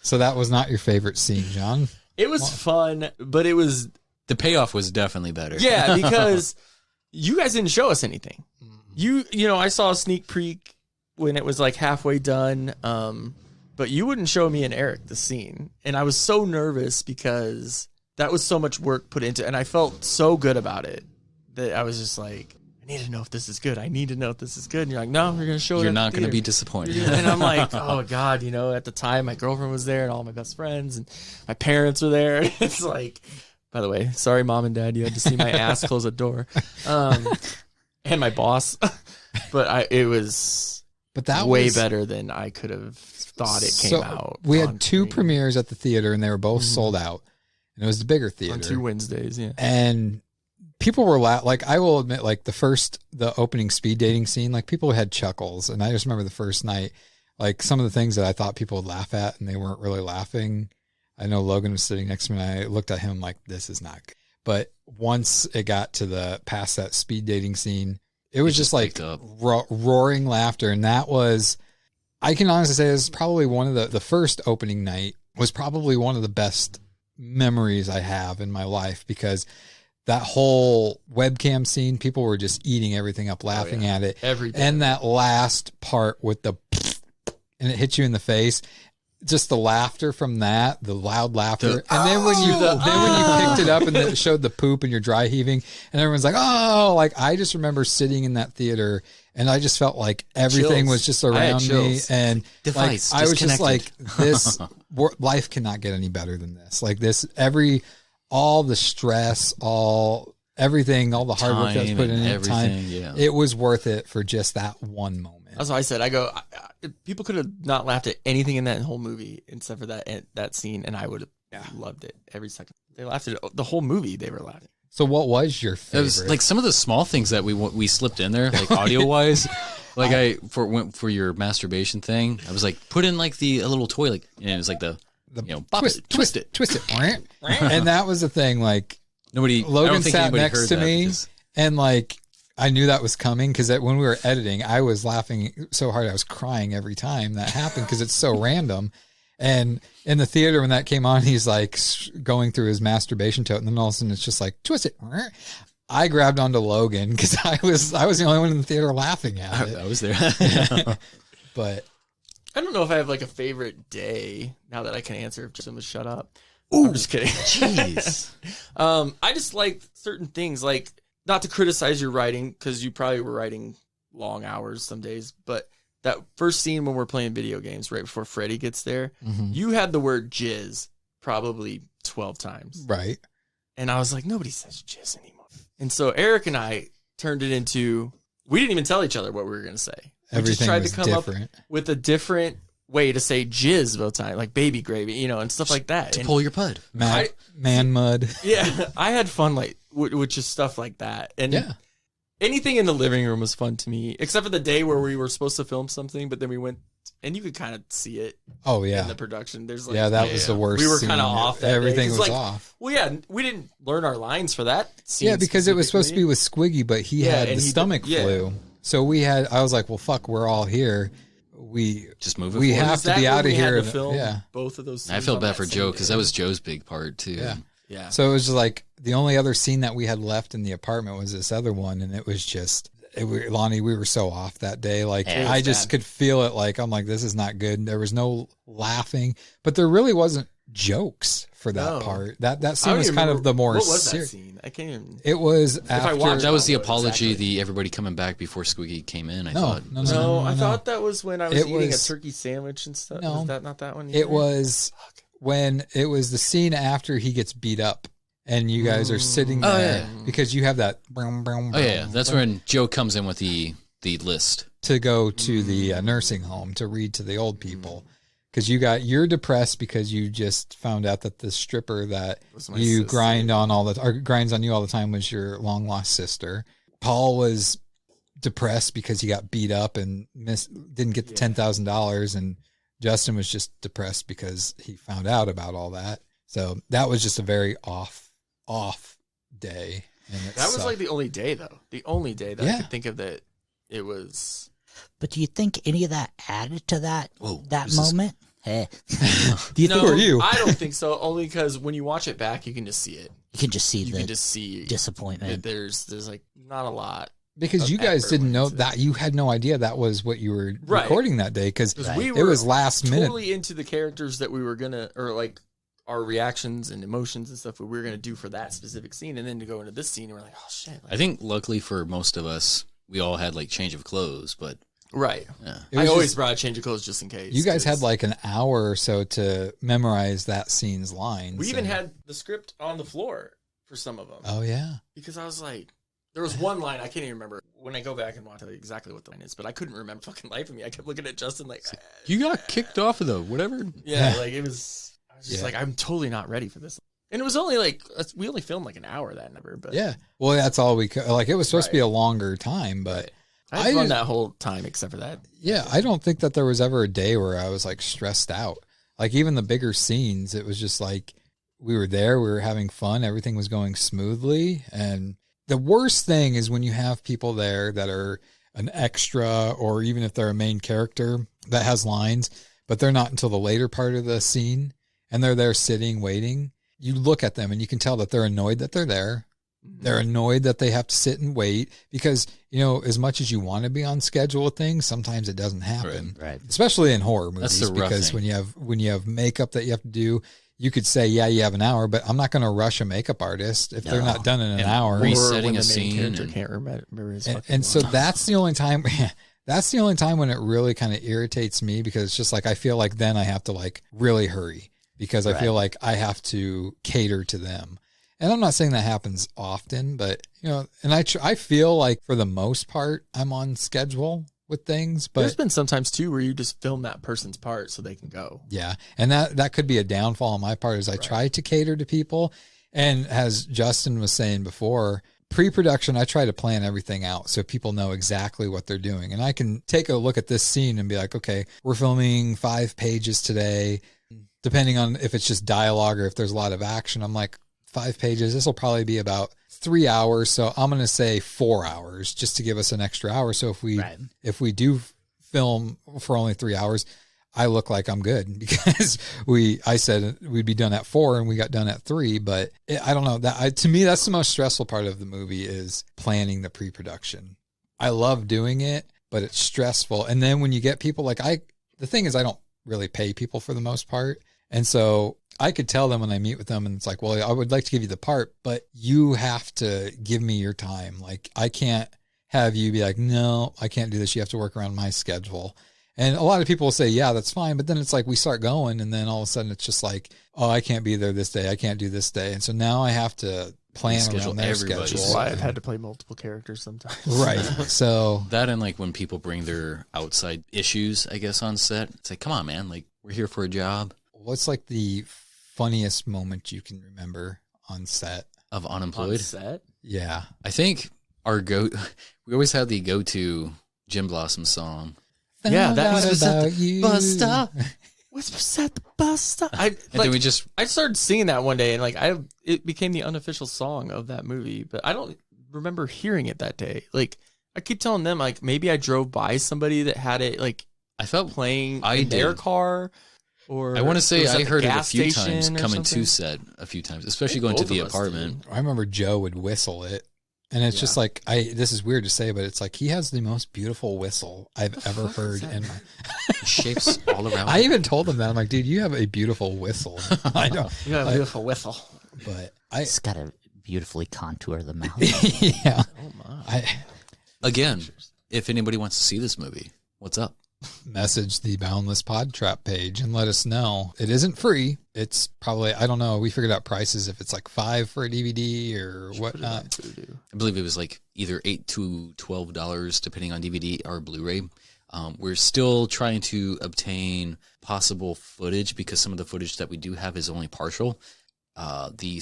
So that was not your favorite scene, Jon? It was fun, but the payoff was definitely better. Yeah, because you guys didn't show us anything. I saw a sneak peek when it was halfway done. But you wouldn't show me and Eric the scene. And I was so nervous because that was so much work put into it. And I felt so good about it that I was just like, I need to know if this is good. I need to know if this is good. And you're like, no, we're going to show it. You're not going to be disappointed. And I'm like, oh God, at the time my girlfriend was there and all my best friends and my parents were there. It's like, by the way, sorry, Mom and Dad, you had to see my ass close a door. And my boss, but that was way better than I could have thought it came out. We had 2 premieres at the theater and they were both sold out. And it was the bigger theater. On 2 Wednesdays, yeah. And people were I will admit, the opening speed dating scene, people had chuckles. And I just remember the first night, some of the things that I thought people would laugh at and they weren't really laughing. I know Logan was sitting next to me and I looked at him like, this is not good. But once it got to past that speed dating scene, it was just roaring laughter. And that was, I can honestly say this is probably one of the first opening night was probably one of the best memories I have in my life, because that whole webcam scene, people were just eating everything up, laughing at it. And that last part with the and it hits you in the face. Just the laughter from that, the loud laughter. And then when you picked it up and it showed the poop and you're dry heaving and everyone's like, oh, like I just remember sitting in that theater and I just felt like everything was just around me. And like, I was just like, this life cannot get any better than this. Like this, all the stress, everything, all the hard work that's put in time. Yeah. It was worth it for just that one moment. That's why I said, people could have not laughed at anything in that whole movie except for that scene, and I would have loved it every second. They laughed at the whole movie. They were laughing. So what was your favorite? It was like some of the small things that we slipped in there, like audio wise. Like for your masturbation thing, I was like, put in like a little toy, like, and it was like twist it. And that was the thing. Like Logan sat next to me, and like I knew that was coming because when we were editing, I was laughing so hard I was crying every time that happened because it's so random. And in the theater when that came on, he's like going through his masturbation tote, and then all of a sudden it's just like twist it. I grabbed onto Logan because I was the only one in the theater laughing at it. I was there. But I don't know if I have like a favorite day now that I can answer if someone shut up. Ooh, I'm just kidding. Jeez. I just like certain things, like not to criticize your writing because you probably were writing long hours some days, but that first scene when we're playing video games right before Freddy gets there, you had the word jizz probably 12 times. Right. And I was like, nobody says jizz anymore. And so Eric and I turned it into, we didn't even tell each other what we were going to say. Everything we just tried was to come different. up with a different way to say jizz both times, like baby gravy, and stuff like that. To pull your pud. Man mud. Yeah. I had fun like with just stuff like that. And anything in the living room was fun to me, except for the day where we were supposed to film something, but then we went and you could kind of see it. Oh yeah, in the production. There's like, that was the worst. We were kind of off. That Everything day. was off. Well, yeah, we didn't learn our lines for that scene. Yeah, because it was supposed to be with Squiggy, but he had the stomach flu. So I was like, well, fuck, we're all here. We just move. We have to be out of here. Both of those. I feel bad for Joe because that was Joe's big part too. Yeah. So it was just like the only other scene that we had left in the apartment was this other one, and it was just Lonnie. We were so off that day. Like I just could feel it. Like I'm like, this is not good. There was no laughing, but there really wasn't jokes for that part. That scene was kind of the more. What was that scene? I can't even. It was after. That was the apology. The everybody coming back before Squiggy came in. I thought. No, I thought that was when I was eating a turkey sandwich and stuff. No, was that not that one? Either? It was when it was the scene after he gets beat up. And you guys are sitting there because you have that. That's when Joe comes in with the list to go to the nursing home to read to the old people. Because you're depressed because you just found out that the stripper that you grinds on you all the time was your long lost sister. Paul was depressed because he got beat up and didn't get the $10,000, and Justin was just depressed because he found out about all that. So that was just a very off day. That was like the only day though. The only day that I could think of that it was. But do you think any of that added to that moment? Hey. Who are you? I don't think so. Only because when you watch it back, you can just see it. You can just see disappointment. There's like not a lot. Because you guys didn't know that. You had no idea that was what you were recording that day. Because it was last minute. Totally into the characters that we were gonna, or like our reactions and emotions and stuff that we were gonna do for that specific scene, and then to go into this scene, and we're like, oh shit. I think luckily for most of us, we all had like change of clothes, but. Right. Yeah. I always brought a change of clothes just in case. You guys had like an hour or so to memorize that scene's lines. We even had the script on the floor for some of them. Oh, yeah. Because I was like, there was one line, I can't even remember. When I go back and watch exactly what the line is, but I couldn't remember fucking life of me. I kept looking at Justin like, you got kicked off of the whatever. Yeah, like it was, I was just like, I'm totally not ready for this. And it was only like, we only filmed like an hour that number. But yeah. Well, that's all we could. Like, it was supposed to be a longer time, but. I had fun that whole time except for that. Yeah, I don't think that there was ever a day where I was like stressed out. Like even the bigger scenes, it was just like we were there, we were having fun, everything was going smoothly. And the worst thing is when you have people there that are an extra, or even if they're a main character, that has lines, but they're not until the later part of the scene, and they're there sitting, waiting. You look at them and you can tell that they're annoyed that they're there. They're annoyed that they have to sit and wait because, you know, as much as you want to be on schedule with things, sometimes it doesn't happen. Right. Especially in horror movies, That's the rough because thing. when you have makeup that you have to do, you could say, yeah, you have an hour, but I'm not going to rush a makeup artist if they're not done in an hour. Resetting a scene character can't remember his fucking And so lines. that's the only time. That's the only time when it really kind of irritates me, because it's just like I feel like then I have to like really hurry because I feel like I have to cater to them. And I'm not saying that happens often, but you know, and I feel like for the most part I'm on schedule with things. But there's been sometimes too where you just film that person's part so they can go. Yeah, and that could be a downfall on my part, is I try to cater to people, and as Justin was saying before, pre-production, I try to plan everything out so people know exactly what they're doing. And I can take a look at this scene and be like, okay, we're filming 5 pages today. Depending on if it's just dialogue or if there's a lot of action, I'm like, 5 pages, this will probably be about 3 hours. So I'm going to say 4 hours just to give us an extra hour. So if we do film for only 3 hours, I look like I'm good because I said we'd be done at 4 and we got done at 3, but I don't know that to me, that's the most stressful part of the movie is planning the pre-production. I love doing it, but it's stressful. And then when you get people the thing is I don't really pay people for the most part. And so I could tell them when I meet with them and it's like, well, I would like to give you the part, but you have to give me your time. Like I can't have you be like, no, I can't do this. You have to work around my schedule. And a lot of people will say, yeah, that's fine. But then it's like we start going and then all of a sudden it's just like, oh, I can't be there this day. I can't do this day. And so now I have to plan around their schedule. That's why I've had to play multiple characters sometimes. Right. So that, and like when people bring their outside issues, I guess, on set, it's like, come on, man. Like we're here for a job. What's like the funniest moment you can remember on set? Of unemployed? On set? Yeah. I think we always had the go-to Jim Blossom song. Yeah, that was about you. Bus stop. Whispers at the bus stop. I started singing that one day, and it became the unofficial song of that movie. But I don't remember hearing it that day. Like I keep telling them, like maybe I drove by somebody that had it. Like I felt playing in their car. Or I want to say I heard it a few station times coming something. to set a few times, especially going to the apartment. I remember Joe would whistle it. And it's just like, this is weird to say, but it's like he has the most beautiful whistle I've ever heard in my shapes all around. I even told him that. I'm like, dude, you have a beautiful whistle. I know. You got a beautiful whistle. But it's got to beautifully contour the mouth. Yeah. Oh my. Again, if anybody wants to see this movie, what's up? Message the Boundless PodTrap page and let us know. It isn't free. It's probably, I don't know. We figured out prices if it's like $5 for a DVD or whatnot. I believe it was like either $8 to $12 depending on DVD or Blu-ray. We're still trying to obtain possible footage because some of the footage that we do have is only partial. The main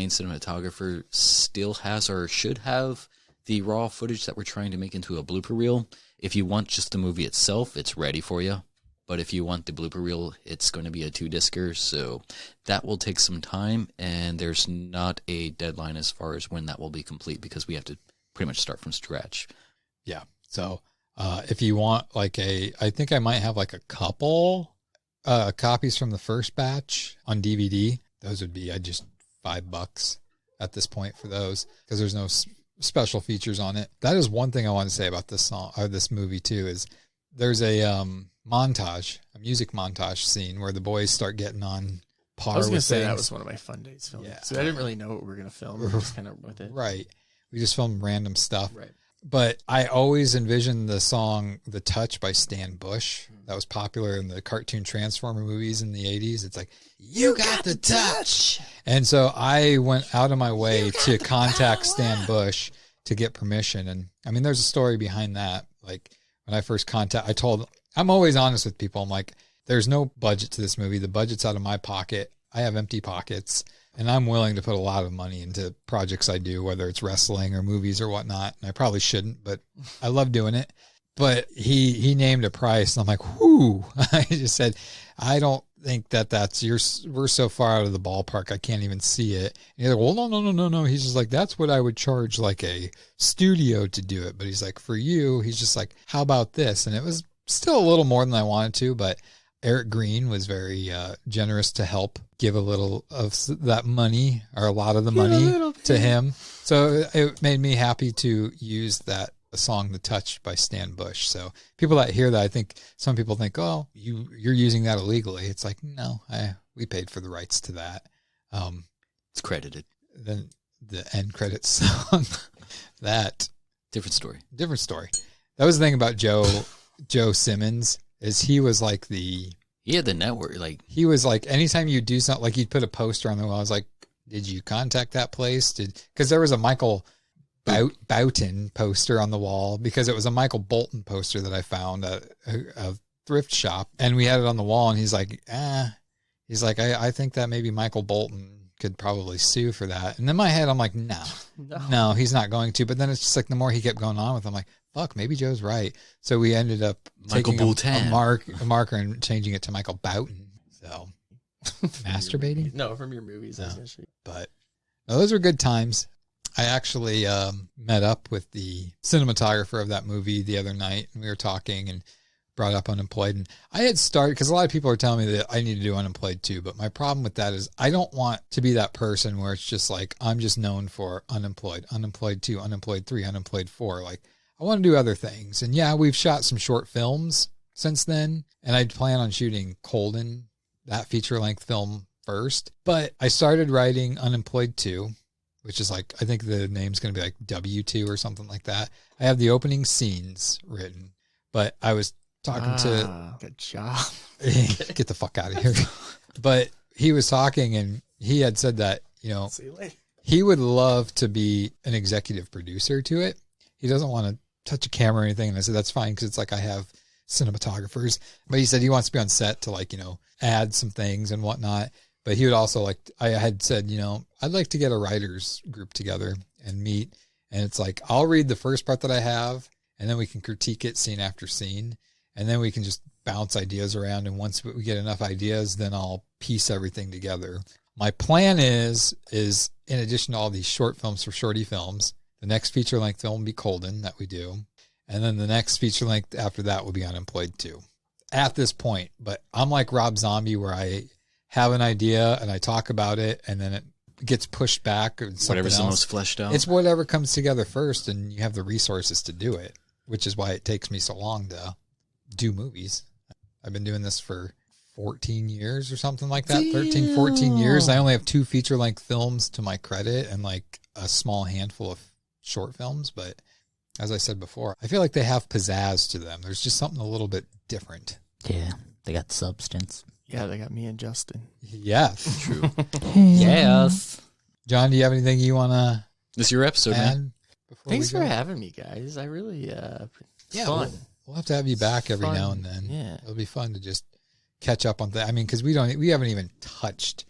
cinematographer still has or should have the raw footage that we're trying to make into a blooper reel. If you want just the movie itself, it's ready for you. But if you want the blooper reel, it's going to be a 2-discer. So that will take some time. And there's not a deadline as far as when that will be complete because we have to pretty much start from scratch. Yeah. So if you want I think I might have like a couple copies from the first batch on DVD. Those would be just $5 at this point for those because there's no special features on it. That is one thing I want to say about this song or this movie too, is there's a music montage scene where the boys start getting on par. I was going to say things. that was one of my fun days filming. Yeah. So I didn't really know what we were going to film. We just kind of with it. Right. We just filmed random stuff. Right. But I always envisioned the song The Touch by Stan Bush. That was popular in the cartoon Transformer movies in the 80s. It's like, you got the touch. And so I went out of my way to contact Stan Bush to get permission. And I mean, there's a story behind that. Like when I first I'm always honest with people. I'm like, there's no budget to this movie. The budget's out of my pocket. I have empty pockets. And I'm willing to put a lot of money into projects I do, whether it's wrestling or movies or whatnot. And I probably shouldn't, but I love doing it. But he named a price, and I'm like, whoo. I just said, I don't think we're so far out of the ballpark, I can't even see it. And he's like, well, no. He's just like, that's what I would charge like a studio to do it. But he's like, for you, he's just like, how about this? And it was still a little more than I wanted to, but Eric Green was very generous to help give a little of that money, or a lot of the money, to him. So it made me happy to use that song "The Touch" by Stan Bush. So people that hear that, I think some people think, oh, you're using that illegally. It's like, no, we paid for the rights to that. It's credited. Then the end credits song, that different story. That was the thing about Joe Simmons, is he was like he had the network. Like, he was like, anytime you do something, like, you'd put a poster on the wall. I was like, did you contact that place? Because there was a Michael Boughton poster on the wall, because it was a Michael Bolton poster that I found at a thrift shop, and we had it on the wall, and he's like, I think that maybe Michael Bolton could probably sue for that. And in my head, I'm like, no, he's not going to. But then it's just like, the more he kept going on with, I'm like, fuck, maybe Joe's right. So we ended up taking a marker and changing it to Michael Boughton. So masturbating? No, from your movies. No. But no, those were good times. I actually met up with the cinematographer of that movie the other night, and we were talking and brought up Unemployed. And I had started, because a lot of people are telling me that I need to do Unemployed too, but my problem with that is I don't want to be that person where it's just like, I'm just known for Unemployed 2, Unemployed 3, Unemployed 4. Like, I want to do other things. And yeah, we've shot some short films since then, and I plan on shooting Colden, that feature-length film, first. But I started writing Unemployed 2, which is like, I think the name's going to be like W2 or something like that. I have the opening scenes written, but I was talking to... Good job. Get the fuck out of here. But he was talking, and he had said that, See you later. He would love to be an executive producer to it. He doesn't want to touch a camera or anything. And I said, that's fine, because it's like, I have cinematographers. But he said he wants to be on set to, like, add some things and whatnot. But he would also like, I had said, I'd like to get a writers group together and meet. And it's like, I'll read the first part that I have, and then we can critique it scene after scene. And then we can just bounce ideas around. And once we get enough ideas, then I'll piece everything together. My plan is in addition to all these short films for Shorty Films, the next feature-length film will be Colden that we do. And then the next feature-length after that will be Unemployed 2. At this point. But I'm like Rob Zombie, where I have an idea and I talk about it, and then it gets pushed back. Whatever's the most fleshed out. It's whatever comes together first, and you have the resources to do it, which is why it takes me so long to do movies. I've been doing this for 14 years or something like that. 13, 14 years. I only have 2 feature-length films to my credit and like a small handful of short films. But as I said before, I feel like they have pizzazz to them. There's just something a little bit different. Yeah, they got substance. Yeah, they got me and Justin. Yeah, true. Yes. John, do you have anything you want to This is your episode, man. Thanks for having me, guys. I really, fun. We'll have to have you back every now and then. Yeah. It'll be fun to just catch up on that. I mean, because we haven't even touched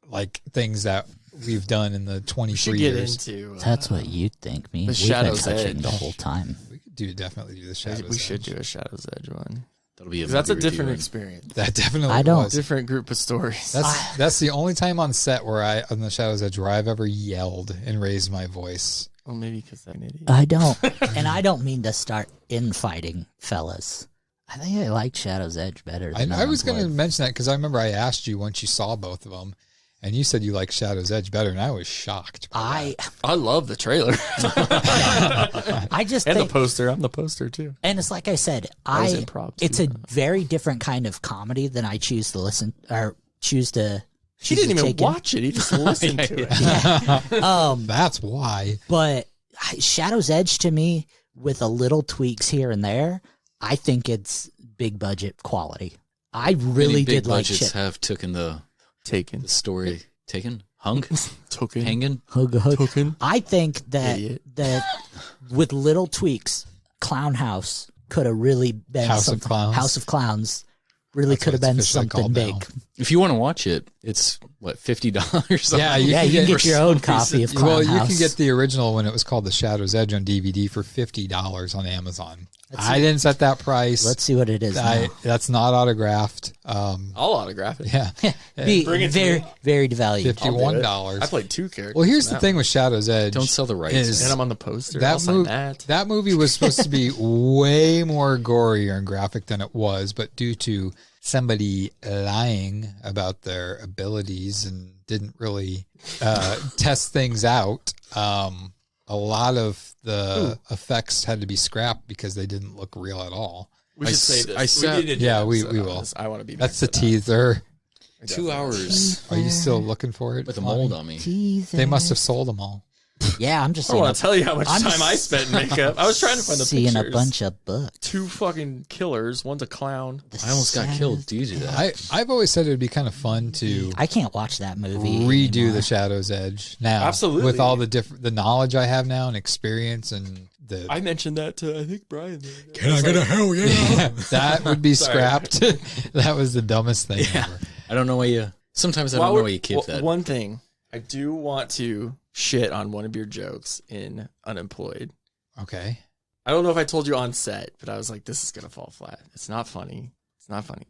like things that we've done in the 23 years. That's what you think, me. The We've Shadow's been touching Edge the whole time. We could definitely do the Shadow's Edge. We should do a Shadow's Edge one. That'll be that's a different experience. That definitely I don't. was. Different group of stories. That's the only time on set on the Shadow's Edge where I've ever yelled and raised my voice. Well, maybe because I'm an idiot. I don't. And I don't mean to start infighting, fellas. I think I like Shadow's Edge better. I was going to mention that because I remember I asked you once you saw both of them, and you said you liked Shadow's Edge better, and I was shocked. I love the trailer. I just and think, the poster. I'm the poster too. And it's like I said, it's a very different kind of comedy than I choose to listen or choose to. He didn't even watch it. He just listened to it. Yeah. That's why. But Shadow's Edge to me, with a little tweaks here and there, I think it's big budget quality. I really did like shit. Big budgets have taken the story. Hung? Token. Hanging? Token. I think that with little tweaks, Clown House could have really been House something. of Clowns. House of Clowns really could have been something big. If you want to watch it, it's what, $50? Yeah, you can get your own copy of Clown Well, you House. can get the original when it was called The Shadow's Edge on DVD for $50 on Amazon. I didn't set that price. Let's see what it is now. That's not autographed. I'll autograph it. Yeah. Bring it very, to me. very devalued. $51. I played 2 characters. Well, here's the thing with Shadow's Edge. Don't sell the rights. And I'm on the poster. I'll sign that. That movie was supposed to be way more gory and graphic than it was, but due to somebody lying about their abilities and didn't really test things out, a lot of the effects had to be scrapped because they didn't look real at all. We should say this. We will. I want to be. That's the teaser. 2 hours. Are you still looking for it? With a mold on me. They must have sold them all. Yeah, I'm just. I don't want to tell you how much time I spent in makeup. I was trying to find the seeing pictures. a bunch of books. 2 fucking killers. One's a clown. I almost got killed. Do you do that? I've always said it would be kind of fun to. I can't watch that movie. Redo anymore. The Shadow's Edge now. Absolutely. With all the knowledge I have now and experience and the. I mentioned that to I think Brian. Can I get a hell yeah? That would be scrapped. That was the dumbest thing ever. I don't know why you. Sometimes I don't know why you keep that. One thing I do want to shit on one of your jokes in Unemployed. Okay. I don't know if I told you on set, but I was like, this is going to fall flat. It's not funny. It's not funny.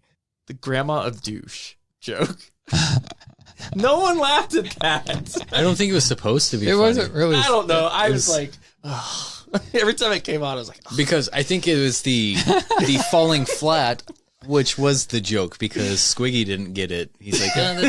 The grandma of douche joke. No one laughed at that. I don't think it was supposed to be It funny. wasn't really. I don't know. I was like, ugh. Every time it came out, I was like, ugh. Because I think it was the falling flat, which was the joke, because Squiggy didn't get it. He's like, that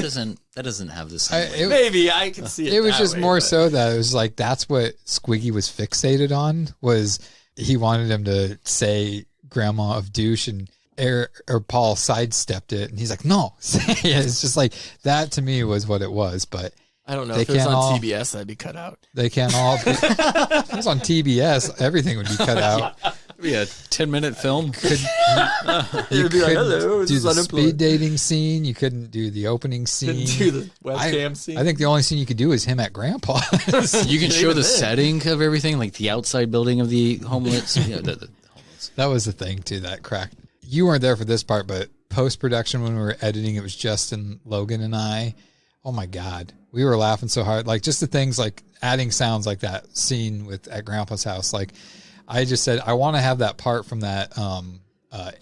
doesn't have the same weight." Maybe I can see it. It was that just way, more but- so that it was like that's what Squiggy was fixated on, was he wanted him to say grandma of douche, and or Paul sidestepped it and he's like, no. It's just like that to me was what it was, but I don't know. they If it was can't on all- TBS, that'd be cut out. They can't all be, if it was on TBS, everything would be cut out. It'd be a 10-minute film. You It'd be like, couldn't hello, this do is the Unemployed. speed dating scene. You couldn't do the opening scene. Couldn't do the webcam scene. I think the only scene you could do is him at Grandpa's. You can show Even the then. setting of everything, like the outside building of the homeless. Yeah, the homeless. That was the thing too that cracked. You weren't there for this part, but post-production when we were editing, it was Justin, Logan, and I. Oh my God. We were laughing so hard. Like just the things like adding sounds like that scene at Grandpa's house. Like I just said, I want to have that part from that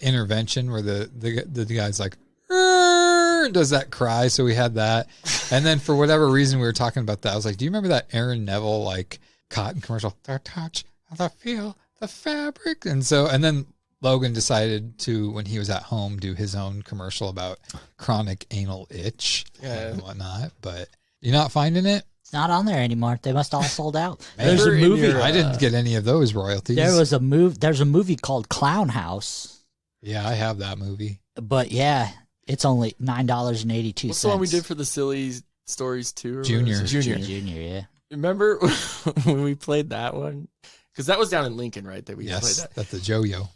intervention where the guy's like, does that cry. So we had that. And then for whatever reason, we were talking about that. I was like, do you remember that Aaron Neville, like cotton commercial? The touch, the feel, the fabric. And then Logan decided to, when he was at home, do his own commercial about chronic anal itch and whatnot. But you're not finding it? It's not on there anymore. They must all sold out. There's a movie. I didn't get any of those royalties. There's a movie called Clown House. Yeah, I have that movie. But yeah, it's only $9.82. What's the one we did for the silly stories too? Junior. Junior, yeah. Remember when we played that one? Because that was down in Lincoln, right? That we played Yes, that. that's the Jojo.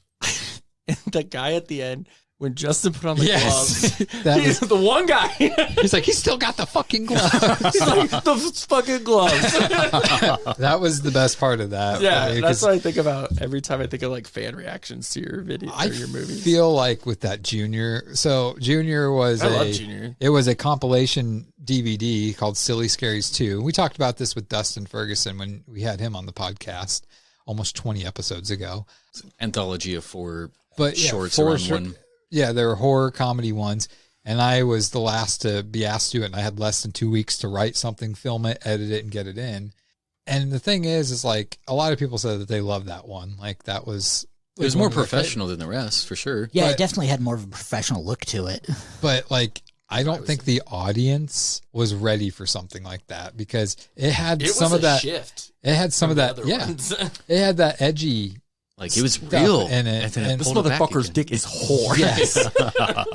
And that guy at the end, when Justin put on the Yes. gloves, That he's was- the one guy. He's like, he's still got the fucking gloves. He's like, the fucking gloves. That was the best part of that. Yeah, I mean, that's 'cause what I think about every time I think of like fan reactions to your video I or your movies. feel like with that Junior. So Junior was I love Junior. It was a compilation DVD called Silly Scaries 2. We talked about this with Dustin Ferguson when we had him on the podcast almost 20 episodes ago. Anthology of 4 But yeah, shorts four around short- one. Yeah, they were horror comedy ones. And I was the last to be asked to do it. And I had less than 2 weeks to write something, film it, edit it, and get it in. And the thing is like a lot of people said that they loved that one. Like that was... It was one more of their professional than the rest, for sure. Yeah, But- it definitely had more of a professional look to it. But like, I don't think the audience was ready for something like that because it had It some was of that. Shift. It had some of from that. the other Yeah, ones. it had that edgy. Like, it was stuff real. in it. And then it And This pulled it back motherfucker's again. dick is whore. Yes.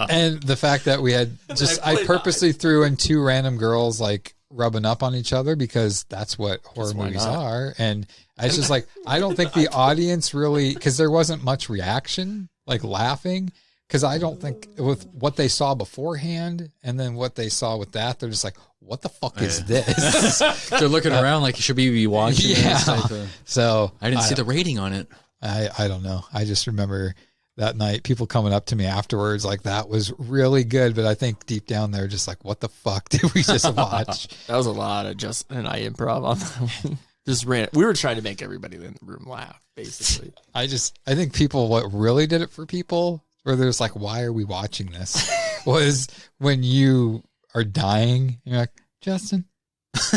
And the fact that we had just, I I played purposely threw in 2 random girls like rubbing up on each other because that's what horror why movies not? are. And I was just like, I don't think the audience really, because there wasn't much reaction, like laughing. Because I don't think with what they saw beforehand and then what they saw with that, they're just like, what the fuck is this? They're looking around like, should we be watching Yeah. this? Like, So I didn't see the rating on it. I don't know. I just remember that night. People coming up to me afterwards like, that was really good. But I think deep down they're just like, what the fuck did we just watch? That was a lot of Justin and I improv on that one. Just ran. We were trying to make everybody in the room laugh, basically. I think people, what really did it for people, where there's like, why are we watching this? Was when you are dying, you're like, Justin,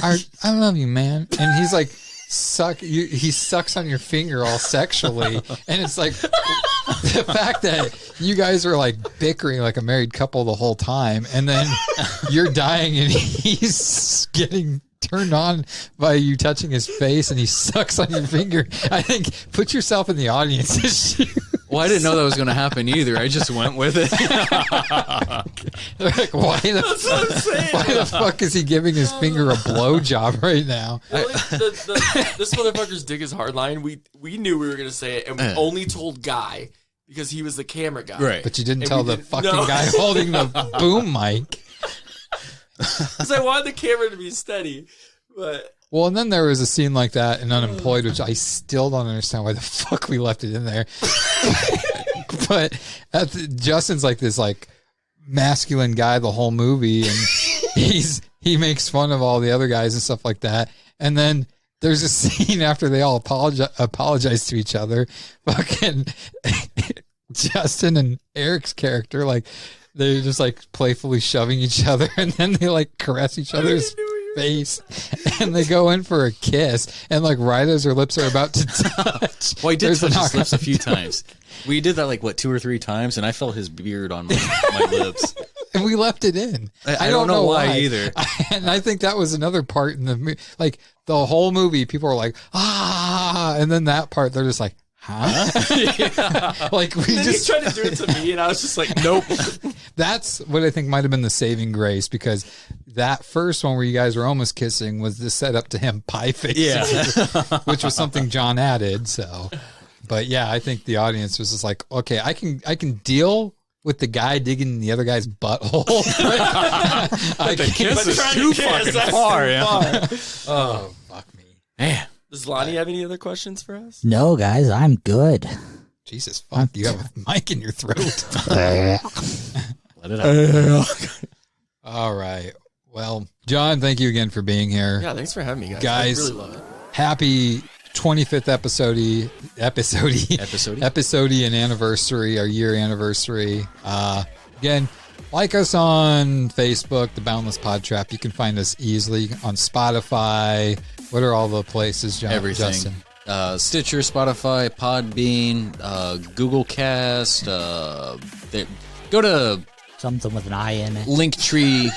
I love you, man. And he's like, he sucks on your finger all sexually. And it's like, the fact that you guys are like bickering like a married couple the whole time, and then you're dying and he's getting turned on by you touching his face and he sucks on your finger. I think put yourself in the audience's shoes. Well, I didn't know that was going to happen either. I just went with it. They're like, why the fuck is he giving his finger a blowjob right now? This motherfucker's dick is hardline. We knew we were going to say it, and we only told Guy because he was the camera guy. Right. But you didn't tell the fucking guy holding the boom mic. Because I wanted the camera to be steady. But well, and then there was a scene like that in Unemployed, which I still don't understand why the fuck we left it in there. But Justin's like this like masculine guy the whole movie, and he makes fun of all the other guys and stuff like that. And then there's a scene after they all apologize to each other. Fucking Justin and Eric's character, like, they're just like playfully shoving each other, and then they like caress each other's face, and they go in for a kiss, and like right as their lips are about to touch. Well, I did touch his lips a few times. We did that like 2 or 3 times, and I felt his beard on my lips. And we left it in. I don't know why either. And I think that was another part in the movie. Like the whole movie, people are like, ah, and then that part, they're just like, huh? Yeah. Like we and just he tried to do it to me, and I was just like, nope. That's what I think might have been the saving grace, because that first one where you guys were almost kissing was the setup to him pie facing, which was something John added. So, but yeah, I think the audience was just like, okay, I can deal with the guy digging the other guy's butthole. I the kiss is too fucking far. Yeah. Oh, fuck me. Man. Does Lonnie have any other questions for us? No, guys, I'm good. Jesus, fuck. You have a mic in your throat. Let it out. All right. Well, John, thank you again for being here. Yeah, thanks for having me, guys. Guys, I really love it. Happy 25th episode and anniversary, our year anniversary. Again, like us on Facebook, the Boundless PodTrap. You can find us easily on Spotify. What are all the places, John? Everything. Justin? Stitcher, Spotify, Podbean, Google Cast. Go to something with an I in it. Linktree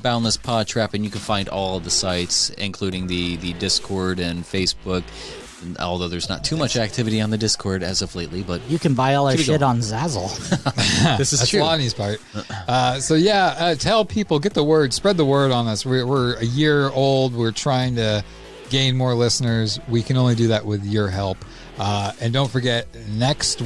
/ Boundless PodTrap, and you can find all of the sites, including the Discord and Facebook. And although there's not too much activity on the Discord as of lately, but you can buy all our shit on Zazzle. This is That's true. Lonnie's part. So yeah, tell people, get the word, spread the word on us. We're a year old. We're trying to gain more listeners. We can only do that with your help. And don't forget, next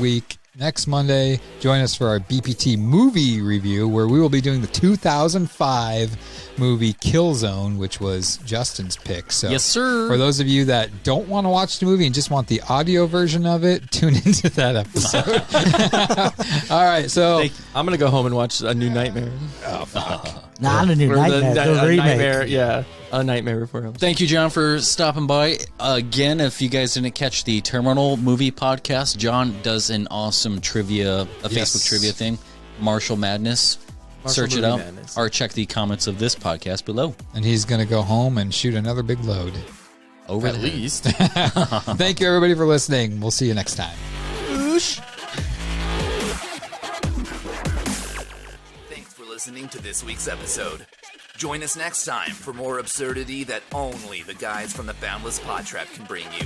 Monday, join us for our BPT movie review, where we will be doing the 2005 movie Killzone, which was Justin's pick. So, yes, sir. For those of you that don't want to watch the movie and just want the audio version of it, tune into that episode. All right, so I'm gonna go home and watch A New Nightmare. Oh fuck! Not a new nightmare. The remake. Nightmare, yeah. A Nightmare Before Christmas. Thank you, John, for stopping by. Again, if you guys didn't catch the Terminal Movie Podcast, John does an awesome Facebook trivia thing, Marshall Madness. Search it out, or check the comments of this podcast below. And he's going to go home and shoot another big load. Over At least. Thank you, everybody, for listening. We'll see you next time. Thanks for listening to this week's episode. Join us next time for more absurdity that only the guys from the Boundless PodTrap can bring you.